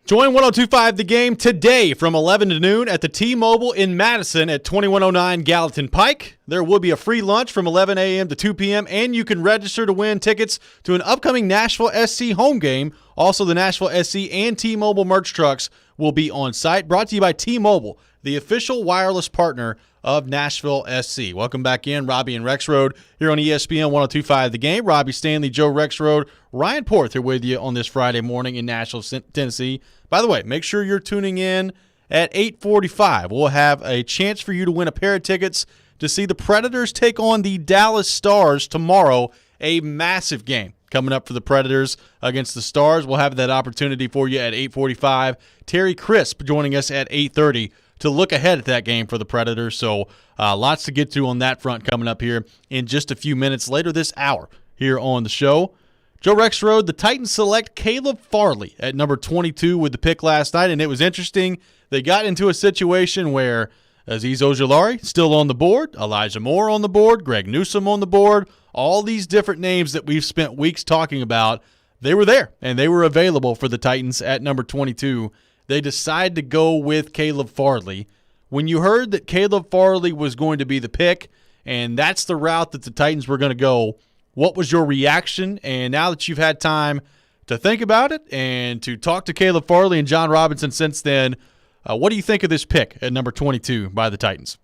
Join 102.5 The Game today from 11 to noon at the T-Mobile in Madison at 2109 Gallatin Pike. There will be a free lunch from 11 a.m. to 2 p.m., and you can register to win tickets to an upcoming Nashville SC home game. Also, the Nashville SC and T-Mobile merch trucks will be on site. Brought to you by T-Mobile, the official wireless partner of Nashville SC. Welcome back in, Robby and Rexrode here on ESPN 102.5 The Game. Robby Stanley, Joe Rexrode, Ryan Porth here with you on this Friday morning in Nashville, Tennessee. By the way, make sure you're tuning in at 8:45. We'll have a chance for you to win a pair of tickets to see the Predators take on the Dallas Stars tomorrow. A massive game coming up for the Predators against the Stars. We'll have that opportunity for you at 8:45. Terry Crisp joining us at 8:30 to look ahead at that game for the Predators. So lots to get to on that front coming up here in just a few minutes later this hour here on the show. Joe Rexrode, the Titans select Caleb Farley at number 22 with the pick last night, and it was interesting. They got into a situation where Azeez Ojulari still on the board, Elijah Moore on the board, Greg Newsome on the board, all these different names that we've spent weeks talking about, they were there, and they were available for the Titans at number 22. They decided to go with Caleb Farley. When you heard that Caleb Farley was going to be the pick, and that's the route that the Titans were going to go, what was your reaction? And now that you've had time to think about it and to talk to Caleb Farley and John Robinson since then, what do you think of this pick at number 22 by the Titans?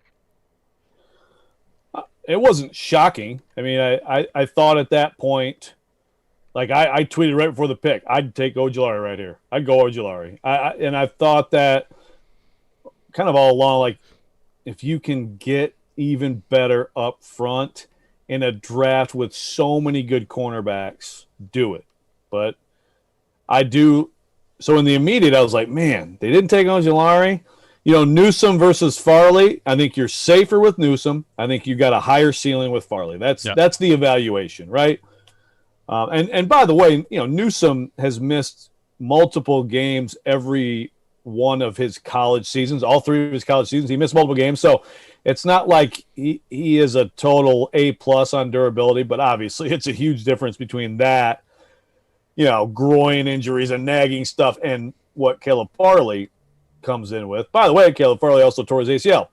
It wasn't shocking. I mean, I thought at that point, like I tweeted right before the pick, I'd take Ojulari right here. I'd go Ojulari. And I thought that kind of all along, like if you can get even better up front in a draft with so many good cornerbacks, do it. But I do. So in the immediate, I was like, man, they didn't take Ojulari. You know, Newsome versus Farley, I think you're safer with Newsome. I think you got a higher ceiling with Farley. That's the evaluation, right? And by the way, you know, Newsome has missed multiple games every one of his college seasons, all three of his college seasons. He missed multiple games. So it's not like he is a total A+ on durability, but obviously it's a huge difference between that, you know, groin injuries and nagging stuff and what Caleb Farley comes in with. By the way, Caleb Farley also tore his ACL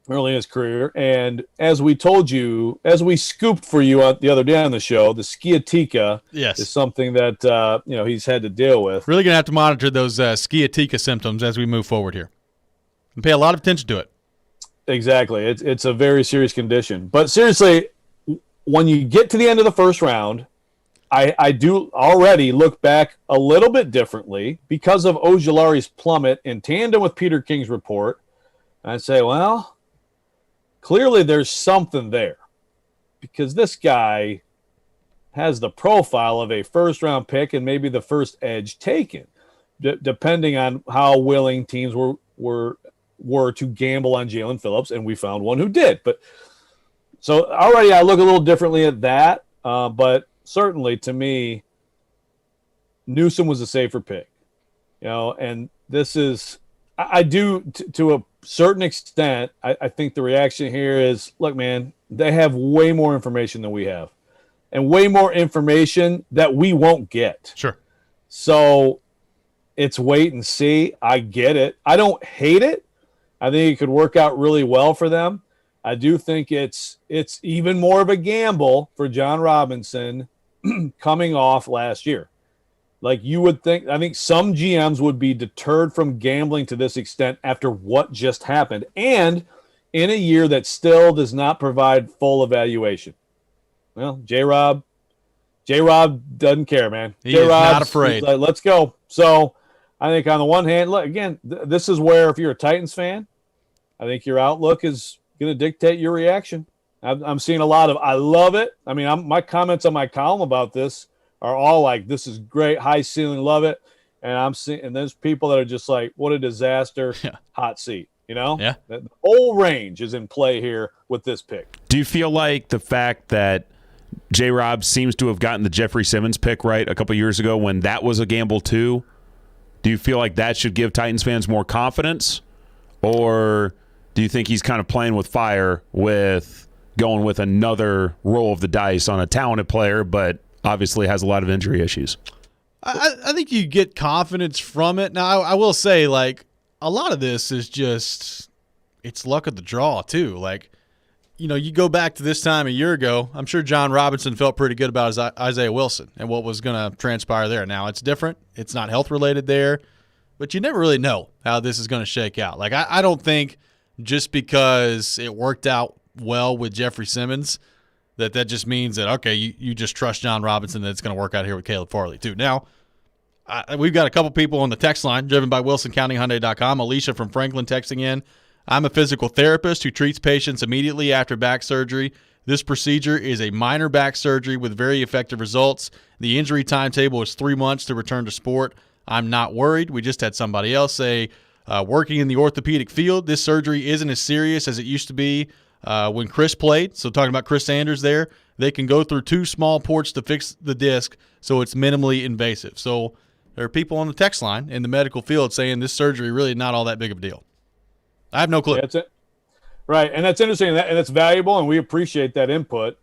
early in his career. And as we told you, as we scooped for you the other day on the show, the sciatica is something that, you know, he's had to deal with. Really going to have to monitor those sciatica symptoms as we move forward here and pay a lot of attention to it. Exactly. It's a very serious condition. But seriously, when you get to the end of the first round, I do already look back a little bit differently because of Ojulari's plummet in tandem with Peter King's report. And I say, well, clearly there's something there because this guy has the profile of a first-round pick and maybe the first edge taken, depending on how willing teams were to gamble on Jalen Phillips, and we found one who did. But so already I look a little differently at that, but certainly to me, Newsome was a safer pick, you know, and this is I do to a certain extent. I think the reaction here is, look, man, they have way more information than we have, and way more information that we won't get. Sure. So it's wait and see. I get it. I don't hate it. I think it could work out really well for them. I do think it's even more of a gamble for John Robinson coming off last year. Like you would think, I think some GMs would be deterred from gambling to this extent after what just happened, and in a year that still does not provide full evaluation. Well, J-Rob doesn't care, man. He is not afraid. Like, let's go. So I think on the one hand, look, again, this is where if you're a Titans fan, I think your outlook is going to dictate your reaction. I'm seeing a lot of I love it. I mean, my comments on my column about this are all like, this is great, high ceiling, love it. And I'm seeing, and there's people that are just like, what a disaster, hot seat. You know, the whole range is in play here with this pick. Do you feel like the fact that J-Rob seems to have gotten the Jeffrey Simmons pick right a couple years ago when that was a gamble too, do you feel like that should give Titans fans more confidence? Or do you think he's kind of playing with fire with going with another roll of the dice on a talented player, but obviously has a lot of injury issues. I think you get confidence from it. Now, I will say, like, a lot of this is just it's luck of the draw, too. Like, you go back to this time a year ago, I'm sure John Robinson felt pretty good about Isaiah Wilson and what was going to transpire there. Now, it's different. It's not health-related there, but you never really know how this is going to shake out. Like, I don't think just because it worked out well with Jeffrey Simmons that just means that, okay, you just trust John Robinson that it's going to work out here with Caleb Farley, too. Now, we've got a couple people on the text line driven by WilsonCountyHyundai.com. Alicia from Franklin texting in. I'm a physical therapist who treats patients immediately after back surgery. This procedure is a minor back surgery with very effective results. The injury timetable is 3 months to return to sport. I'm not worried. We just had somebody else say, working in the orthopedic field, this surgery isn't as serious as it used to be when Chris played. So talking about Chris Sanders there, they can go through 2 small ports to fix the disc, so it's minimally invasive. So there are people on the text line in the medical field saying this surgery really not all that big of a deal. I have no clue. Yeah, that's it. Right, and that's interesting, and that's valuable, and we appreciate that input.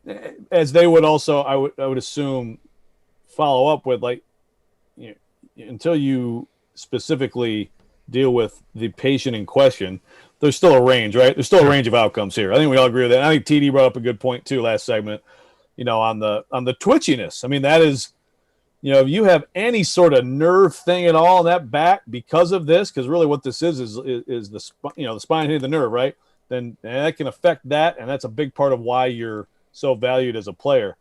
As they would also, I would assume, follow up with, like, until you specifically deal with the patient in question, there's still a range, right? There's still a range of outcomes here. I think we all agree with that. And I think TD brought up a good point too last segment. On the twitchiness. I mean, that is, if you have any sort of nerve thing at all in that back because of this, because really what this is the spine hitting the nerve, right? Then that can affect that, and that's a big part of why you're so valued as a player.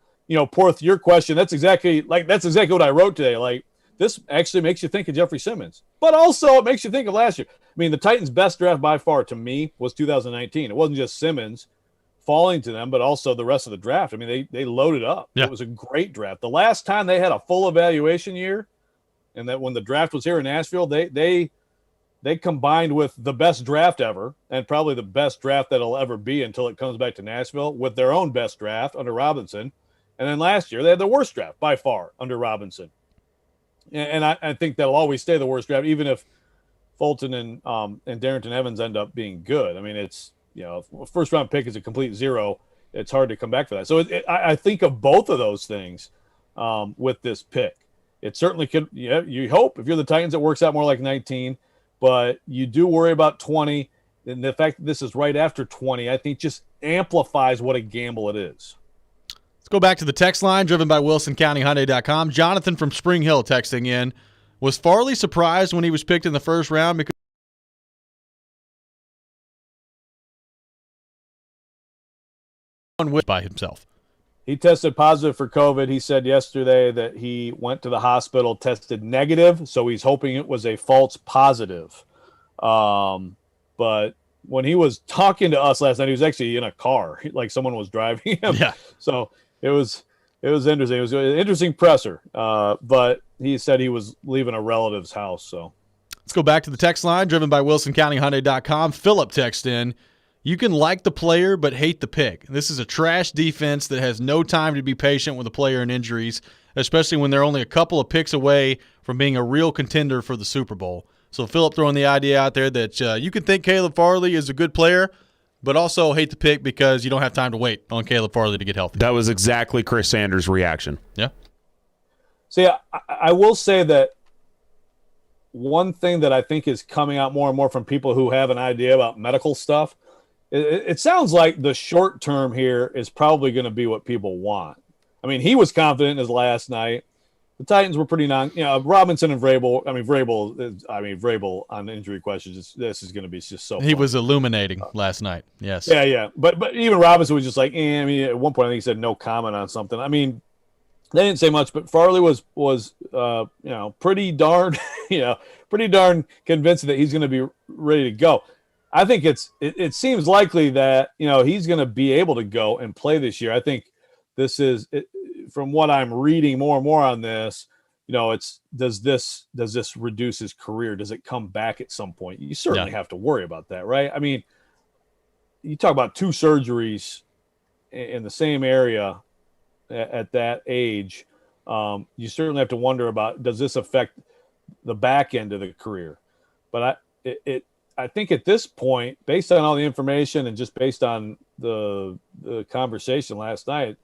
Porth, your question, that's exactly what I wrote today. Like, this actually makes you think of Jeffrey Simmons, but also it makes you think of last year. I mean, the Titans' best draft by far to me was 2019. It wasn't just Simmons falling to them, but also the rest of the draft. I mean, they loaded up. Yeah. It was a great draft. The last time they had a full evaluation year, and that when the draft was here in Nashville, they combined with the best draft ever, and probably the best draft that'll ever be until it comes back to Nashville, with their own best draft under Robinson. And then last year, they had the worst draft by far under Robinson. And I think that'll always stay the worst draft, even if Fulton and Darrington Evans end up being good. I mean, it's, first round pick is a complete zero. It's hard to come back for that. So I think of both of those things with this pick. It certainly could. You hope if you're the Titans, it works out more like 19, but you do worry about 20. And the fact that this is right after 20, I think just amplifies what a gamble it is. Let's go back to the text line driven by WilsonCountyHyundai.com. Jonathan from Spring Hill texting in. Was Farley surprised when he was picked in the first round because by himself? He tested positive for COVID. He said yesterday that he went to the hospital, tested negative, so he's hoping it was a false positive. But when he was talking to us last night, he was actually in a car, like someone was driving him. Yeah. So it was interesting. It was an interesting presser. But he said he was leaving a relative's house. So let's go back to the text line driven by WilsonCountyHyundai.com. Philip texted in. You can like the player but hate the pick. This is a trash defense that has no time to be patient with a player in injuries, especially when they're only a couple of picks away from being a real contender for the Super Bowl. So Philip throwing the idea out there that you can think Caleb Farley is a good player, but also hate the pick because you don't have time to wait on Caleb Farley to get healthy. That was exactly Chris Sanders' reaction. Yeah. See, I will say that one thing that I think is coming out more and more from people who have an idea about medical stuff, it sounds like the short term here is probably going to be what people want. I mean, he was confident in his last night. The Titans were pretty Robinson and Vrabel. Vrabel on injury questions. This is going to be just so. He fun. was illuminating last night. Yes. Yeah. But even Robinson was just like, I mean, at one point I think he said no comment on something. I mean, they didn't say much, but Farley was pretty darn convincing that he's going to be ready to go. I think it seems likely that he's going to be able to go and play this year. I think this is from what I'm reading more and more on this. It's does this reduce his career? Does it come back at some point? You certainly have to worry about that, right? I mean, you talk about 2 surgeries in the same area at that age. You certainly have to wonder about, does this affect the back end of the career? But I think at this point, based on all the information and just based on the conversation last night,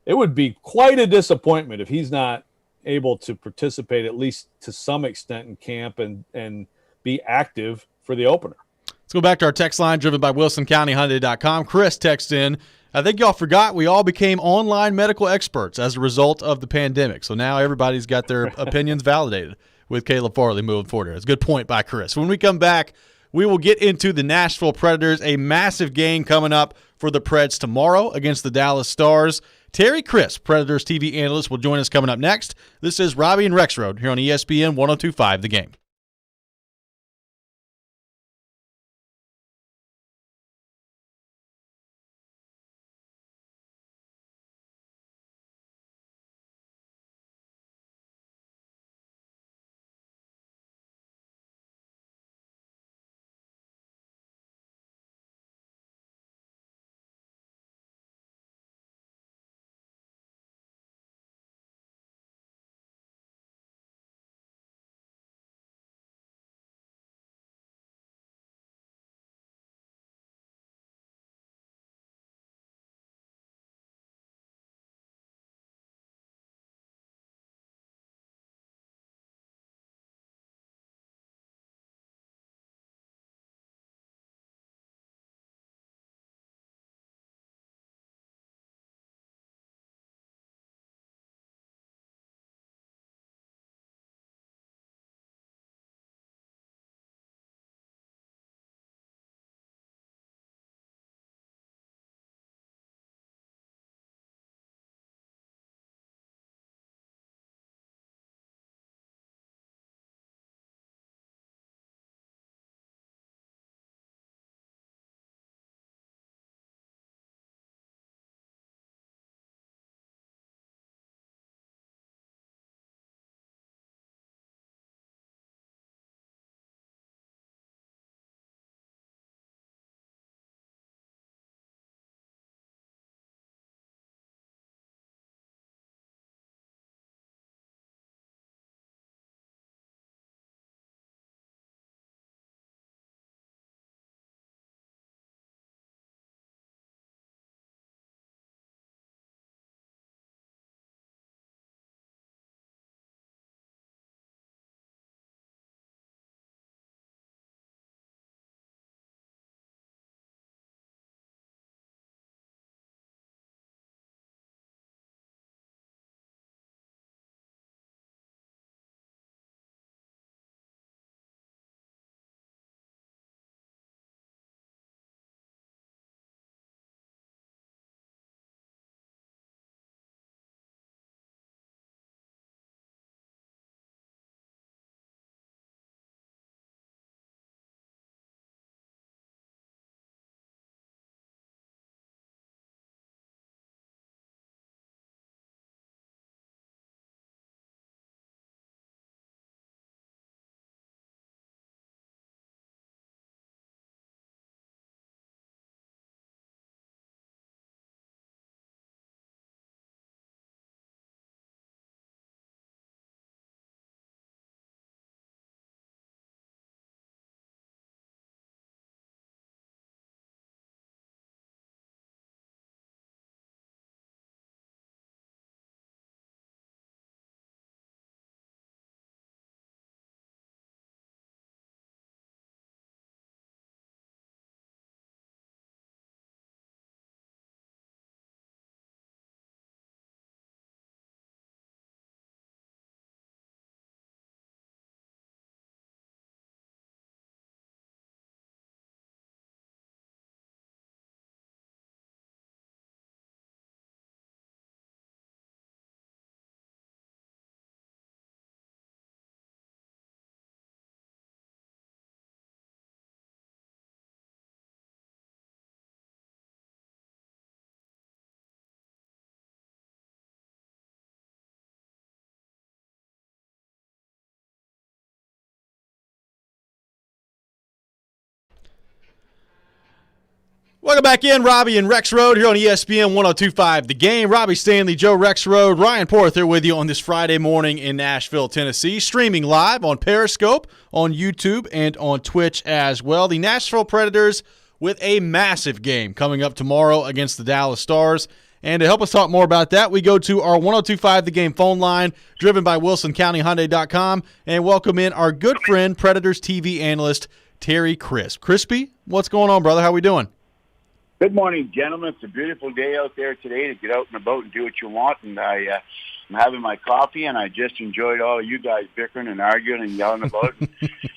it would be quite a disappointment if he's not able to participate at least to some extent in camp and be active for the opener. Let's go back to our text line driven by WilsonCountyHyundai.com. Chris texts in, I think y'all forgot we all became online medical experts as a result of the pandemic. So now everybody's got their opinions validated with Caleb Farley moving forward. It's a good point by Chris. When we come back, we will get into the Nashville Predators, a massive game coming up for the Preds tomorrow against the Dallas Stars. Terry Crisp, Predators TV analyst, will join us coming up next. This is Robby and Rexrode here on ESPN 102.5 The Game. Welcome back in, Robby and Rexrode here on ESPN 102.5 The Game. Robby Stanley, Joe Rexrode, Ryan Porter with you on this Friday morning in Nashville, Tennessee. Streaming live on Periscope, on YouTube, and on Twitch as well. The Nashville Predators with a massive game coming up tomorrow against the Dallas Stars. And to help us talk more about that, we go to our 102.5 The Game phone line, driven by WilsonCountyHyundai.com, and welcome in our good friend, Predators TV analyst, Terry Crisp. Crispy, what's going on, brother? How we doing? Good morning, gentlemen. It's a beautiful day out there today to get out and about and do what you want. And I'm having my coffee, and I just enjoyed all of you guys bickering and arguing and yelling about it.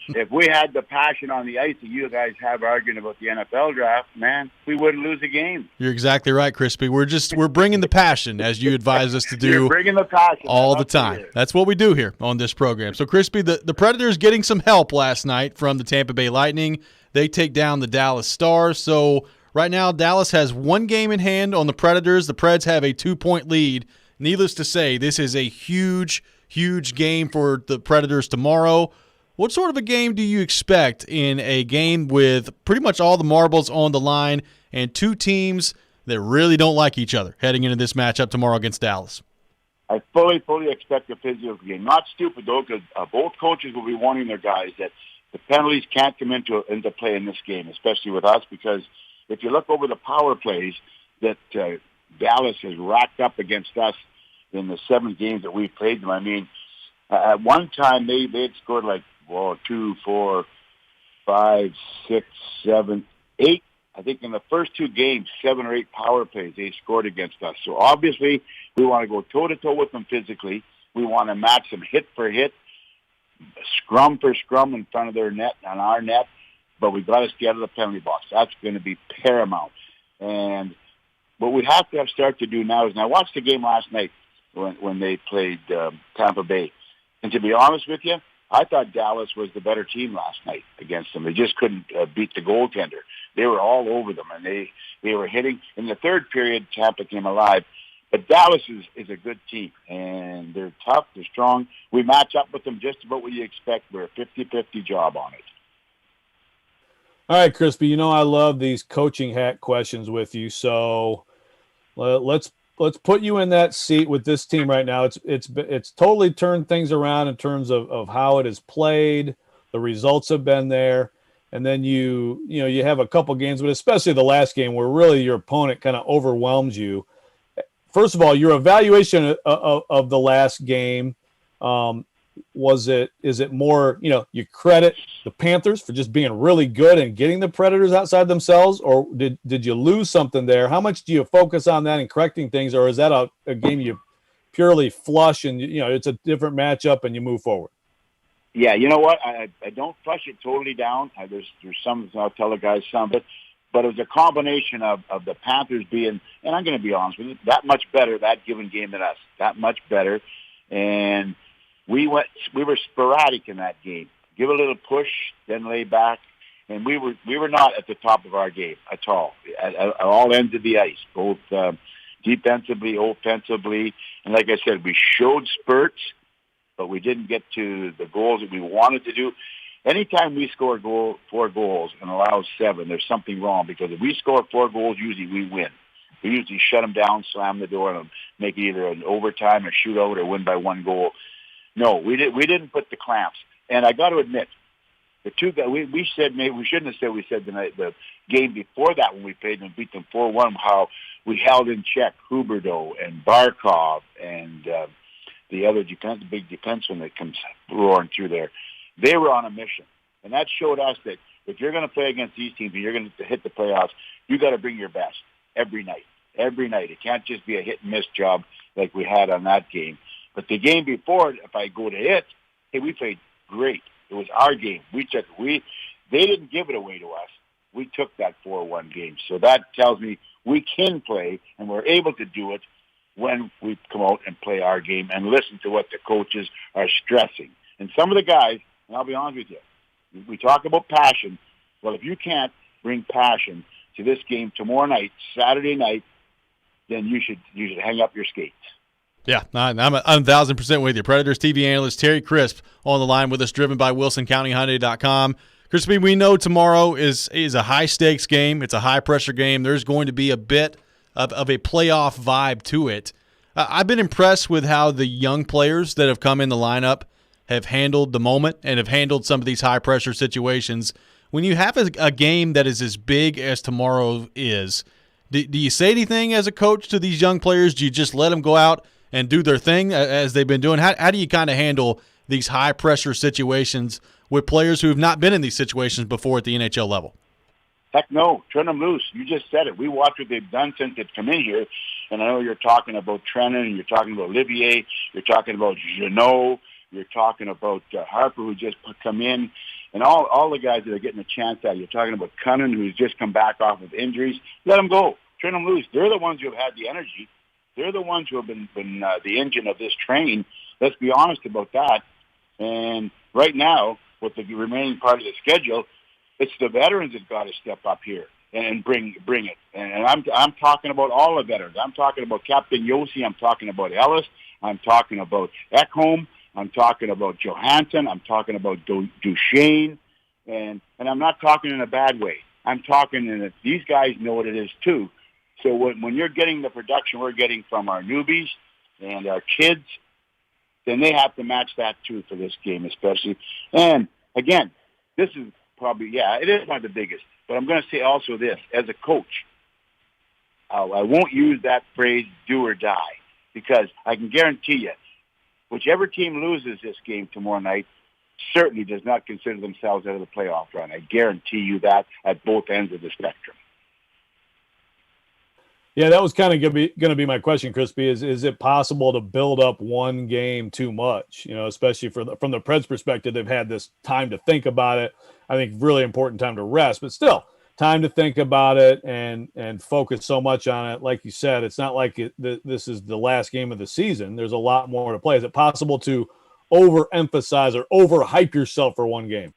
If we had the passion on the ice that you guys have arguing about the NFL draft, man, we wouldn't lose a game. You're exactly right, Crispy. We're bringing the passion, as you advise us to do. You're bringing the passion all the time. That's what we do here on this program. So, Crispy, the Predators getting some help last night from the Tampa Bay Lightning. They take down the Dallas Stars. So right now, Dallas has one game in hand on the Predators. The Preds have a 2-point lead. Needless to say, this is a huge, huge game for the Predators tomorrow. What sort of a game do you expect in a game with pretty much all the marbles on the line and two teams that really don't like each other heading into this matchup tomorrow against Dallas? I fully expect a physical game. Not stupid, though, because both coaches will be warning their guys that the penalties can't come into play in this game, especially with us, because if you look over the power plays that Dallas has racked up against us in the 7 games that we've played them, I mean, at one time they had scored like 2, 4, 5, 6, 7, 8. I think in the first 2 games, 7 or 8 power plays they scored against us. So obviously we want to go toe-to-toe with them physically. We want to match them hit for hit, scrum for scrum in front of their net and our net. But we've got to stay out of the penalty box. That's going to be paramount. And what we have to start to do now is, and I watched the game last night when they played Tampa Bay. And to be honest with you, I thought Dallas was the better team last night against them. They just couldn't beat the goaltender. They were all over them, and they were hitting. In the third period, Tampa came alive. But Dallas is a good team, and they're tough, they're strong. We match up with them just about what you expect. We're a 50-50 job on it. All right, Crispy, you know I love these coaching hat questions with you, so let's put you in that seat with this team right now. It's totally turned things around in terms of how it is played. The results have been there, and then you have a couple games, but especially the last game where really your opponent kind of overwhelms you. First of all, your evaluation of the last game, is it more, you credit the Panthers for just being really good and getting the Predators outside themselves, or did you lose something there? How much do you focus on that and correcting things, or is that a game you purely flush and it's a different matchup and you move forward? Yeah, you know what? I don't flush it totally down. There's some, I'll tell the guys some, but it was a combination of the Panthers being, and I'm going to be honest with you, that much better that given game than us, that much better, and we were sporadic in that game. Give a little push, then lay back, and we were not at the top of our game at all, at all ends of the ice, both defensively, offensively, and like I said, we showed spurts, but we didn't get to the goals that we wanted to do. Anytime we score 4 goals and allow 7, there's something wrong, because if we score 4 goals, usually we win. We usually shut them down, slam the door, and make it either an overtime, a shootout, or win by 1 goal. No, we didn't put the clamps. And I got to admit, the two guys, we said, maybe we shouldn't have said, we said the game before that when we played and beat them 4-1, how we held in check Huberdeau and Barkov and the other defense, the big defenseman that comes roaring through there. They were on a mission. And that showed us that if you're going to play against these teams and you're going to hit the playoffs, you got to bring your best every night. Every night. It can't just be a hit-and-miss job like we had on that game. But the game before, if I go to it, hey, we played great. It was our game. They didn't give it away to us. We took that 4-1 game. So that tells me we can play, and we're able to do it when we come out and play our game and listen to what the coaches are stressing. And some of the guys, and I'll be honest with you, we talk about passion. Well, if you can't bring passion to this game tomorrow night, Saturday night, then you should hang up your skates. Yeah, I'm 1,000% with you. Predators TV analyst Terry Crisp on the line with us, driven by WilsonCountyHyundai.com. Crispy, we know tomorrow is a high-stakes game. It's a high-pressure game. There's going to be a bit of a playoff vibe to it. I've been impressed with how the young players that have come in the lineup have handled the moment and have handled some of these high-pressure situations. When you have a game that is as big as tomorrow is, do you say anything as a coach to these young players? Do you just let them go out and do their thing as they've been doing? How do you kind of handle these high-pressure situations with players who have not been in these situations before at the NHL level? Heck no. Turn them loose. You just said it. We watch what they've done since they've come in here. And I know you're talking about Trennan, and you're talking about Olivier, you're talking about Jeannot, you're talking about Harper, who just come in, and all the guys that are getting a chance at. You're talking about Cunnin, who's just come back off of injuries. Let them go. Turn them loose. They're the ones who have had the energy. They're the ones who have been the engine of this train. Let's be honest about that. And right now, with the remaining part of the schedule, it's the veterans that got to step up here and bring it. And I'm talking about all the veterans. I'm talking about Captain Yossi. I'm talking about Ellis. I'm talking about Ekholm. I'm talking about Johansson. I'm talking about Duchesne. And I'm not talking in a bad way. I'm talking in that these guys know what it is too. So when you're getting the production we're getting from our newbies and our kids, then they have to match that too for this game especially. And again, this is probably, it is one of the biggest. But I'm going to say also this, as a coach, I won't use that phrase do or die, because I can guarantee you, whichever team loses this game tomorrow night certainly does not consider themselves out of the playoff run. I guarantee you that at both ends of the spectrum. Yeah, that was kind of going to be my question, Crispy. Is it possible to build up one game too much? You know, especially from the Preds' perspective, they've had this time to think about it. I think really important time to rest, but still time to think about it and focus so much on it. Like you said, it's not like this is the last game of the season. There's a lot more to play. Is it possible to overemphasize or overhype yourself for one game?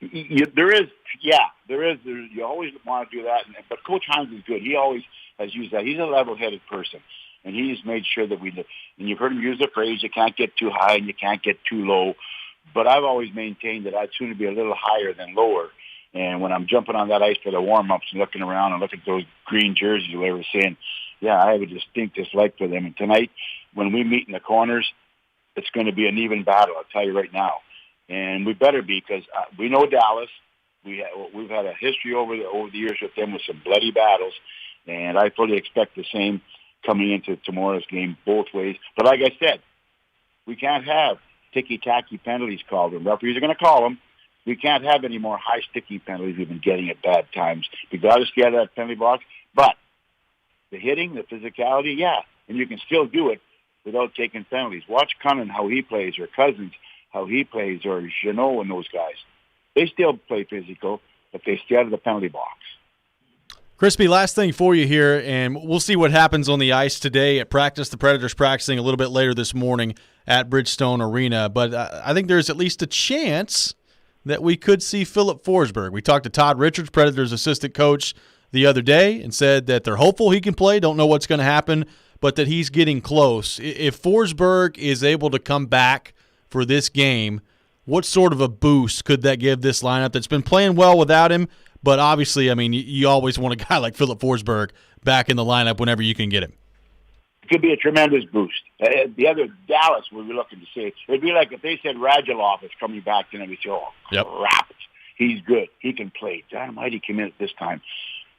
There is. You always want to do that, but Coach Hines is good. He always has used that. He's a level-headed person, and he's made sure that and you've heard him use the phrase, you can't get too high and you can't get too low, but I've always maintained that I'd sooner be a little higher than lower. And when I'm jumping on that ice for the warm-ups and looking around and looking at those green jerseys, we were saying, I have a distinct dislike for them. And tonight, when we meet in the corners, it's going to be an even battle, I'll tell you right now. And we better be, because we know Dallas. We've had a history over the years with them with some bloody battles, and I fully expect the same coming into tomorrow's game both ways. But like I said, we can't have ticky-tacky penalties called. And referees are going to call them. We can't have any more high sticky penalties we've been getting at bad times. We got to stay out of that penalty box. But the hitting, the physicality, and you can still do it without taking penalties. Watch Cunnin, how he plays, or Cousins, how he plays, or Jeannot and those guys. They still play physical, but they stay out of the penalty box. Crispy, last thing for you here, and we'll see what happens on the ice today at practice. The Predators practicing a little bit later this morning at Bridgestone Arena, but I think there's at least a chance that we could see Philip Forsberg. We talked to Todd Richards, Predators assistant coach, the other day, and said that they're hopeful he can play, don't know what's going to happen, but that he's getting close. If Forsberg is able to come back for this game, what sort of a boost could that give this lineup that's been playing well without him? But obviously, I mean, you always want a guy like Philip Forsberg back in the lineup whenever you can get him. It could be a tremendous boost. The other Dallas, we were looking to say, it would be like if they said Radulov is coming back, and we say, crap, he's good. He can play. Dynamite, he came in at this time.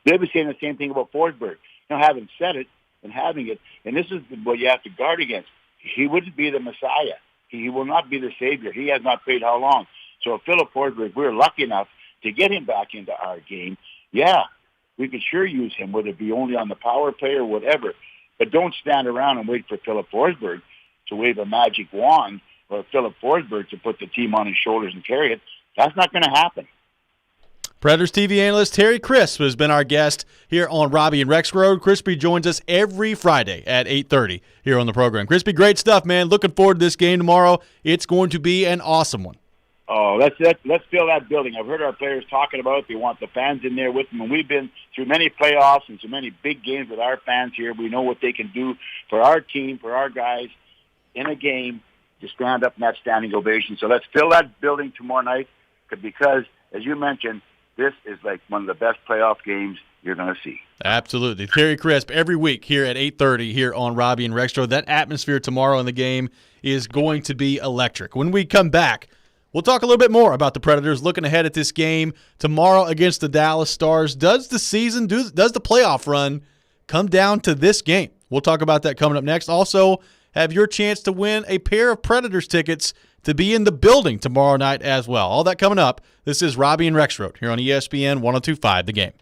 They'll be saying the same thing about Forsberg. Now, having said it and having it, and this is what you have to guard against, he wouldn't be the Messiah. He will not be the Savior. He has not played how long. So if Philip Forsberg, we're lucky enough to get him back into our game, we could sure use him, whether it be only on the power play or whatever. But don't stand around and wait for Philip Forsberg to wave a magic wand or Philip Forsberg to put the team on his shoulders and carry it. That's not going to happen. Predators TV analyst Terry Crisp has been our guest here on Robby and Rexrode. Crispy joins us every Friday at 8:30 here on the program. Crispy, great stuff, man. Looking forward to this game tomorrow. It's going to be an awesome one. Oh, let's fill that building. I've heard our players talking about it. They want the fans in there with them. And we've been through many playoffs and so many big games with our fans here. We know what they can do for our team, for our guys in a game to stand up in that standing ovation. So let's fill that building tomorrow night. because, as you mentioned, this is like one of the best playoff games you're going to see. Absolutely. Terry Crisp every week here at 8:30 here on Robby and Rexrode. That atmosphere tomorrow in the game is going to be electric. When we come back, we'll talk a little bit more about the Predators looking ahead at this game tomorrow against the Dallas Stars. Does the playoff run come down to this game? We'll talk about that coming up next. Also, have your chance to win a pair of Predators tickets to be in the building tomorrow night as well. All that coming up. This is Robby and Rexrode here on ESPN 102.5 The Game.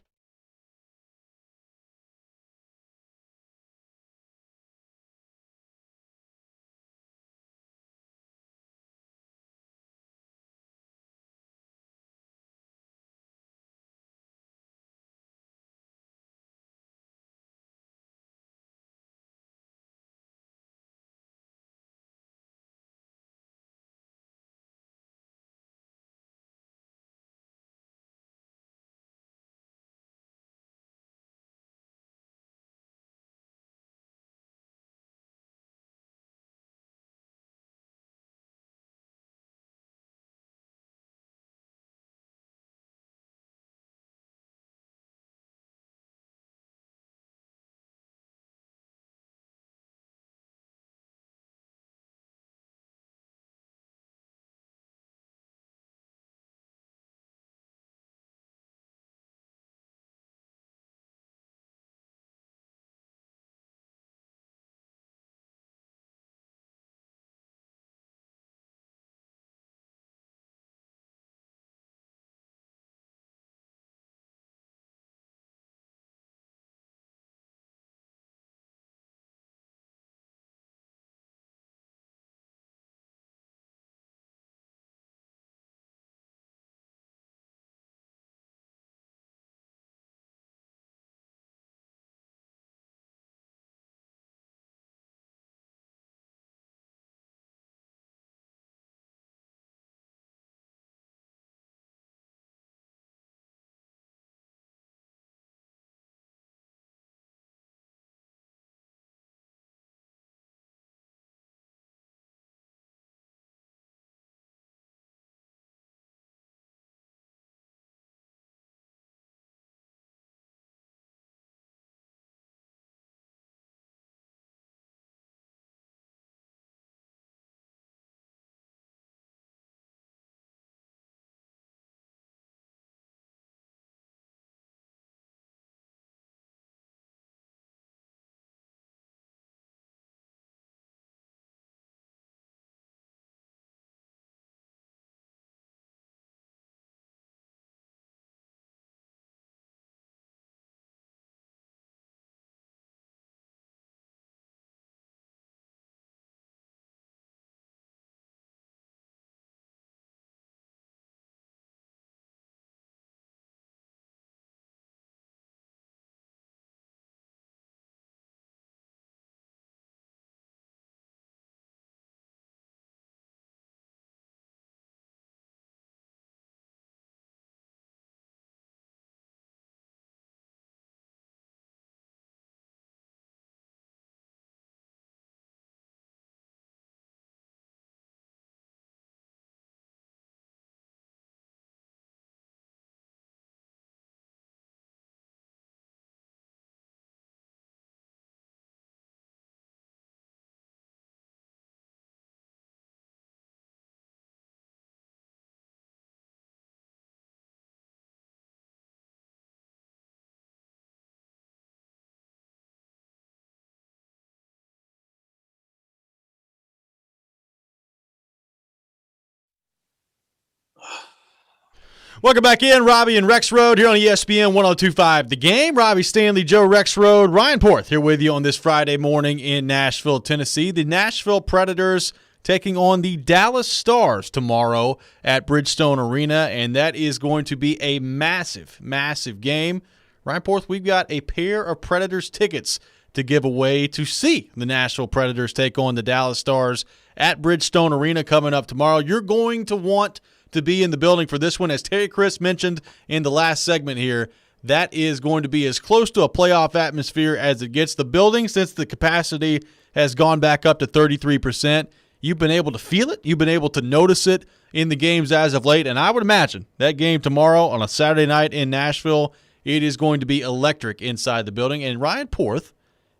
Welcome back in, Robby and Rexrode here on ESPN 102.5 The Game. Robby Stanley, Joe Rexrode, Ryan Porth here with you on this Friday morning in Nashville, Tennessee. The Nashville Predators taking on the Dallas Stars tomorrow at Bridgestone Arena, and that is going to be a massive, massive game. Ryan Porth, we've got a pair of Predators tickets to give away to see the Nashville Predators take on the Dallas Stars at Bridgestone Arena coming up tomorrow. You're going to want to be in the building for this one. As Terry Crisp mentioned in the last segment here, that is going to be as close to a playoff atmosphere as it gets. The building, since the capacity has gone back up to 33%, you've been able to feel it. You've been able to notice it in the games as of late, and I would imagine that game tomorrow on a Saturday night in Nashville, it is going to be electric inside the building. And Ryan Porth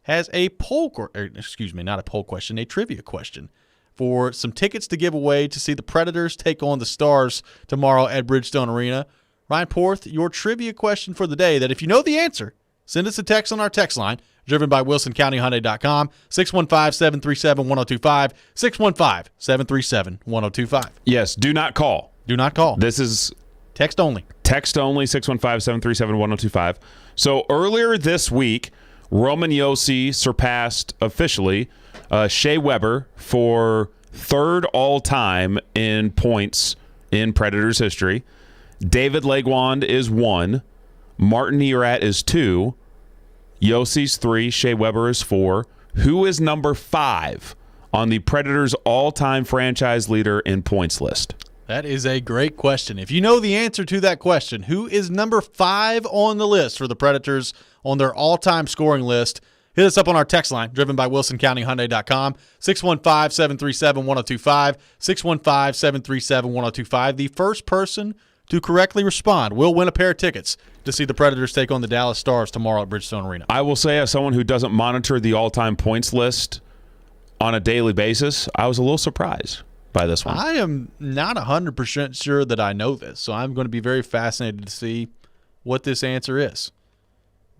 has a a trivia question for some tickets to give away to see the Predators take on the Stars tomorrow at Bridgestone Arena. Ryan Porth, your trivia question for the day that if you know the answer, send us a text on our text line, driven by WilsonCountyHyundai.com, 615-737-1025, 615-737-1025. Yes, do not call. Do not call. This is text only. Text only, 615-737-1025. So earlier this week, Roman Josi surpassed officially Shea Weber for third all-time in points in Predators history. David Legwand is 1. Martin Erat is 2. Josi's 3. Shea Weber is 4. Who is number 5 on the Predators' all-time franchise leader in points list? That is a great question. If you know the answer to that question, who is number 5 on the list for the Predators on their all-time scoring list? Hit us up on our text line, driven by WilsonCountyHyundai.com, 615-737-1025, 615-737-1025. The first person to correctly respond will win a pair of tickets to see the Predators take on the Dallas Stars tomorrow at Bridgestone Arena. I will say, as someone who doesn't monitor the all-time points list on a daily basis, I was a little surprised by this one. I am not 100% sure that I know this, so I'm going to be very fascinated to see what this answer is.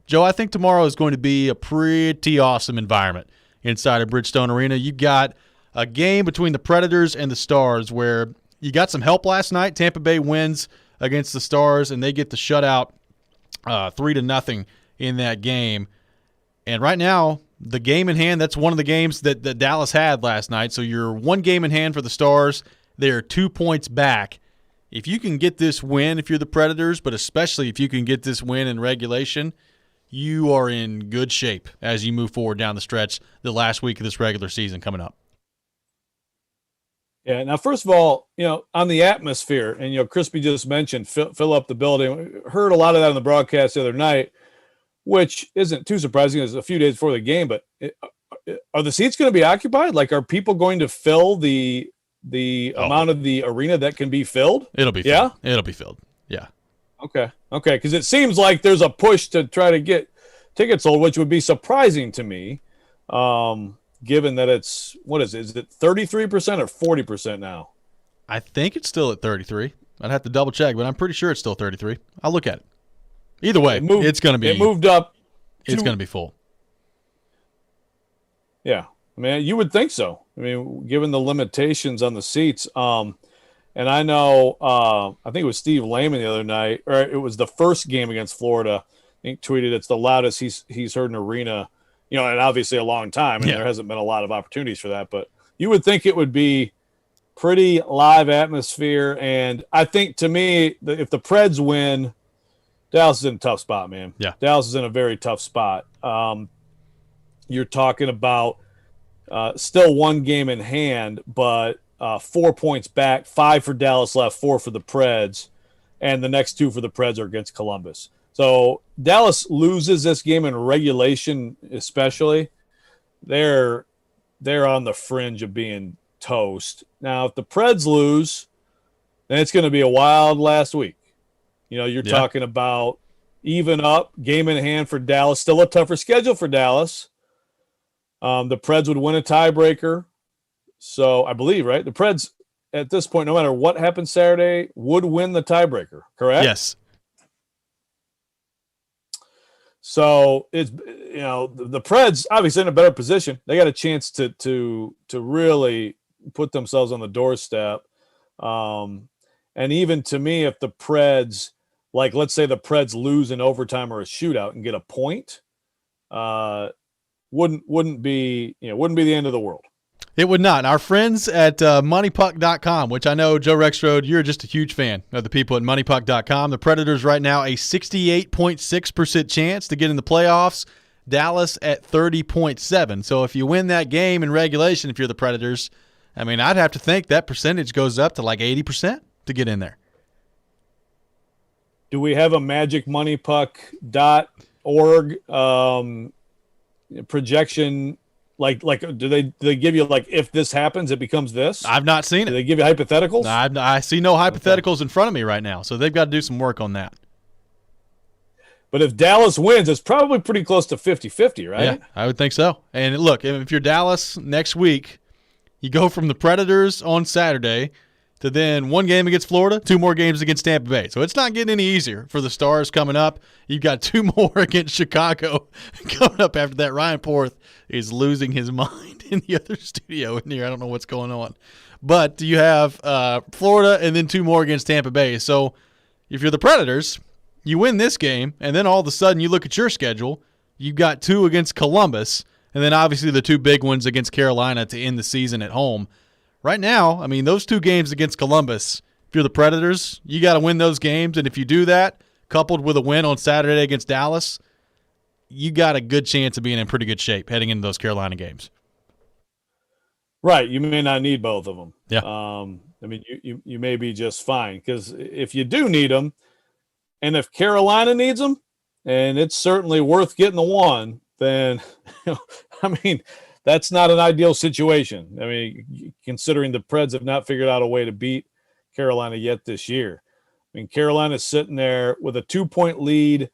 Joe, I think tomorrow is going to be a pretty awesome environment inside of Bridgestone Arena. You got a game between the Predators and the Stars where you got some help last night. Tampa Bay wins against the Stars, and they get the shutout 3-0 in that game. And right now, the game in hand, that's one of the games that Dallas had last night. So you're one game in hand for the Stars. They're 2 points back. If you can get this win, if you're the Predators, but especially if you can get this win in regulation, you are in good shape as you move forward down the stretch the last week of this regular season coming up. Yeah. Now, first of all, on the atmosphere, and Crispy just mentioned fill up the building. Heard a lot of that on the broadcast the other night, which isn't too surprising. It's a few days before the game, but are the seats going to be occupied? Like, are people going to fill the amount of the arena that can be filled? It'll be filled. Yeah, it'll be filled. Yeah. Okay. Because it seems like there's a push to try to get tickets sold, which would be surprising to me. Given that it's, what is it? Is it 33% or 40% now? I think it's still at 33. I'd have to double check, but I'm pretty sure it's still 33. I'll look at it. Either way, it's going to be. It moved up. It's going to be full. Yeah, I mean, you would think so. I mean, given the limitations on the seats. And I know, I think it was Steve Lehman the other night, or it was the first game against Florida. I think tweeted it's the loudest he's heard an arena. And obviously a long time, and there hasn't been a lot of opportunities for that. But you would think it would be pretty live atmosphere. And I think, to me, if the Preds win, Dallas is in a tough spot, man. Yeah. Dallas is in a very tough spot. You're talking about still one game in hand, but 4 points back, 5 for Dallas left, 4 for the Preds, and the next 2 for the Preds are against Columbus. So Dallas loses this game in regulation, especially. They're on the fringe of being toast. Now, if the Preds lose, then it's going to be a wild last week. You're talking about even up, game in hand for Dallas. Still a tougher schedule for Dallas. The Preds would win a tiebreaker. So I believe, right? The Preds, at this point, no matter what happens Saturday, would win the tiebreaker, correct? Yes. So it's, the Preds obviously in a better position. They got a chance to really put themselves on the doorstep. And even to me, if the Preds, like, let's say the Preds lose in overtime or a shootout and get a point, wouldn't be the end of the world. It would not. Our friends at moneypuck.com, which I know, Joe Rexrode, you're just a huge fan of the people at moneypuck.com. The Predators right now a 68.6% chance to get in the playoffs. Dallas at 30.7%. So if you win that game in regulation, if you're the Predators, I mean, I'd have to think that percentage goes up to like 80% to get in there. Do we have a magicmoneypuck.org projection Like, do they give you like if this happens, it becomes this? I've not seen it. Do they give you hypotheticals? I see no hypotheticals in front of me right now, so they've got to do some work on that. But if Dallas wins, it's probably pretty close to 50-50, right? Yeah, I would think so. And look, if you're Dallas next week, you go from the Predators on Saturday to then one game against Florida, 2 more games against Tampa Bay. So it's not getting any easier for the Stars coming up. You've got 2 more against Chicago coming up after that. Ryan Porth is losing his mind in the other studio in here. I don't know what's going on. But you have Florida and then 2 more against Tampa Bay. So if you're the Predators, you win this game, and then all of a sudden you look at your schedule, you've got 2 against Columbus, and then obviously the 2 big ones against Carolina to end the season at home. Right now, I mean, those 2 games against Columbus, if you're the Predators, you got to win those games. And if you do that, coupled with a win on Saturday against Dallas, you got a good chance of being in pretty good shape heading into those Carolina games. Right. You may not need both of them. Yeah. I mean, you may be just fine, because if you do need them, and if Carolina needs them, and it's certainly worth getting the 1, then, I mean, that's not an ideal situation. I mean, considering the Preds have not figured out a way to beat Carolina yet this year. I mean, Carolina's sitting there with a 2-point lead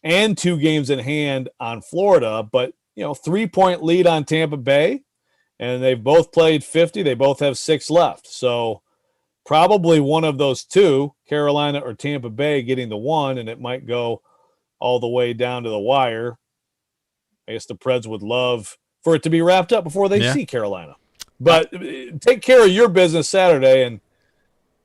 and 2 games in hand on Florida, but, 3-point lead on Tampa Bay, and they've both played 50. They both have 6 left. So probably one of those 2, Carolina or Tampa Bay, getting the 1, and it might go all the way down to the wire. I guess the Preds would love for it to be wrapped up before they see Carolina. But take care of your business Saturday, and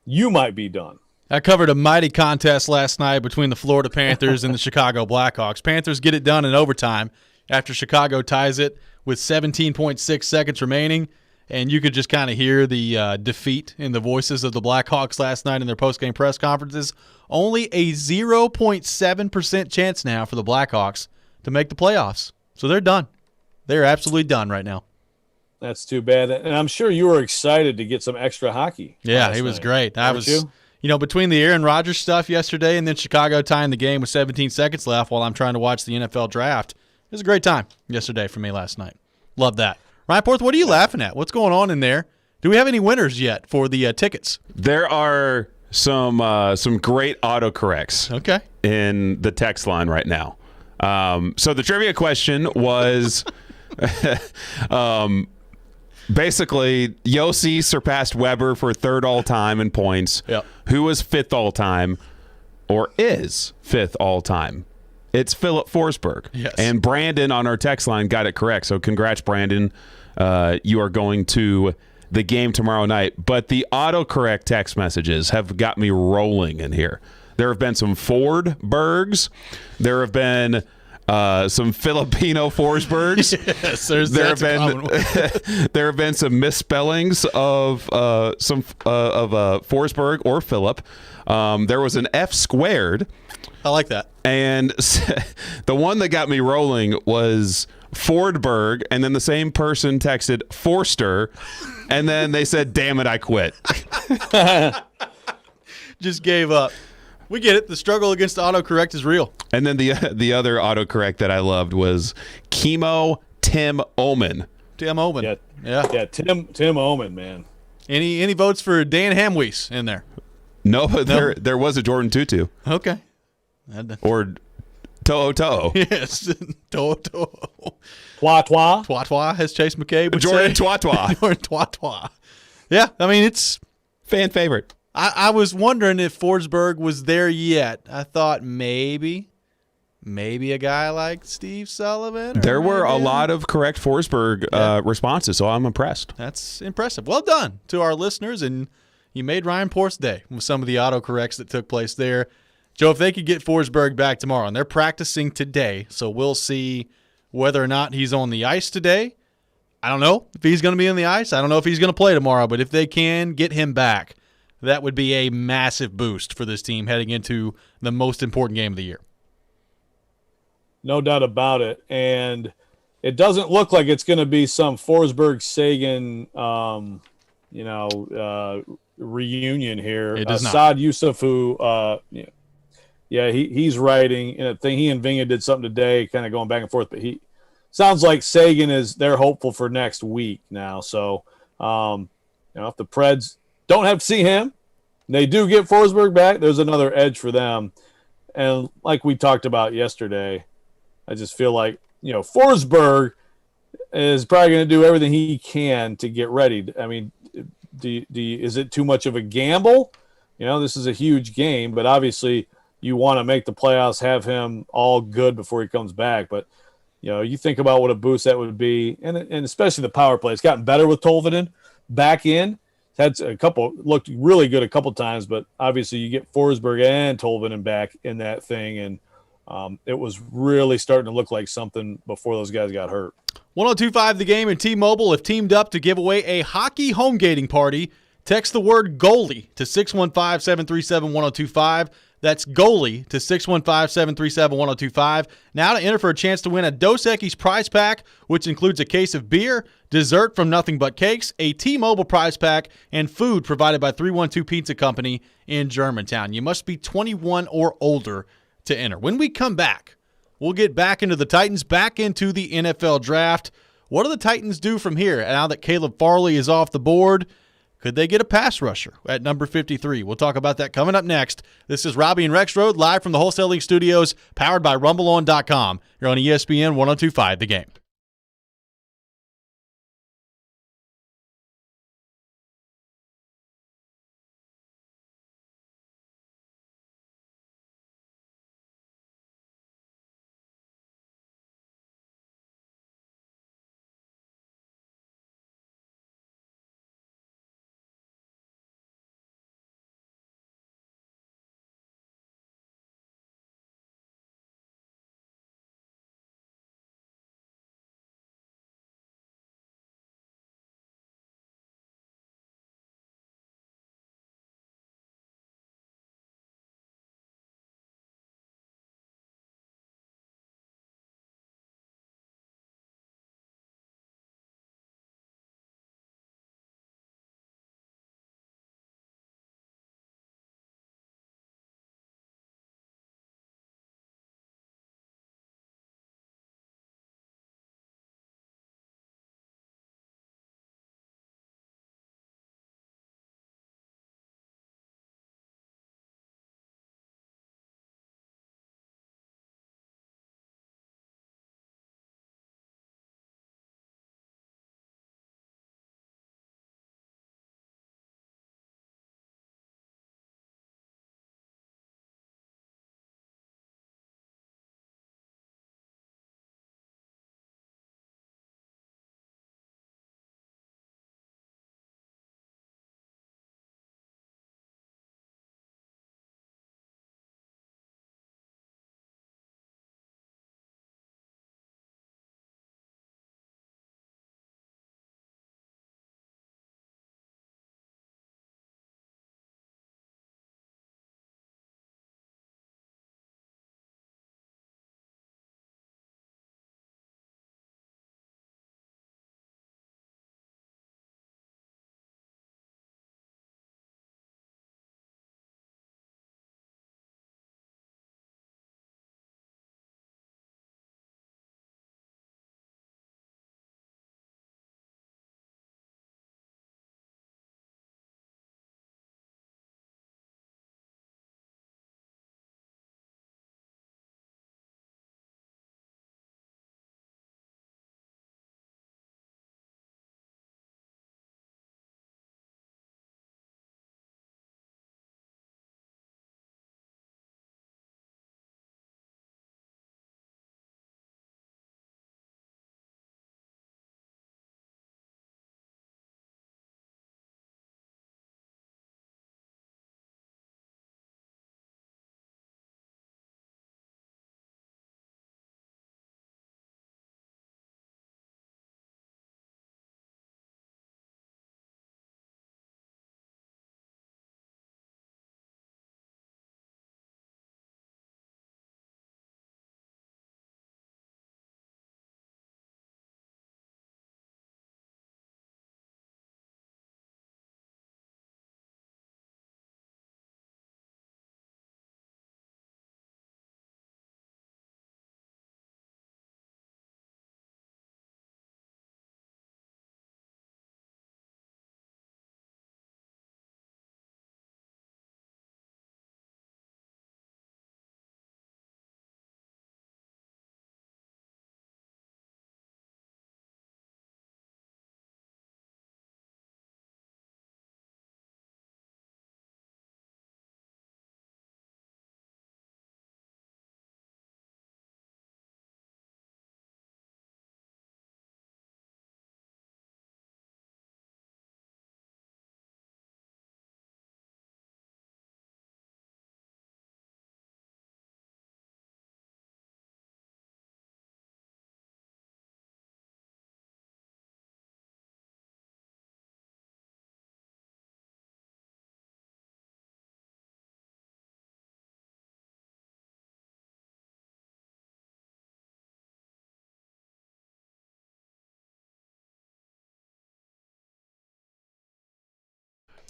you might be done. I covered a mighty contest last night between the Florida Panthers and the Chicago Blackhawks. Panthers get it done in overtime after Chicago ties it with 17.6 seconds remaining, and you could just kind of hear the defeat in the voices of the Blackhawks last night in their post-game press conferences. Only a 0.7% chance now for the Blackhawks to make the playoffs. So they're done. They're absolutely done right now. That's too bad. And I'm sure you were excited to get some extra hockey. Yeah, it was great. I was, between the Aaron Rodgers stuff yesterday and then Chicago tying the game with 17 seconds left while I'm trying to watch the NFL draft, it was a great time yesterday for me last night. Love that. Ryan Porth, what are you laughing at? What's going on in there? Do we have any winners yet for the tickets? There are some great autocorrects in the text line right now. So the trivia question was basically Yossi surpassed Weber for 3rd all-time in points. Yep. Who was 5th all-time or is 5th all-time? It's Philip Forsberg. Yes. And Brandon on our text line got it correct. So congrats, Brandon. You are going to the game tomorrow night. But the autocorrect text messages have got me rolling in here. There have been some Fordbergs. There have been some Filipino Forsbergs. Yes, there have been some misspellings of Forsberg or Philip. There was an F squared. I like that. And the one that got me rolling was Fordberg, and then the same person texted Forster, and then they said, "Damn it, I quit." Just gave up. We get it. The struggle against autocorrect is real. And then the other autocorrect that I loved was Chemo Tim Omen. Tim Omen. Yeah. Tim Omen, man. Any votes for Dan Hamwies in there? No, but there was a Jordan Tutu. Okay. Or To'o. Yes. To'o. Twa, as Chase McCabe would Jordan say. Twa. Jordan Twa. Yeah, I mean, it's fan favorite. I was wondering if Forsberg was there yet. I thought maybe a guy like Steve Sullivan. There were a lot of correct Forsberg responses, so I'm impressed. That's impressive. Well done to our listeners, and you made Ryan Porth's day with some of the autocorrects that took place there. Joe, if they could get Forsberg back tomorrow, and they're practicing today, so we'll see whether or not he's on the ice today. I don't know if he's going to be on the ice. I don't know if he's going to play tomorrow, but if they can get him back, that would be a massive boost for this team heading into the most important game of the year. No doubt about it. And it doesn't look like it's going to be some Forsberg-Sagan, reunion here. It does not. Saad Yusufu, he's writing in a thing. He and Vinga did something today, kind of going back and forth. But sounds like Sagan they're hopeful for next week now. So, if the Preds don't have to see him, they do get Forsberg back, there's another edge for them. And like we talked about yesterday, I just feel like, Forsberg is probably going to do everything he can to get ready. I mean, is it too much of a gamble? This is a huge game, but obviously you want to make the playoffs, have him all good before he comes back. But, you think about what a boost that would be, and especially the power play. It's gotten better with Tolvanen back in. Had looked really good a couple times, but obviously you get Forsberg and Tolvanen back in that thing, and it was really starting to look like something before those guys got hurt. 102.5 The Game and T-Mobile have teamed up to give away a hockey home gating party. Text the word goalie to 615-737-1025. That's goalie to 615-737-1025. Now to enter for a chance to win a Dos Equis prize pack, which includes a case of beer, dessert from Nothing But Cakes, a T-Mobile prize pack, and food provided by 312 Pizza Company in Germantown. You must be 21 or older to enter. When we come back, we'll get back into the Titans, back into the NFL draft. What do the Titans do from here now that Caleb Farley is off the board? Could they get a pass rusher at number 53? We'll talk about that coming up next. This is Robby and Rexrode live from the Wholesaling Studios, powered by RumbleOn.com. You're on ESPN 102.5 The Game.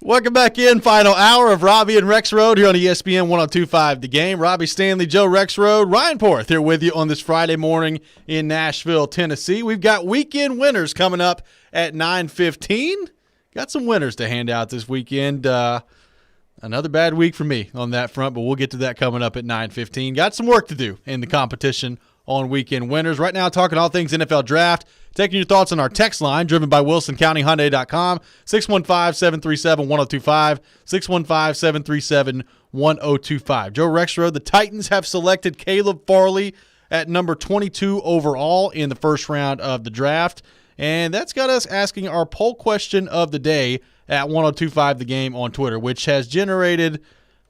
Welcome back in. Final hour of Robby and Rexrode here on ESPN 102.5 The Game. Robbie Stanley, Joe Rexrode, Ryan Porth here with you on this Friday morning in Nashville, Tennessee. We've got weekend winners coming up at 9:15. Got some winners to hand out this weekend. Another bad week for me on that front, but we'll get to that coming up at 9:15. Got some work to do in the competition on weekend winners. Right now, talking all things NFL Draft. Taking your thoughts on our text line, driven by WilsonCountyHyundai.com, 615-737-1025, 615-737-1025. Joe Rexrode, the Titans have selected Caleb Farley at number 22 overall in the first round of the draft. And that's got us asking our poll question of the day at 1025 The Game on Twitter, which has generated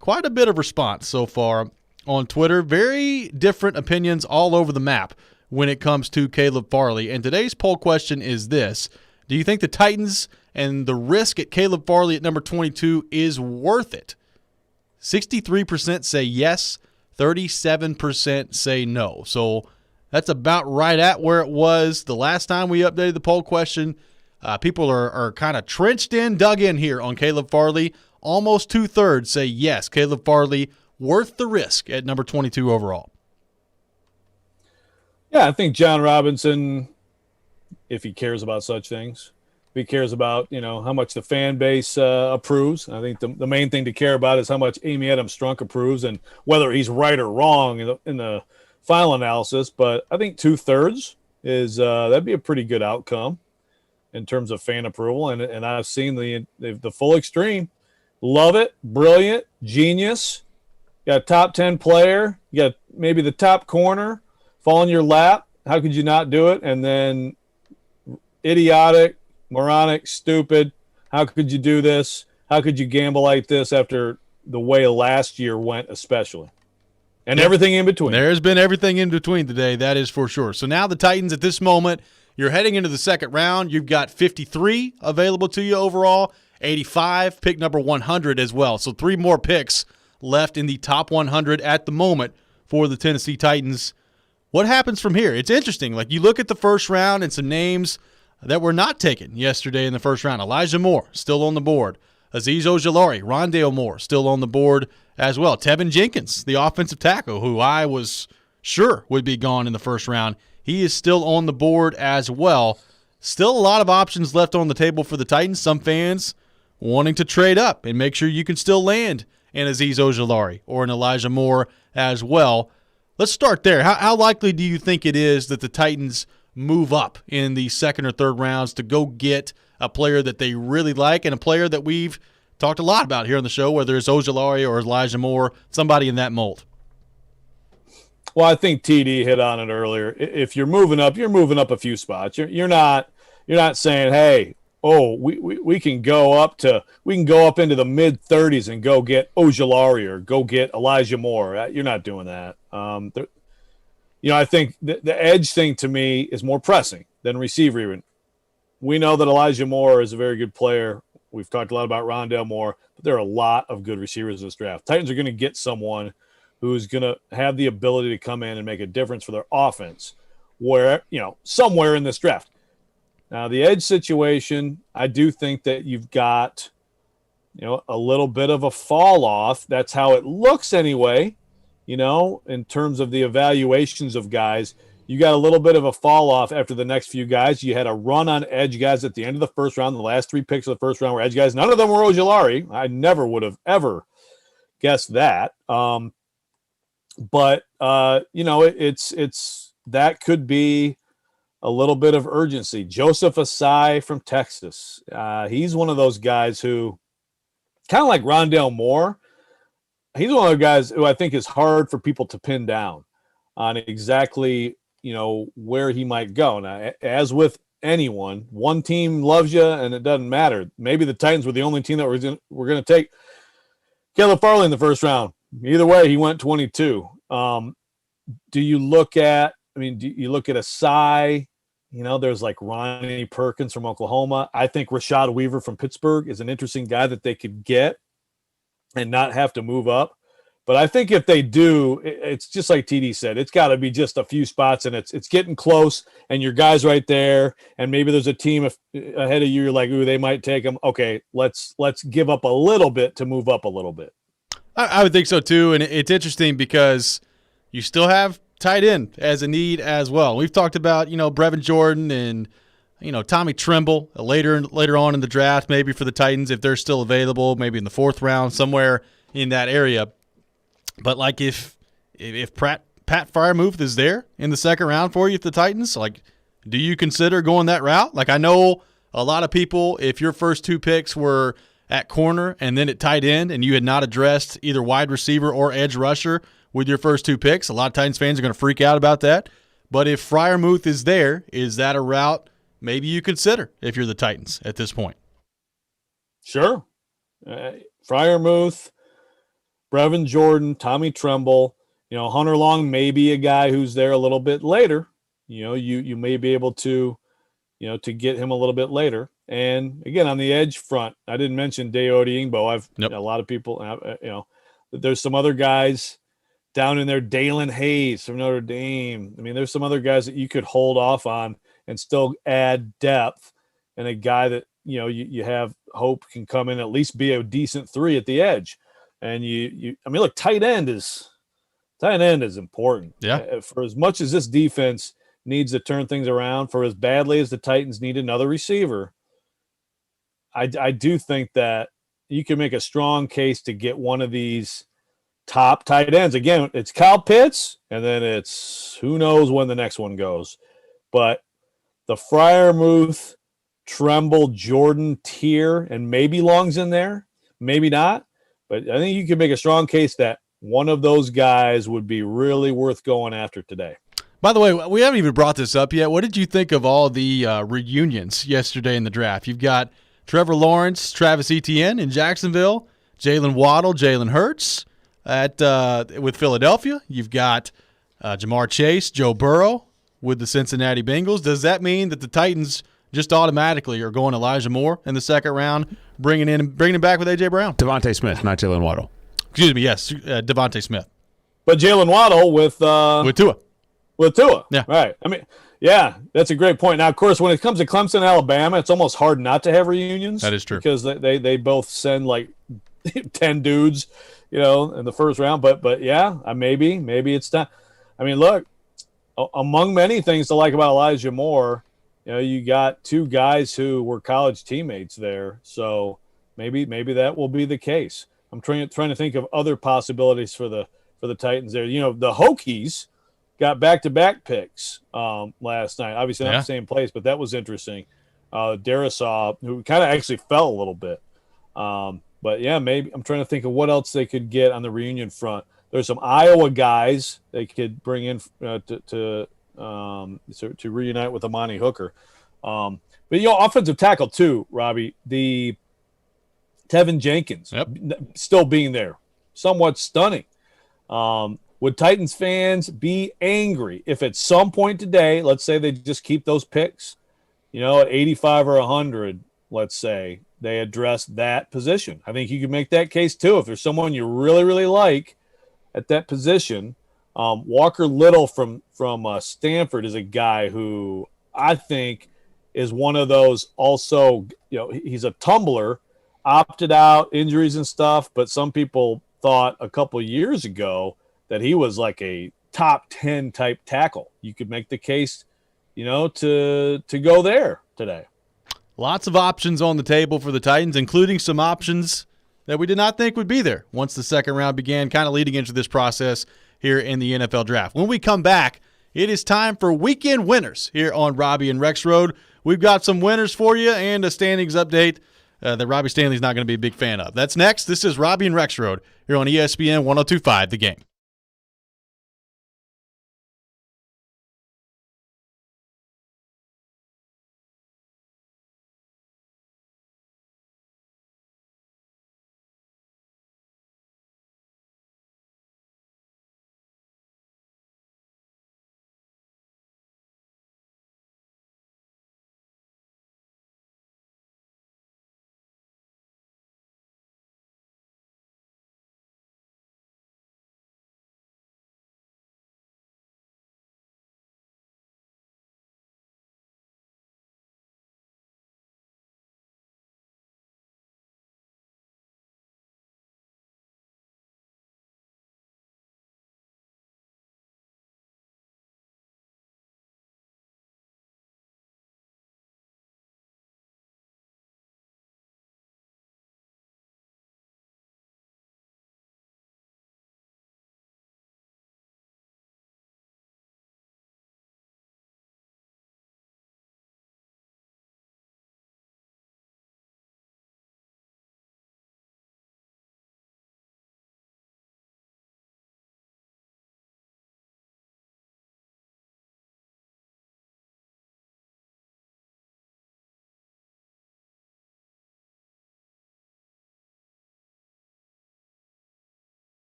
quite a bit of response so far on Twitter. Very different opinions all over the map when it comes to Caleb Farley. And today's poll question is this: do you think the Titans and the risk at Caleb Farley at number 22 is worth it? 63% say yes, 37% say no. So that's about right at where it was the last time we updated the poll question. People are kind of dug in here on Caleb Farley. Almost 2/3 say yes, Caleb Farley worth the risk at number 22 overall. Yeah, I think John Robinson, if he cares about such things, if he cares about, how much the fan base approves. I think the main thing to care about is how much Amy Adams Strunk approves and whether he's right or wrong in the final analysis. But I think 2/3 is that'd be a pretty good outcome in terms of fan approval. And I've seen the full extreme. Love it, brilliant, genius. You got a top 10 player. You got maybe the top corner fall in your lap. How could you not do it? And then idiotic, moronic, stupid. How could you do this? How could you gamble like this after the way last year went, especially? And everything in between. There's been everything in between today, that is for sure. So now the Titans at this moment, you're heading into the second round. You've got 53 available to you overall, 85, pick number 100 as well. So 3 more picks left in the top 100 at the moment for the Tennessee Titans. What happens from here? It's interesting. Like, you look at the first round and some names that were not taken yesterday in the first round. Elijah Moore, still on the board. Azeez Ojulari, Rondale Moore, still on the board as well. Tevin Jenkins, the offensive tackle, who I was sure would be gone in the first round, he is still on the board as well. Still a lot of options left on the table for the Titans. Some fans wanting to trade up and make sure you can still land an Azeez Ojulari or an Elijah Moore as well. Let's start there. How likely do you think it is that the Titans move up in the second or third rounds to go get a player that they really like and a player that we've talked a lot about here on the show, whether it's Ojulari or Elijah Moore, somebody in that mold? Well, I think TD hit on it earlier. If you're moving up a few spots. You're not saying, hey, we can go up into the mid 30s and go get Ojulari or go get Elijah Moore. You're not doing that. I think the edge thing to me is more pressing than receiver even. We know that Elijah Moore is a very good player. We've talked a lot about Rondale Moore, but there are a lot of good receivers in this draft. Titans are going to get someone who's going to have the ability to come in and make a difference for their offense somewhere in this draft. Now, the edge situation, I do think that you've got, a little bit of a fall off. That's how it looks anyway, in terms of the evaluations of guys. You got a little bit of a fall off after the next few guys. You had a run on edge guys at the end of the first round. The last 3 picks of the first round were edge guys. None of them were Ojulari. I never would have ever guessed that. But it's that could be a little bit of urgency. Joseph Asai from Texas. He's one of those guys who, kind of like Rondale Moore, he's one of the guys who I think is hard for people to pin down on exactly, where he might go. Now, as with anyone, one team loves you and it doesn't matter. Maybe the Titans were the only team that we're going to take Caleb Farley in the first round. Either way, he went 22. Do you look at Asai? There's like Ronnie Perkins from Oklahoma. I think Rashad Weaver from Pittsburgh is an interesting guy that they could get and not have to move up But I think if they do, it's just like TD said. It's got to be just a few spots, and it's getting close, and your guy's right there, and maybe there's a team ahead of you. You're like, ooh, they might take them. Okay, let's give up a little bit to move up a little bit. I would think so too, and it's interesting because you still have tight end as a need as well. We've talked about Brevin Jordan and Tommy Tremble later on in the draft, maybe for the Titans if they're still available, maybe in the 4th round, somewhere in that area. But like if Pat Freiermuth is there in the 2nd round for you, if the Titans, like, do you consider going that route? Like, I know a lot of people, if your first 2 picks were at corner and then at tight end and you had not addressed either wide receiver or edge rusher with your first 2 picks, a lot of Titans fans are going to freak out about that. But if Freiermuth is there, is that a route maybe you consider if you're the Titans at this point? Sure. Freiermuth, Brevin Jordan, Tommy Tremble, Hunter Long may be a guy who's there a little bit later. You may be able to, to get him a little bit later. And again, on the edge front, I didn't mention Dayote Ingbo. A lot of people, there's some other guys down in there. Dalen Hayes from Notre Dame. I mean, there's some other guys that you could hold off on and still add depth, and a guy that you have hope can come in, at least be a decent 3 at the edge. And look, tight end is important. Yeah. For as much as this defense needs to turn things around, for as badly as the Titans need another receiver, I do think that you can make a strong case to get one of these top tight ends. Again, it's Kyle Pitts, and then it's who knows when the next one goes. But the Freiermuth, Tremble, Jordan tier, and maybe Long's in there, maybe not. But I think you can make a strong case that one of those guys would be really worth going after today. By the way, we haven't even brought this up yet. What did you think of all the reunions yesterday in the draft? You've got Trevor Lawrence, Travis Etienne in Jacksonville, Jalen Waddle, Jalen Hurts with Philadelphia. You've got Jamar Chase, Joe Burrow with the Cincinnati Bengals. Does that mean that the Titans just automatically are going Elijah Moore in the 2nd round, bringing him back with A.J. Brown? Devontae Smith, not Jalen Waddle. Excuse me, yes, Devontae Smith. But Jalen Waddle with Tua. With Tua. Yeah. Right. I mean, yeah, that's a great point. Now, of course, when it comes to Clemson and Alabama, it's almost hard not to have reunions. That is true. Because they both send like 10 dudes, in the 1st round. But yeah, maybe it's time. I mean, look, among many things to like about Elijah Moore, you got 2 guys who were college teammates there. So maybe that will be the case. I'm trying to think of other possibilities for the Titans there. The Hokies got back-to-back picks last night. Obviously not the same place, but that was interesting. Darisaw, who kind of actually fell a little bit. But yeah, maybe I'm trying to think of what else they could get on the reunion front. There's some Iowa guys they could bring in to reunite with Amani Hooker. But offensive tackle too, Robbie. The Tevin Jenkins still being there, somewhat stunning. Would Titans fans be angry if at some point today, let's say they just keep those picks, at 85 or 100, let's say, they address that position? I think you could make that case too. If there's someone you really, really like at that position, Walker Little from Stanford is a guy who I think is one of those also, he's a tumbler, opted out, injuries and stuff, but some people thought a couple years ago that he was like a top 10 type tackle. You could make the case, to go there today. Lots of options on the table for the Titans, including some options that we did not think would be there once the 2nd round began, kind of leading into this process here in the NFL Draft. When we come back, it is time for weekend winners here on Robby and Rexrode. We've got some winners for you and a standings update that Robbie Stanley's not going to be a big fan of. That's next. This is Robby and Rexrode here on ESPN 102.5 The Game.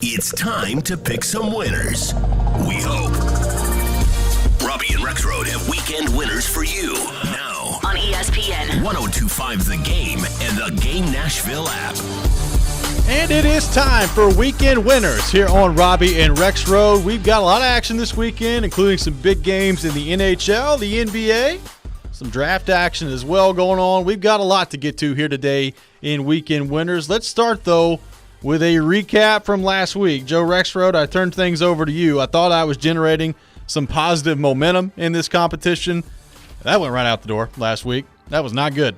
It's time to pick some winners. We hope. Robby and Rexrode have weekend winners for you now on ESPN 102.5 The Game and the Game Nashville app. And it is time for weekend winners here on Robby and Rexrode. We've got a lot of action this weekend, including some big games in the NHL, the NBA, some draft action as well going on. We've got a lot to get to here today in weekend winners. Let's start, though, with a recap from last week. Joe Rexrode, I turned things over to you. I thought I was generating some positive momentum in this competition. That went right out the door last week. That was not good.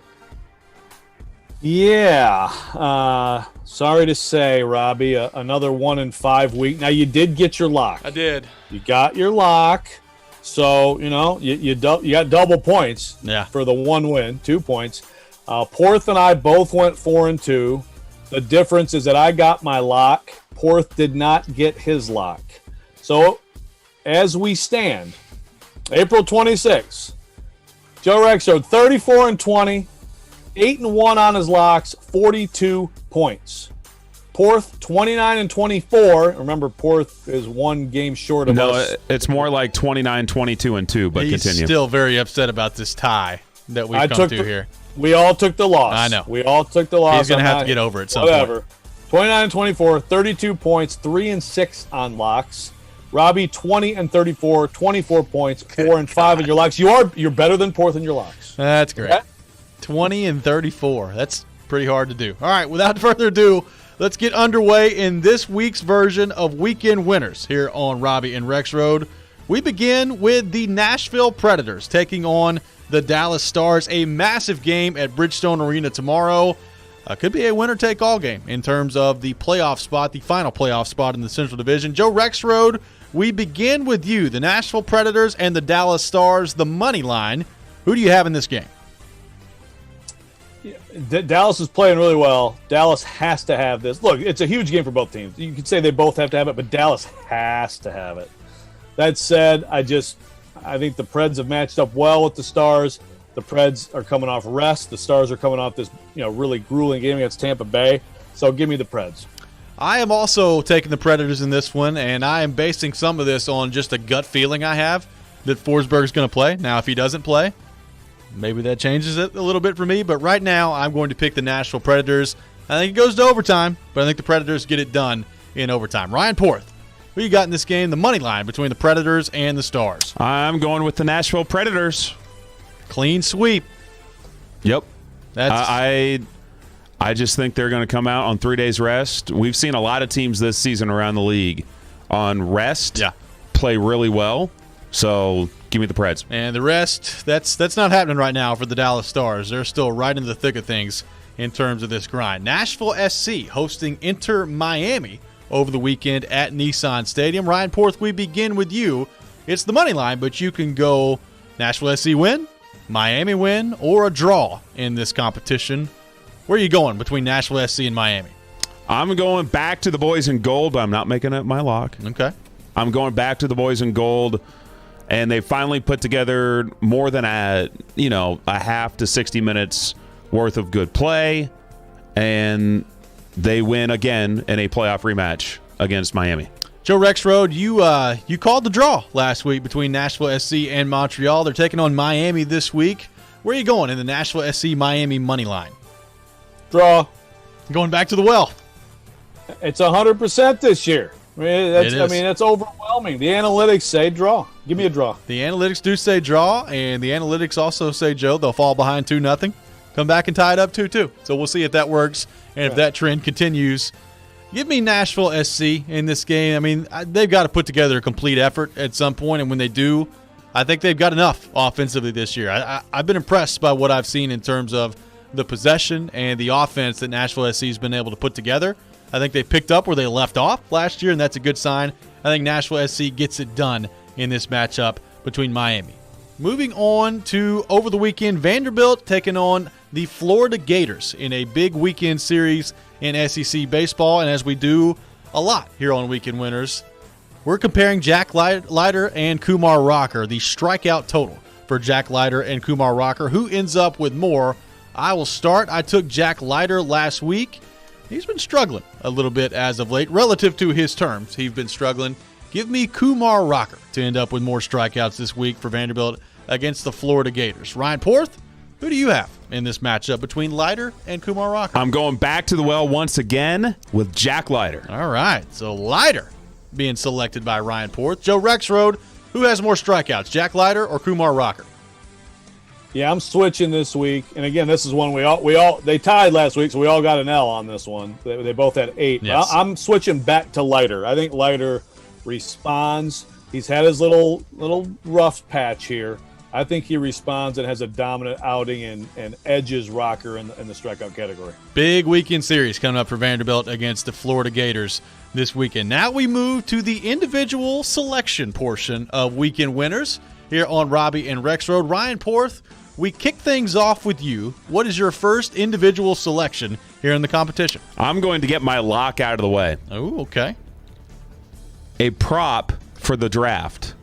Yeah. Sorry to say, Robby, another 1-5 week. Now, you did get your lock. I did. You got your lock. So, you got double points for the one win, 2 points. Porth and I both went 4-2. The difference is that I got my lock. Porth did not get his lock. So, as we stand, April 26th, Joe Rexrode, 34-20, 8-1 on his locks, 42 points. Porth, 29-24. Remember, Porth is one game short of us. No, it's more like 29-22-2, but He's continue. still very upset about this tie that we've come to here. We all took the loss. I know. We all took the loss. He's going to have to get over it some point. 29-24, 32 points, 3-6 on locks. Robby, 20-34, 24 points, 4-5 in your locks. You're better than Porth in your locks. That's great. 20-34. That's pretty hard to do. All right, without further ado, let's get underway in this week's version of Weekend Winners here on Robby and Rexrode. We begin with the Nashville Predators taking on the Dallas Stars, a massive game at Bridgestone Arena tomorrow. Could be a winner-take-all game in terms of the playoff spot, the final playoff spot in the Central Division. Joe Rexrode, we begin with you, the Nashville Predators and the Dallas Stars, the money line. Who do you have in this game? Dallas is playing really well. Dallas has to have this. Look, it's a huge game for both teams. You could say they both have to have it, but Dallas has to have it. That said, I think the Preds have matched up well with the Stars. The Preds are coming off rest. The Stars are coming off this, really grueling game against Tampa Bay. So give me the Preds. I am also taking the Predators in this one, and I am basing some of this on just a gut feeling I have that Forsberg's going to play. Now, if he doesn't play, maybe that changes it a little bit for me. But right now, I'm going to pick the Nashville Predators. I think it goes to overtime, but I think the Predators get it done in overtime. Ryan Porth, who you got in this game, the money line between the Predators and the Stars? I'm going with the Nashville Predators. Clean sweep. Yep. I just think they're going to come out on 3 days rest. We've seen a lot of teams this season around the league on rest play really well. So give me the Preds. And the rest, that's not happening right now for the Dallas Stars. They're still right in the thick of things in terms of this grind. Nashville SC hosting Inter Miami over the weekend at Nissan Stadium. Ryan Porth, we begin with you. It's the money line, but you can go Nashville SC win, Miami win, or a draw in this competition. Where are you going between Nashville SC and Miami? I'm going back to the boys in gold, but I'm not making it my lock. Okay. I'm going back to the boys in gold, and they finally put together more than a half to 60 minutes worth of good play, and they win again in a playoff rematch against Miami. Joe Rexrode, you called the draw last week between Nashville SC and Montreal. They're taking on Miami this week. Where are you going in the Nashville SC Miami money line? Draw. Going back to the well. It's 100% this year. That's overwhelming. The analytics say draw. Give me a draw. The analytics do say draw, and the analytics also say, Joe, they'll fall behind 2-0, come back and tie it up 2-2. So we'll see if that works and if that trend continues. Give me Nashville SC in this game. I mean, they've got to put together a complete effort at some point, and when they do, I think they've got enough offensively this year. I've been impressed by what I've seen in terms of the possession and the offense that Nashville SC has been able to put together. I think they picked up where they left off last year, and that's a good sign. I think Nashville SC gets it done in this matchup between Miami. Moving on to over the weekend, Vanderbilt taking on the Florida Gators in a big weekend series in SEC baseball. And as we do a lot here on Weekend Winners, we're comparing Jack Leiter and Kumar Rocker, the strikeout total for Jack Leiter and Kumar Rocker. Who ends up with more? I will start. I took Jack Leiter last week. He's been struggling a little bit as of late. Relative to his terms, he's been struggling. Give me Kumar Rocker to end up with more strikeouts this week for Vanderbilt against the Florida Gators. Ryan Porth, who do you have in this matchup between Leiter and Kumar Rocker? I'm going back to the well once again with Jack Leiter. All right, so Leiter being selected by Ryan Porth. Joe Rexrode, who has more strikeouts, Jack Leiter or Kumar Rocker? Yeah, I'm switching this week. And again, this is one they tied last week, so we all got an L on this one. They both had 8. Yes. I'm switching back to Leiter. I think Leiter responds. He's had his little rough patch here. I think he responds and has a dominant outing and edges Rocker in the strikeout category. Big weekend series coming up for Vanderbilt against the Florida Gators this weekend. Now we move to the individual selection portion of weekend winners here on Robby and Rexrode. Ryan Porth, we kick things off with you. What is your first individual selection here in the competition? I'm going to get my lock out of the way. Oh, okay. A prop for the draft.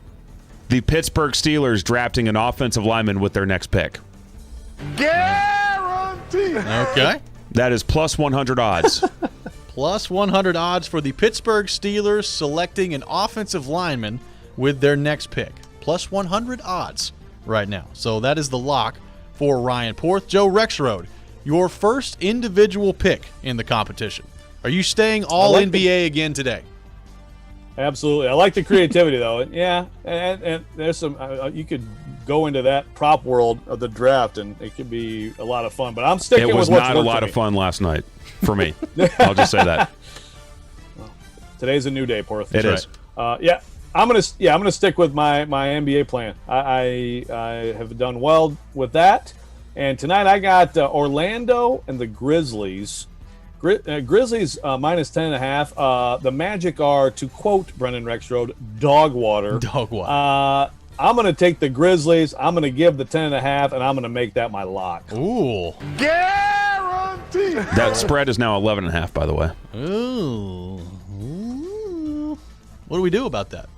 The Pittsburgh Steelers drafting an offensive lineman with their next pick. Guaranteed. Okay. That is plus 100 odds. Plus 100 odds for the Pittsburgh Steelers selecting an offensive lineman with their next pick. Plus 100 odds right now. So that is the lock for Ryan Porth. Joe Rexrode, your first individual pick in the competition. Are you staying all NBA again today? Absolutely. I like the creativity, though. Yeah, and there's some you could go into that prop world of the draft, and it could be a lot of fun. But I'm sticking with what's It was not a lot of fun last night for me. I'll just say that. Well, today's a new day, Porth. It is. Yeah, I'm gonna stick with my NBA plan. I have done well with that, and tonight I got Orlando and the Grizzlies. Grizzlies minus 10.5. The Magic are, to quote Brendan Rexrode, dog water. Dog water. I'm going to take the Grizzlies. I'm going to give the 10.5, and I'm going to make that my lock. Ooh. Guaranteed. That spread is now 11.5, by the way. Ooh. What do we do about that?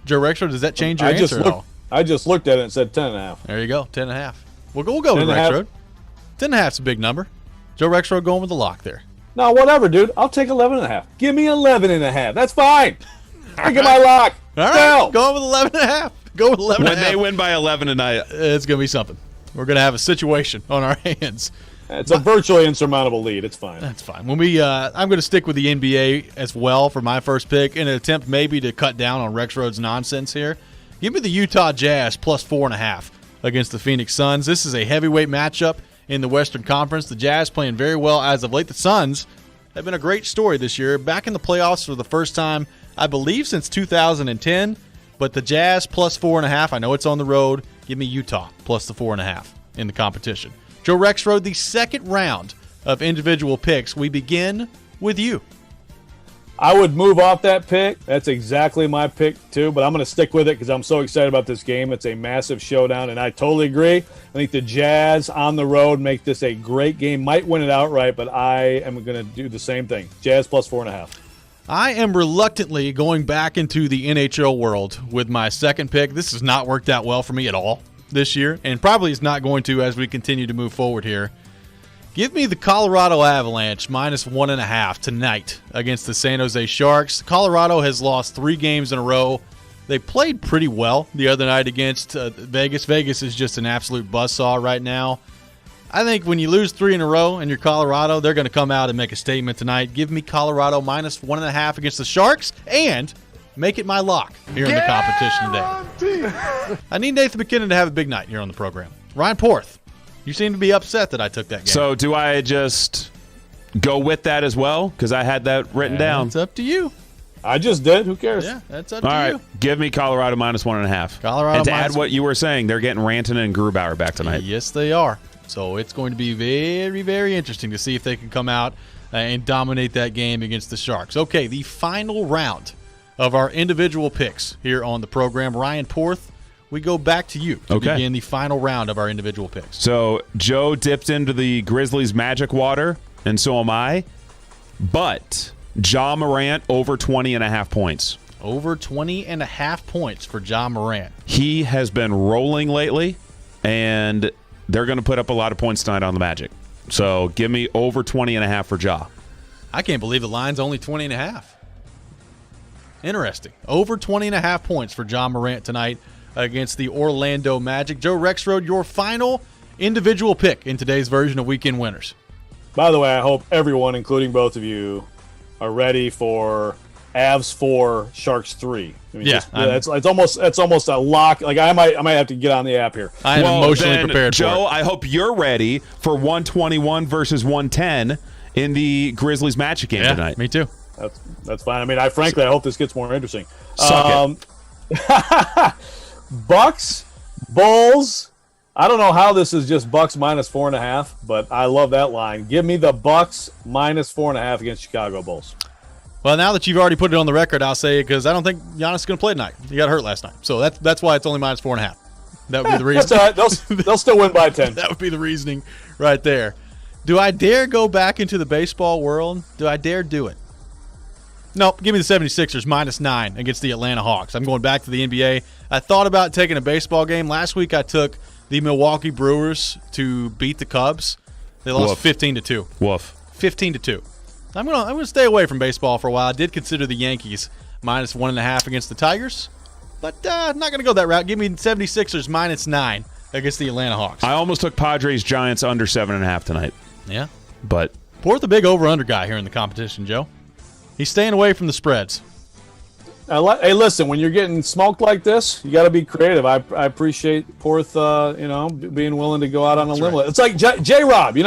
Joe Rexrode, does that change your answer at all? I just looked at it and said 10.5. There you go, 10.5. We'll go with Rexrode. 10.5 is a big number. Joe Rexrode going with the lock there. No, whatever, dude. I'll take 11.5. Give me 11.5. That's fine. I get my lock. All right, going with 11.5. Go with 11.5. When they win by 11 tonight, it's going to be something. We're going to have a situation on our hands. It's a virtually insurmountable lead. It's fine. That's fine. When we, I'm going to stick with the NBA as well for my first pick in an attempt maybe to cut down on Rexrode's nonsense here. Give me the Utah Jazz plus 4.5 against the Phoenix Suns. This is a heavyweight matchup in the Western Conference. The Jazz playing very well as of late. The Suns have been a great story this year. Back in the playoffs for the first time, I believe, since 2010. But the Jazz plus 4.5. I know it's on the road. Give me Utah plus the 4.5 in the competition. Joe Rexrode, the second round of individual picks. We begin with you. I would move off that pick. That's exactly my pick, too. But I'm going to stick with it because I'm so excited about this game. It's a massive showdown, and I totally agree. I think the Jazz on the road make this a great game. Might win it outright, but I am going to do the same thing. Jazz plus 4.5. I am reluctantly going back into the NHL world with my second pick. This has not worked out well for me at all this year, and probably is not going to as we continue to move forward here. Give me the Colorado Avalanche minus 1.5 tonight against the San Jose Sharks. Colorado has lost 3 games in a row. They played pretty well the other night against Vegas. Vegas is just an absolute buzzsaw right now. I think when you lose 3 in a row and you're Colorado, they're going to come out and make a statement tonight. Give me Colorado minus 1.5 against the Sharks and make it my lock here in the competition today. I need Nathan McKinnon to have a big night here on the program. Ryan Porth, you seem to be upset that I took that game. So do I just go with that as well? Because I had that written down. It's up to you. I just did. Who cares? Yeah, that's up to you. All right, you. give me Colorado minus 1.5. Colorado and to minus add what you were saying, they're getting Rantanen and Grubauer back tonight. Yes, they are. So it's going to be very, very interesting to see if they can come out and dominate that game against the Sharks. Okay, the final round of our individual picks here on the program. Ryan Porth, we go back to you to begin the final round of our individual picks. So Joe dipped into the Grizzlies magic water, and so am I. But Ja Morant over 20.5 points. Over 20.5 points for Ja Morant. He has been rolling lately, and they're going to put up a lot of points tonight on the Magic. So give me over 20.5 for Ja. I can't believe the line's only 20.5. Interesting. Over 20.5 points for Ja Morant tonight against the Orlando Magic. Joe Rexrode, your final individual pick in today's version of Weekend Winners. By the way, I hope everyone, including both of you, are ready for Avs 4, Sharks 3. I mean, it's almost a lock. Like I might have to get on the app here. I am emotionally prepared Joe, for it. I hope you're ready for 121 versus 110 in the Grizzlies Magic game tonight. Me too. That's fine. I mean, I hope this gets more interesting. Suck it. Bucks, Bulls. I don't know how this is just Bucks minus 4.5, but I love that line. Give me the Bucks minus 4.5 against Chicago Bulls. Well, now that you've already put it on the record, I'll say it because I don't think Giannis is going to play tonight. He got hurt last night, so that's why it's only minus 4.5. That would be the reason. That's all right. They'll still win by 10. That would be the reasoning right there. Do I dare go back into the baseball world? Do I dare do it? Nope. Give me the 76ers minus 9 against the Atlanta Hawks. I'm going back to the NBA. I thought about taking a baseball game. Last week I took the Milwaukee Brewers to beat the Cubs. They lost 15-2. Woof. 15-2. I'm gonna stay away from baseball for a while. I did consider the Yankees minus 1.5 against the Tigers, but I'm not gonna go that route. Give me 76ers minus 9 against the Atlanta Hawks. I almost took Padres Giants under 7.5 tonight. Yeah, but Port's the big over/under guy here in the competition, Joe. He's staying away from the spreads. Hey, listen, when you're getting smoked like this, you got to be creative. I appreciate Porth, being willing to go out on a limb. Right. It's like J-Rob, you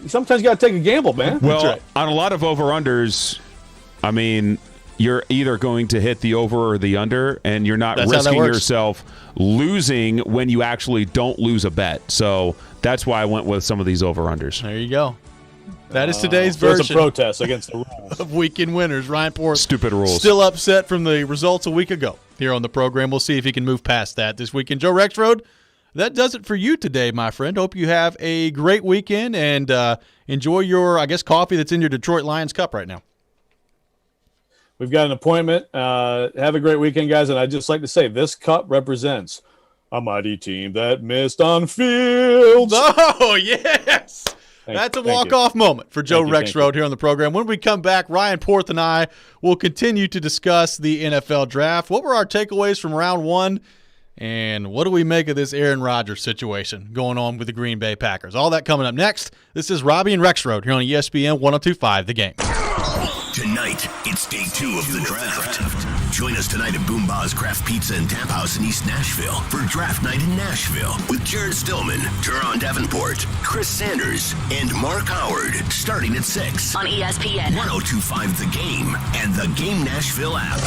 sometimes you got to take a gamble, man. Well, on a lot of over-unders, I mean, you're either going to hit the over or the under, and you're not risking yourself losing when you actually don't lose a bet. So that's why I went with some of these over-unders. There you go. That is today's version. There's a protest against the rules of Weekend Winners. Ryan Porth, stupid rules. Still upset from the results a week ago here on the program. We'll see if he can move past that this weekend. Joe Rexrode, that does it for you today, my friend. Hope you have a great weekend and enjoy your, coffee that's in your Detroit Lions cup right now. We've got an appointment. Have a great weekend, guys. And I'd just like to say this cup represents a mighty team that missed on fields. Oh, yes. That's a walk-off moment for Joe Rexrode here on the program. When we come back, Ryan Porth and I will continue to discuss the NFL draft. What were our takeaways from round 1? And what do we make of this Aaron Rodgers situation going on with the Green Bay Packers? All that coming up next. This is Robby and Rexrode here on ESPN 102.5 The Game. Tonight, it's day 2 of the draft. Join us tonight at Boomba's Craft Pizza and Tap House in East Nashville for Draft Night in Nashville with Jared Stillman, Teron Davenport, Chris Sanders, and Mark Howard, starting at 6 on ESPN 102.5 The Game and the Game Nashville app.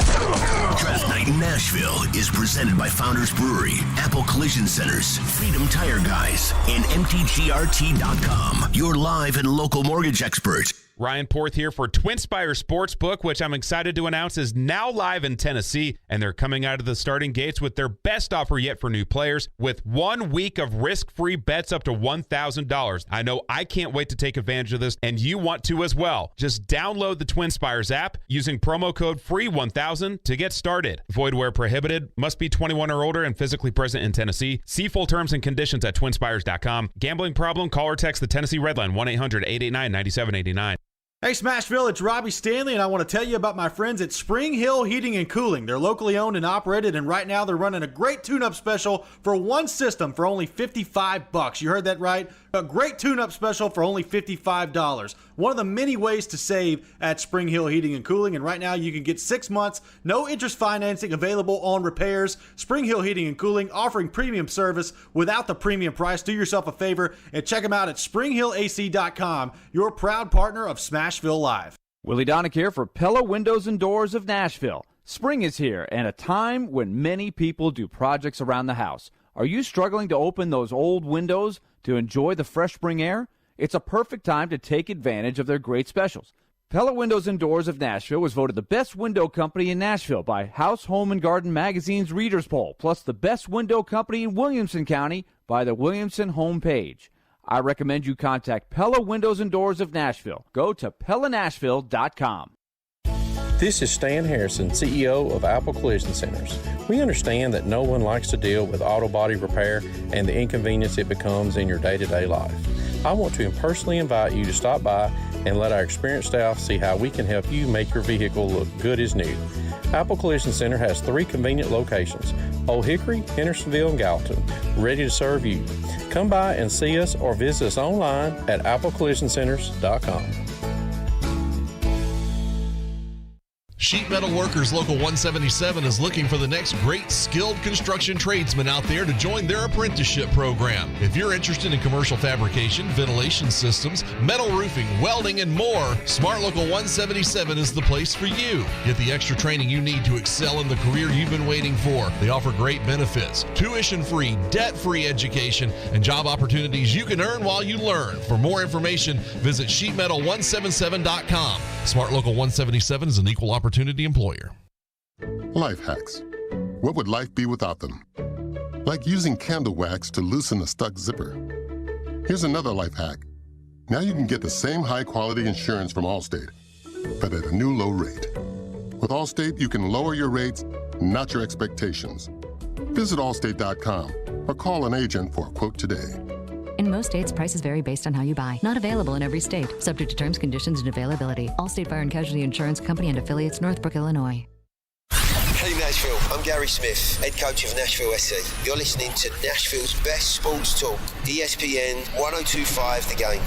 Draft Night in Nashville is presented by Founders Brewery, Apple Collision Centers, Freedom Tire Guys, and MTGRT.com, your live and local mortgage expert. Ryan Porth here for TwinSpire Sportsbook, which I'm excited to announce is now live in Tennessee, and they're coming out of the starting gates with their best offer yet for new players with 1 week of risk-free bets up to $1,000. I know I can't wait to take advantage of this, and you want to as well. Just download the TwinSpires app using promo code FREE1000 to get started. Void where prohibited. Must be 21 or older and physically present in Tennessee. See full terms and conditions at TwinSpires.com. Gambling problem? Call or text the Tennessee Redline 1-800-889-9789. Hey, Smashville, it's Robbie Stanley, and I want to tell you about my friends at Spring Hill Heating and Cooling. They're locally owned and operated, and right now they're running a great tune-up special for one system for only $55. You heard that right? A great tune-up special for only $55. One of the many ways to save at Spring Hill Heating and Cooling, and right now you can get 6 months, no interest financing available on repairs. Spring Hill Heating and Cooling offering premium service without the premium price. Do yourself a favor and check them out at springhillac.com, your proud partner of Smashville Live. Willie Donick here for Pella Windows and Doors of Nashville. Spring is here and a time when many people do projects around the house. Are you struggling to open those old windows to enjoy the fresh spring air? It's a perfect time to take advantage of their great specials. Pella Windows and Doors of Nashville was voted the best window company in Nashville by House, Home, and Garden Magazine's Readers Poll, plus the best window company in Williamson County by the Williamson homepage. I recommend you contact Pella Windows and Doors of Nashville. Go to PellaNashville.com. This is Stan Harrison, CEO of Apple Collision Centers. We understand that no one likes to deal with auto body repair and the inconvenience it becomes in your day-to-day life. I want to personally invite you to stop by and let our experienced staff see how we can help you make your vehicle look good as new. Apple Collision Center has 3 convenient locations, Old Hickory, Hendersonville, and Gallatin, ready to serve you. Come by and see us or visit us online at applecollisioncenters.com. Sheet Metal Workers Local 177 is looking for the next great skilled construction tradesman out there to join their apprenticeship program. If you're interested in commercial fabrication, ventilation systems, metal roofing, welding, and more, Smart Local 177 is the place for you. Get the extra training you need to excel in the career you've been waiting for. They offer great benefits, tuition-free, debt-free education, and job opportunities you can earn while you learn. For more information, visit sheetmetal177.com. Smart Local 177 is an equal opportunity employer. Life hacks. What would life be without them? Like using candle wax to loosen a stuck zipper. Here's another life hack. Now you can get the same high-quality insurance from Allstate, but at a new low rate. With Allstate, you can lower your rates, not your expectations. Visit allstate.com or call an agent for a quote today. In most states, prices vary based on how you buy. Not available in every state. Subject to terms, conditions, and availability. Allstate Fire and Casualty Insurance Company and affiliates, Northbrook, Illinois. Hey Nashville, I'm Gary Smith, head coach of Nashville SC. You're listening to Nashville's best sports talk, ESPN 1025 The Game.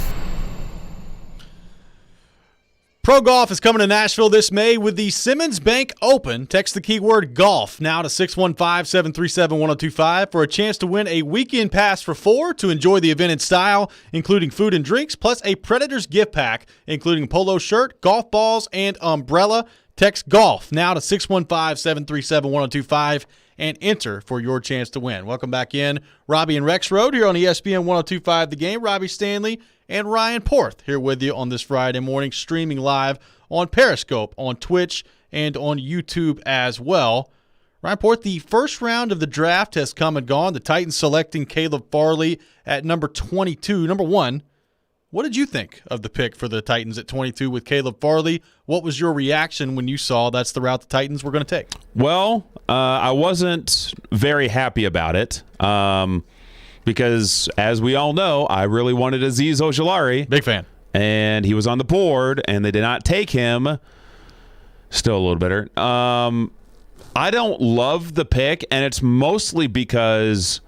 Pro Golf is coming to Nashville this May with the Simmons Bank Open. Text the keyword golf now to 615-737-1025 for a chance to win a weekend pass for 4 to enjoy the event in style, including food and drinks, plus a Predators gift pack, including polo shirt, golf balls, and umbrella. Text golf now to 615-737-1025 and enter for your chance to win. Welcome back in. Robby and Rexrode here on ESPN 1025 The Game. Robbie Stanley and Ryan Porth here with you on this Friday morning, streaming live on Periscope, on Twitch, and on YouTube as well. Ryan Porth, the first round of the draft has come and gone. The Titans selecting Caleb Farley at number 22. Number 1, what did you think of the pick for the Titans at 22 with Caleb Farley? What was your reaction when you saw that's the route the Titans were going to take? Well, I wasn't very happy about it. Because, as we all know, I really wanted Azeez Ojulari. Big fan. And he was on the board, and they did not take him. Still a little bitter. I don't love the pick, and it's mostly because,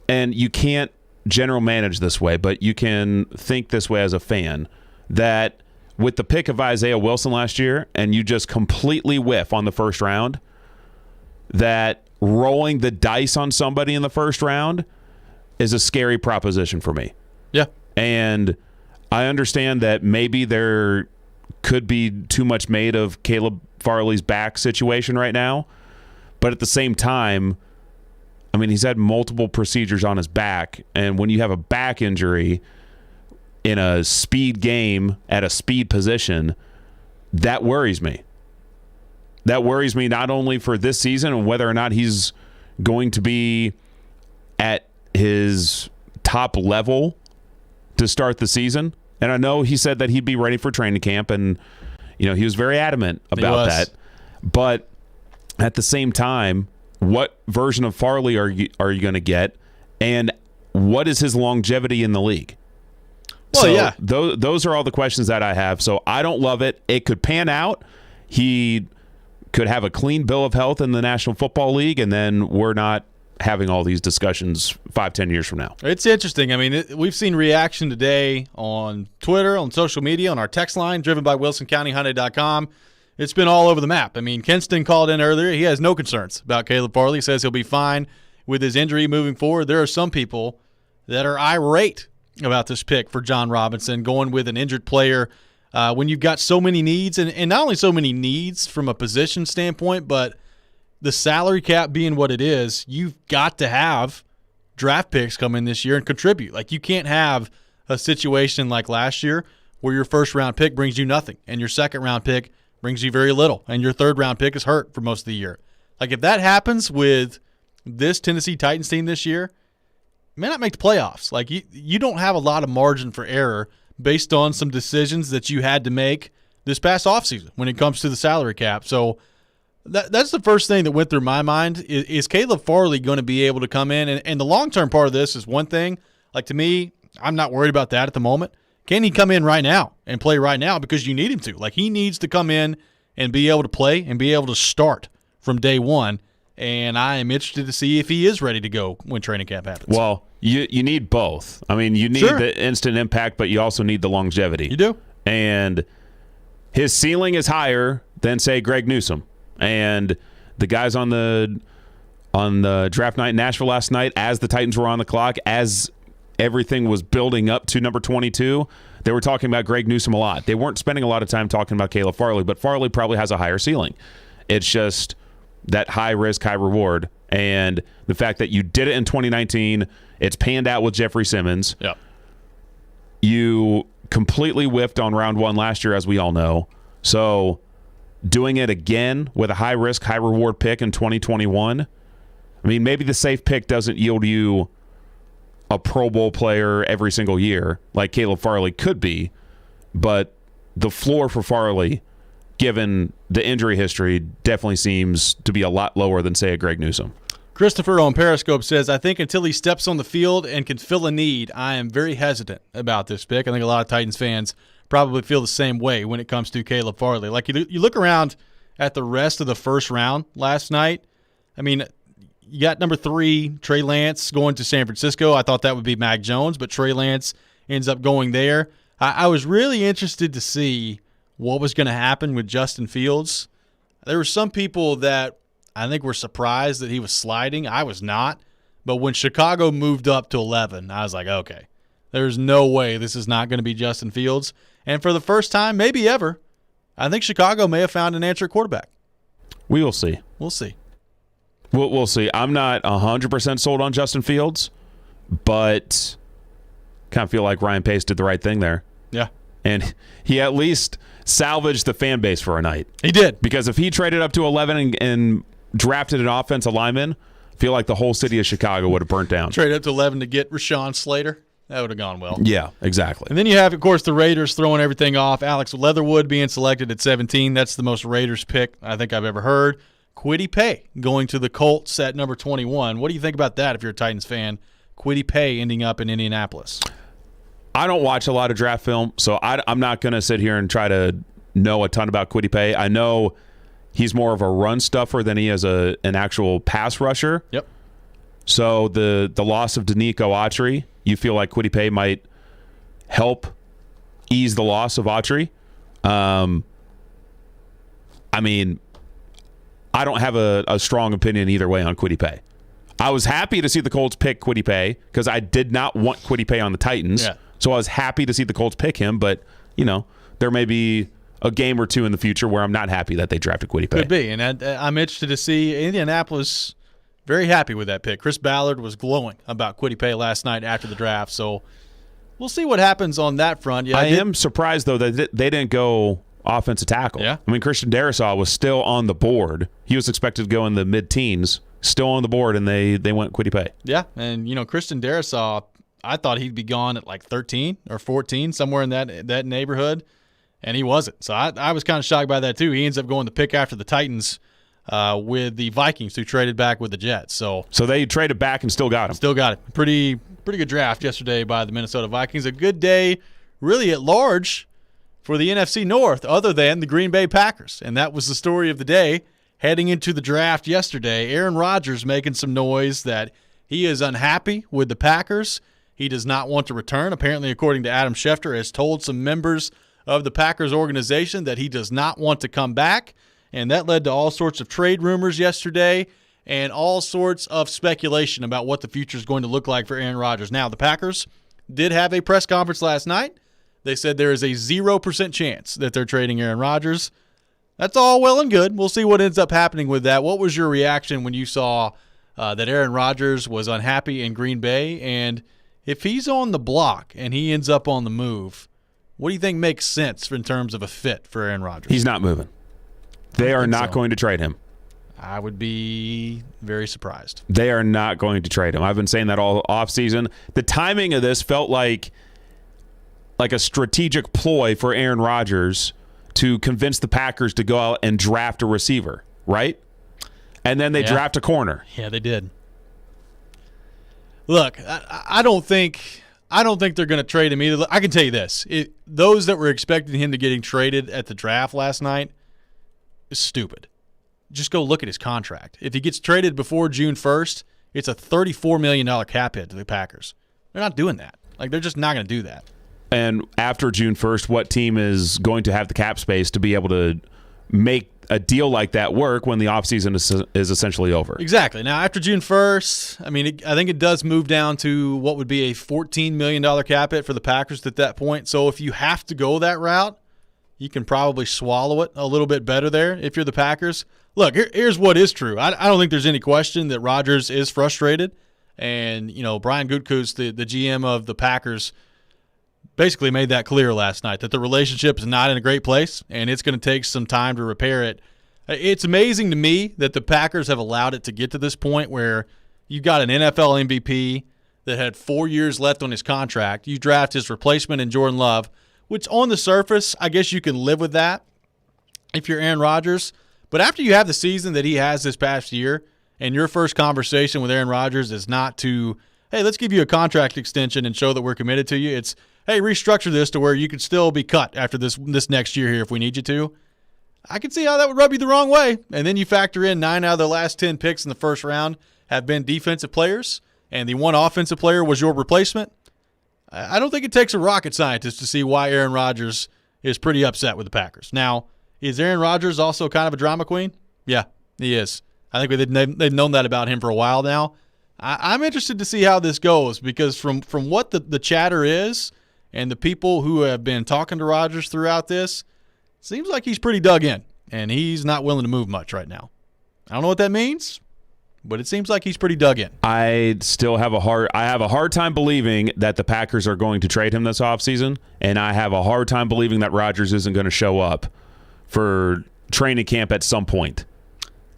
and you can't general manage this way, but you can think this way as a fan, that with the pick of Isaiah Wilson last year, and you just completely whiff on the first round, that rolling the dice on somebody in the first round is a scary proposition for me. Yeah. And I understand that maybe there could be too much made of Caleb Farley's back situation right now. But at the same time, I mean, he's had multiple procedures on his back. And when you have a back injury in a speed game at a speed position, that worries me. That worries me not only for this season and whether or not he's going to be at his top level to start the season. And I know he said that he'd be ready for training camp, and he was very adamant about that. But at the same time, what version of Farley are you going to get, and what is his longevity in the league? Well, yeah. Those are all the questions that I have. So I don't love it. It could pan out. He could have a clean bill of health in the National Football League, and then we're not having all these discussions 5-10 years from now. It's interesting. I mean, we've seen reaction today on Twitter, on social media, on our text line, driven by WilsonCountyHyundai.com. It's been all over the map. I mean, Kenston called in earlier. He has no concerns about Caleb Farley. He says he'll be fine with his injury moving forward. There are some people that are irate about this pick for John Robinson, going with an injured player when you've got so many needs, and not only so many needs from a position standpoint, but the salary cap being what it is, you've got to have draft picks come in this year and contribute. Like, you can't have a situation like last year where your first-round pick brings you nothing and your second-round pick brings you very little and your third-round pick is hurt for most of the year. Like, if that happens with this Tennessee Titans team this year, it may not make the playoffs. Like, you don't have a lot of margin for error based on some decisions that you had to make this past offseason when it comes to the salary cap. So that's the first thing that went through my mind. Is Caleb Farley going to be able to come in? And the long-term part of this is one thing. Like, to me, I'm not worried about that at the moment. Can he come in right now and play right now? Because you need him to. Like, he needs to come in and be able to play and be able to start from day one. And I am interested to see if he is ready to go when training camp happens. Well, you need both. I mean, you need the instant impact, but you also need the longevity. You do. And his ceiling is higher than, say, Greg Newsome. And the guys on the draft night in Nashville last night, as the Titans were on the clock, as everything was building up to number 22, they were talking about Greg Newsome a lot. They weren't spending a lot of time talking about Caleb Farley, but Farley probably has a higher ceiling. It's just that high risk, high reward. And the fact that you did it in 2019, it's panned out with Jeffrey Simmons. Yep. You completely whiffed on round one last year, as we all know. So doing it again with a high risk, high reward pick in 2021, I mean, maybe the safe pick doesn't yield you a Pro Bowl player every single year like Caleb Farley could be, but the floor for Farley, given the injury history, definitely seems to be a lot lower than, say, a Greg Newsome. Christopher on Periscope says, I think until he steps on the field and can fill a need, I am very hesitant about this pick. I think a lot of Titans fans probably feel the same way when it comes to Caleb Farley. Like, you look around at the rest of the first round last night, I mean, you got number 3, Trey Lance, going to San Francisco. I thought that would be Mac Jones, but Trey Lance ends up going there. I was really interested to see what was going to happen with Justin Fields. There were some people that I think were surprised that he was sliding. I was not. But when Chicago moved up to 11, I was like, okay, there's no way this is not going to be Justin Fields. And for the first time, maybe ever, I think Chicago may have found an answer at quarterback. We will see. We'll see. We'll see. I'm not 100% sold on Justin Fields, but kind of feel like Ryan Pace did the right thing there. Yeah. And he at least salvaged the fan base for a night. He did. Because if he traded up to 11 and drafted an offensive lineman, I feel like the whole city of Chicago would have burnt down. Traded up to 11 to get Rashawn Slater. That would have gone well. Yeah, exactly. And then you have, of course, the Raiders throwing everything off. Alex Leatherwood being selected at 17. That's the most Raiders pick I think I've ever heard. Kwity Paye going to the Colts at number 21. What do you think about that if you're a Titans fan? Kwity Paye ending up in Indianapolis. I don't watch a lot of draft film, so I'm not going to sit here and try to know a ton about Kwity Paye. I know he's more of a run stuffer than he is an actual pass rusher. Yep. So the loss of Danico Autry, you feel like Kwity Paye might help ease the loss of Autry. I mean, I don't have a strong opinion either way on Kwity Paye. I was happy to see the Colts pick Kwity Paye because I did not want Kwity Paye on the Titans. Yeah. So I was happy to see the Colts pick him, but, there may be a game or two in the future where I'm not happy that they drafted Kwity Paye. Could be, and I'm interested to see Indianapolis very happy with that pick. Chris Ballard was glowing about Kwity Paye last night after the draft, so we'll see what happens on that front. Yeah, I am surprised, though, that they didn't go offensive tackle. Yeah. I mean, Christian Darrisaw was still on the board. He was expected to go in the mid-teens, still on the board, and they went Kwity Paye. Yeah, and, Christian Darrisaw, I thought he'd be gone at like 13 or 14, somewhere in that neighborhood, and he wasn't. So I was kind of shocked by that, too. He ends up going the pick after the Titans with the Vikings, who traded back with the Jets. So they traded back and still got him. Still got it. Pretty good draft yesterday by the Minnesota Vikings. A good day, really, at large for the NFC North, other than the Green Bay Packers. And that was the story of the day heading into the draft yesterday. Aaron Rodgers making some noise that he is unhappy with the Packers. He does not want to return. Apparently, according to Adam Schefter, has told some members of the Packers organization that he does not want to come back. And that led to all sorts of trade rumors yesterday and all sorts of speculation about what the future is going to look like for Aaron Rodgers. Now, the Packers did have a press conference last night. They said there is a 0% chance that they're trading Aaron Rodgers. That's all well and good. We'll see what ends up happening with that. What was your reaction when you saw that Aaron Rodgers was unhappy in Green Bay? And if he's on the block and he ends up on the move, what do you think makes sense in terms of a fit for Aaron Rodgers? He's not moving. They are not going to trade him. I would be very surprised. They are not going to trade him. I've been saying that all offseason. The timing of this felt like a strategic ploy for Aaron Rodgers to convince the Packers to go out and draft a receiver, right? And then they draft a corner. Yeah, they did. Look, I don't think I don't think they're going to trade him either. I can tell you this. Those that were expecting him to getting traded at the draft last night is stupid. Just go look at his contract. If he gets traded before June 1st, it's a $34 million cap hit to the Packers. They're not doing that. Like, they're just not going to do that. And after June 1st, what team is going to have the cap space to be able to make a deal like that work when the offseason is essentially over? Exactly. Now, after June 1st, I mean, I think it does move down to what would be a $14 million cap hit for the Packers at that point. So if you have to go that route, you can probably swallow it a little bit better there if you're the Packers. Look, here's what is true. I don't think there's any question that Rodgers is frustrated. And, Brian Gutekunst, the GM of the Packers, basically made that clear last night, that the relationship is not in a great place, and it's going to take some time to repair it. It's amazing to me that the Packers have allowed it to get to this point where you've got an NFL MVP that had 4 years left on his contract. You draft his replacement in Jordan Love, which on the surface, I guess you can live with that if you're Aaron Rodgers. But after you have the season that he has this past year, and your first conversation with Aaron Rodgers is not to, hey, let's give you a contract extension and show that we're committed to you. It's, hey, restructure this to where you could still be cut after this next year here if we need you to. I can see how that would rub you the wrong way. And then you factor in 9 out of the last 10 picks in the first round have been defensive players, and the one offensive player was your replacement. I don't think it takes a rocket scientist to see why Aaron Rodgers is pretty upset with the Packers. Now, is Aaron Rodgers also kind of a drama queen? Yeah, he is. I think they've known that about him for a while now. I'm interested to see how this goes because from what the chatter is and the people who have been talking to Rodgers throughout this, seems like he's pretty dug in, and he's not willing to move much right now. I don't know what that means, but it seems like he's pretty dug in. I have a hard time believing that the Packers are going to trade him this offseason, and I have a hard time believing that Rodgers isn't going to show up for training camp at some point.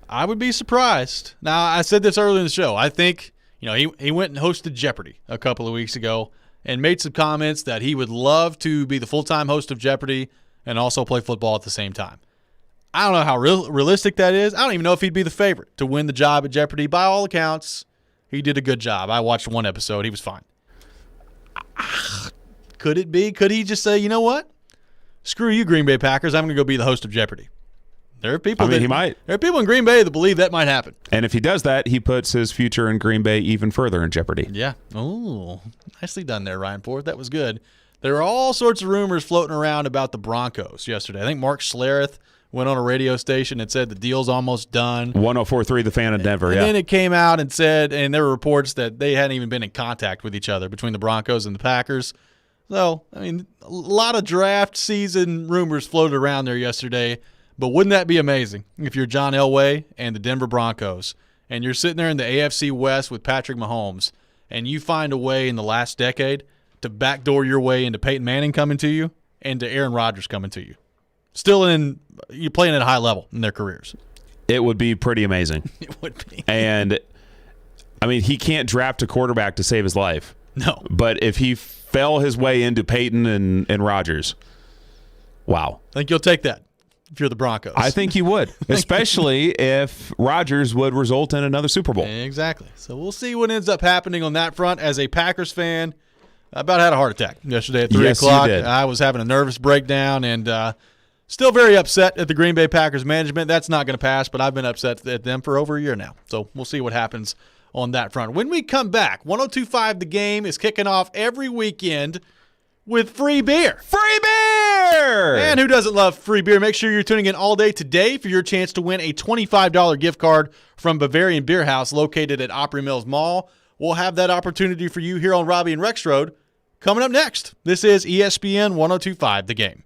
I would be surprised. Now, I said this earlier in the show. I think, he went and hosted Jeopardy a couple of weeks ago and made some comments that he would love to be the full-time host of Jeopardy and also play football at the same time. I don't know how realistic that is. I don't even know if he'd be the favorite to win the job at Jeopardy. By all accounts, he did a good job. I watched one episode. He was fine. Could it be? Could he just say, you know what? Screw you, Green Bay Packers. I'm going to go be the host of Jeopardy. There are people he might. There are people in Green Bay that believe that might happen. And if he does that, he puts his future in Green Bay even further in jeopardy. Yeah. Oh, nicely done there, Ryan Ford. That was good. There are all sorts of rumors floating around about the Broncos yesterday. I think Mark Schlereth went on a radio station and said the deal's almost done. 104.3 The Fan in Denver, and then it came out and said, and there were reports that they hadn't even been in contact with each other between the Broncos and the Packers. So, I mean, a lot of draft season rumors floated around there yesterday. But wouldn't that be amazing if you're John Elway and the Denver Broncos and you're sitting there in the AFC West with Patrick Mahomes and you find a way in the last decade to backdoor your way into Peyton Manning coming to you and to Aaron Rodgers coming to you. You're playing at a high level in their careers. It would be pretty amazing. It would be. And, I mean, he can't draft a quarterback to save his life. No. But if he fell his way into Peyton and Rodgers, wow. I think you'll take that. If you're the Broncos. I think you would, especially if Rodgers would result in another Super Bowl. Exactly. So we'll see what ends up happening on that front. As a Packers fan, I about had a heart attack yesterday at 3 o'clock. You did. I was having a nervous breakdown and still very upset at the Green Bay Packers management. That's not going to pass, but I've been upset at them for over a year now. So we'll see what happens on that front. When we come back, 102.5 The Game is kicking off every weekend with free beer. Free beer! And who doesn't love free beer? Make sure you're tuning in all day today for your chance to win a $25 gift card from Bavarian Beer House located at Opry Mills Mall. We'll have that opportunity for you here on Robby and Rexrode coming up next. This is ESPN 102.5 The Game.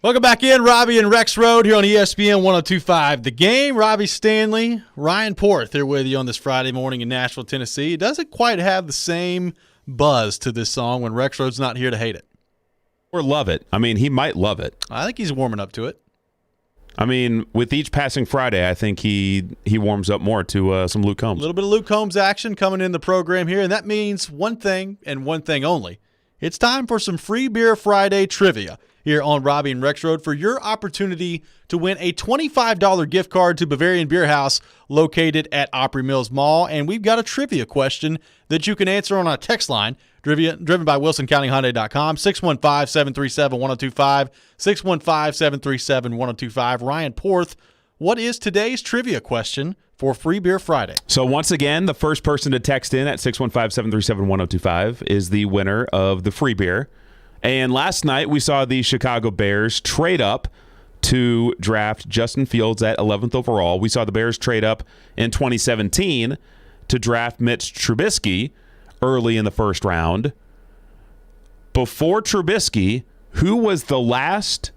Welcome back in, Robby and Rexrode here on ESPN 102.5 The Game. Robbie Stanley, Ryan Porth here with you on this Friday morning in Nashville, Tennessee. It doesn't quite have the same buzz to this song when Rexrode's not here to hate it. Or love it. I mean, he might love it. I think he's warming up to it. I mean, with each passing Friday, I think he warms up more to some Luke Combs. A little bit of Luke Combs action coming in the program here, and that means one thing and one thing only. It's time for some Free Beer Friday trivia here on Robby and Rexrode for your opportunity to win a $25 gift card to Bavarian Beer House located at Opry Mills Mall. And we've got a trivia question that you can answer on our text line, driven by WilsonCountyHyundai.com, 615-737-1025, 615-737-1025. Ryan Porth, what is today's trivia question for Free Beer Friday? So once again, the first person to text in at 615-737-1025 is the winner of the free beer. And last night we saw the Chicago Bears trade up to draft Justin Fields at 11th overall. We saw the Bears trade up in 2017 to draft Mitch Trubisky early in the first round. Before Trubisky, who was the last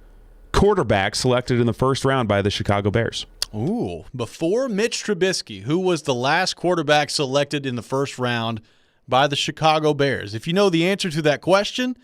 quarterback selected in the first round by the Chicago Bears? Ooh, before Mitch Trubisky, who was the last quarterback selected in the first round by the Chicago Bears? If you know the answer to that question,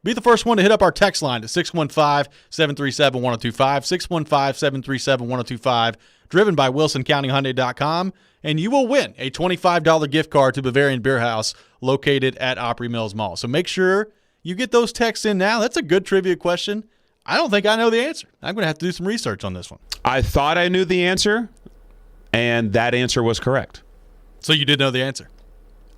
be the first one to hit up our text line at 615-737-1025, 615-737-1025, driven by WilsonCountyHyundai.com, and you will win a $25 gift card to Bavarian Beer House located at Opry Mills Mall. So make sure you get those texts in now. That's a good trivia question. I don't think I know the answer. I'm going to have to do some research on this one. I thought I knew the answer, and that answer was correct. So you did know the answer?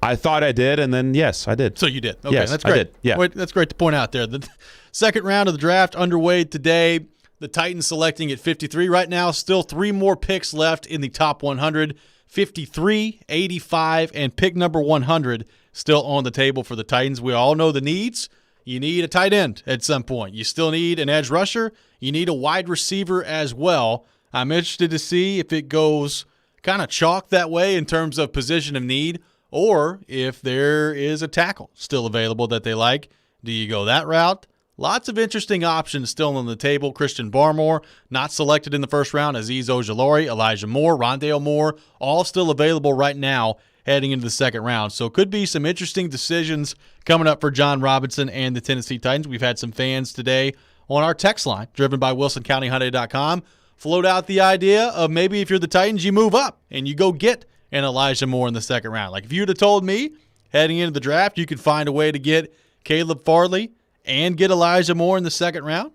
I thought I did, and then, yes, I did. So you did. Okay, yes, that's great. I did. Yeah. Wait, that's great to point out there. The second round of the draft underway today. The Titans selecting at 53. Right now, still three more picks left in the top 100. 53, 85, and pick number 100 still on the table for the Titans. We all know the needs. You need a tight end at some point. You still need an edge rusher. You need a wide receiver as well. I'm interested to see if it goes kind of chalk that way in terms of position of need, or if there is a tackle still available that they like. Do you go that route? Lots of interesting options still on the table. Christian Barmore, not selected in the first round. Azeez Ojulari, Elijah Moore, Rondale Moore, all still available right now heading into the second round. So could be some interesting decisions coming up for John Robinson and the Tennessee Titans. We've had some fans today on our text line, driven by WilsonCountyHyundai.com, float out the idea of maybe if you're the Titans, you move up and you go get an Elijah Moore in the second round. Like if you'd have told me heading into the draft you could find a way to get Caleb Farley and get Elijah Moore in the second round,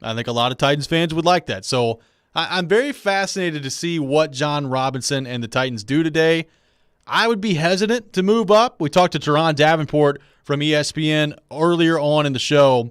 I think a lot of Titans fans would like that. So I'm very fascinated to see what John Robinson and the Titans do today. I would be hesitant to move up. We talked to Teron Davenport from ESPN earlier on in the show,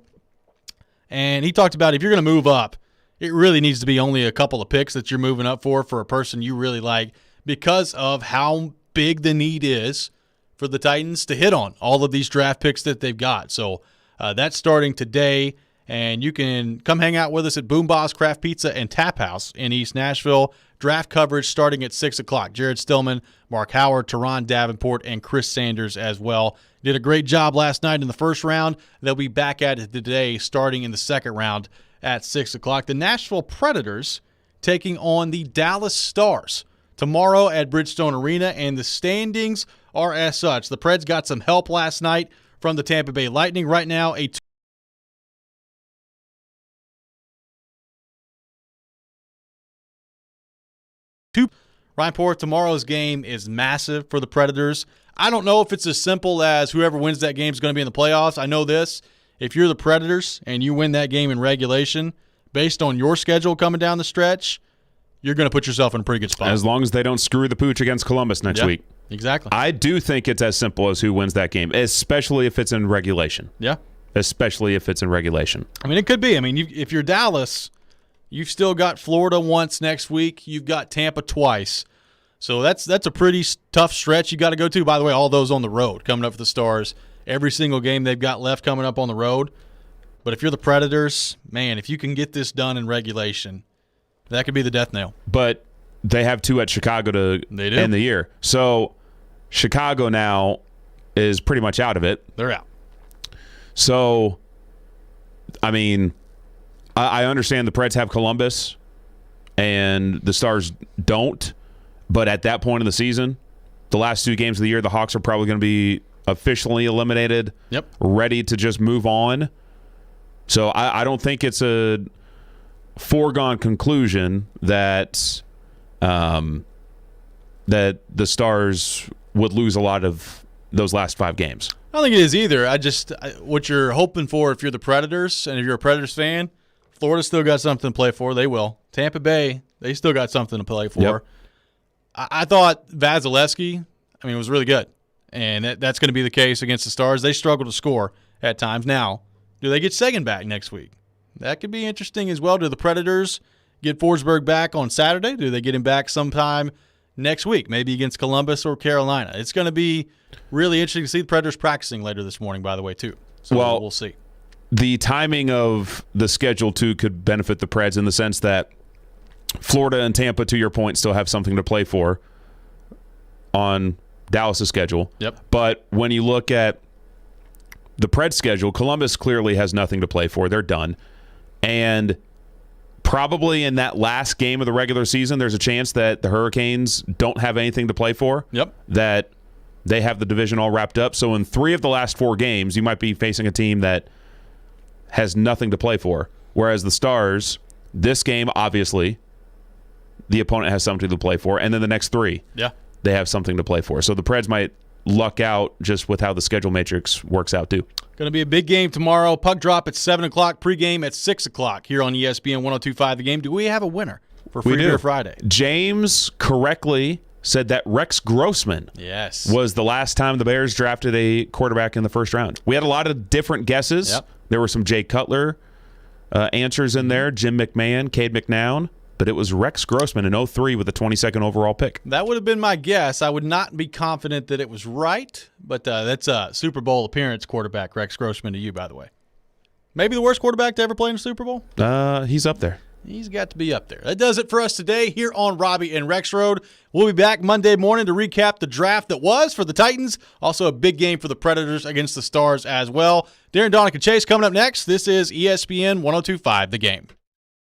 and he talked about if you're going to move up, it really needs to be only a couple of picks that you're moving up for a person you really like because of how big the need is for the Titans to hit on all of these draft picks that they've got. So that's starting today, and you can come hang out with us at Boom Boss Craft Pizza and Tap House in East Nashville. Draft coverage starting at 6 o'clock. Jared Stillman, Mark Howard, Teron Davenport, and Chris Sanders as well. Did a great job last night in the first round. They'll be back at it today starting in the second round at 6 o'clock. The Nashville Predators taking on the Dallas Stars tomorrow at Bridgestone Arena, and the standings are as such. The Preds got some help last night from the Tampa Bay Lightning. Right now, a Ryan Porth, tomorrow's game is massive for the Predators. I don't know if it's as simple as whoever wins that game is going to be in the playoffs. I know this. If you're the Predators and you win that game in regulation, based on your schedule coming down the stretch, you're going to put yourself in a pretty good spot. As long as they don't screw the pooch against Columbus next week. Exactly. I do think it's as simple as who wins that game, especially if it's in regulation. Yeah. Especially if it's in regulation. I mean, it could be. I mean, if you're Dallas, you've still got Florida once next week. You've got Tampa twice. So that's a pretty tough stretch you got to go to. By the way, all those on the road coming up for the Stars. Every single game they've got left coming up on the road. But if you're the Predators, man, if you can get this done in regulation, that could be the death nail. But they have two at Chicago to end the year. So Chicago now is pretty much out of it. They're out. So, I mean, I understand the Preds have Columbus and the Stars don't, but at that point in the season, the last 2 games of the year, the Hawks are probably going to be officially eliminated, ready to just move on. So I don't think it's a foregone conclusion that that the Stars would lose a lot of those last 5 games. I don't think it is either. What you're hoping for if you're the Predators and if you're a Predators fan, Florida's still got something to play for. They will. Tampa Bay, they still got something to play for. Yep. I thought Vasilevsky, was really good. And that's going to be the case against the Stars. They struggle to score at times. Now, do they get Seguin back next week? That could be interesting as well. Do the Predators get Forsberg back on Saturday? Do they get him back sometime next week, maybe against Columbus or Carolina? It's going to be really interesting to see the Predators practicing later this morning, by the way, too. So we'll see. The timing of the schedule, too, could benefit the Preds in the sense that Florida and Tampa, to your point, still have something to play for on Dallas' schedule. Yep. But when you look at the Preds' schedule, Columbus clearly has nothing to play for. They're done. And probably in that last game of the regular season, there's a chance that the Hurricanes don't have anything to play for. Yep. That they have the division all wrapped up. So in 3 of the last 4 games, you might be facing a team that has nothing to play for. Whereas the Stars, this game, obviously, the opponent has something to play for. And then the next 3, they have something to play for. So the Preds might luck out just with how the schedule matrix works out, too. Going to be a big game tomorrow. Puck drop at 7 o'clock, pregame at 6 o'clock here on ESPN 102.5 The Game. Do we have a winner for Free Beer Friday? James correctly said that Rex Grossman was the last time the Bears drafted a quarterback in the first round. We had a lot of different guesses. Yep. There were some Jay Cutler answers in there, Jim McMahon, Cade McNown, but it was Rex Grossman in 2003 with the 22nd overall pick. That would have been my guess. I would not be confident that it was right, but that's a Super Bowl appearance quarterback, Rex Grossman, to you, by the way. Maybe the worst quarterback to ever play in a Super Bowl? He's up there. He's got to be up there. That does it for us today here on Robby and Rexrode. We'll be back Monday morning to recap the draft that was for the Titans. Also a big game for the Predators against the Stars as well. Darren, Donica, Chase coming up next. This is ESPN 102.5 The Game.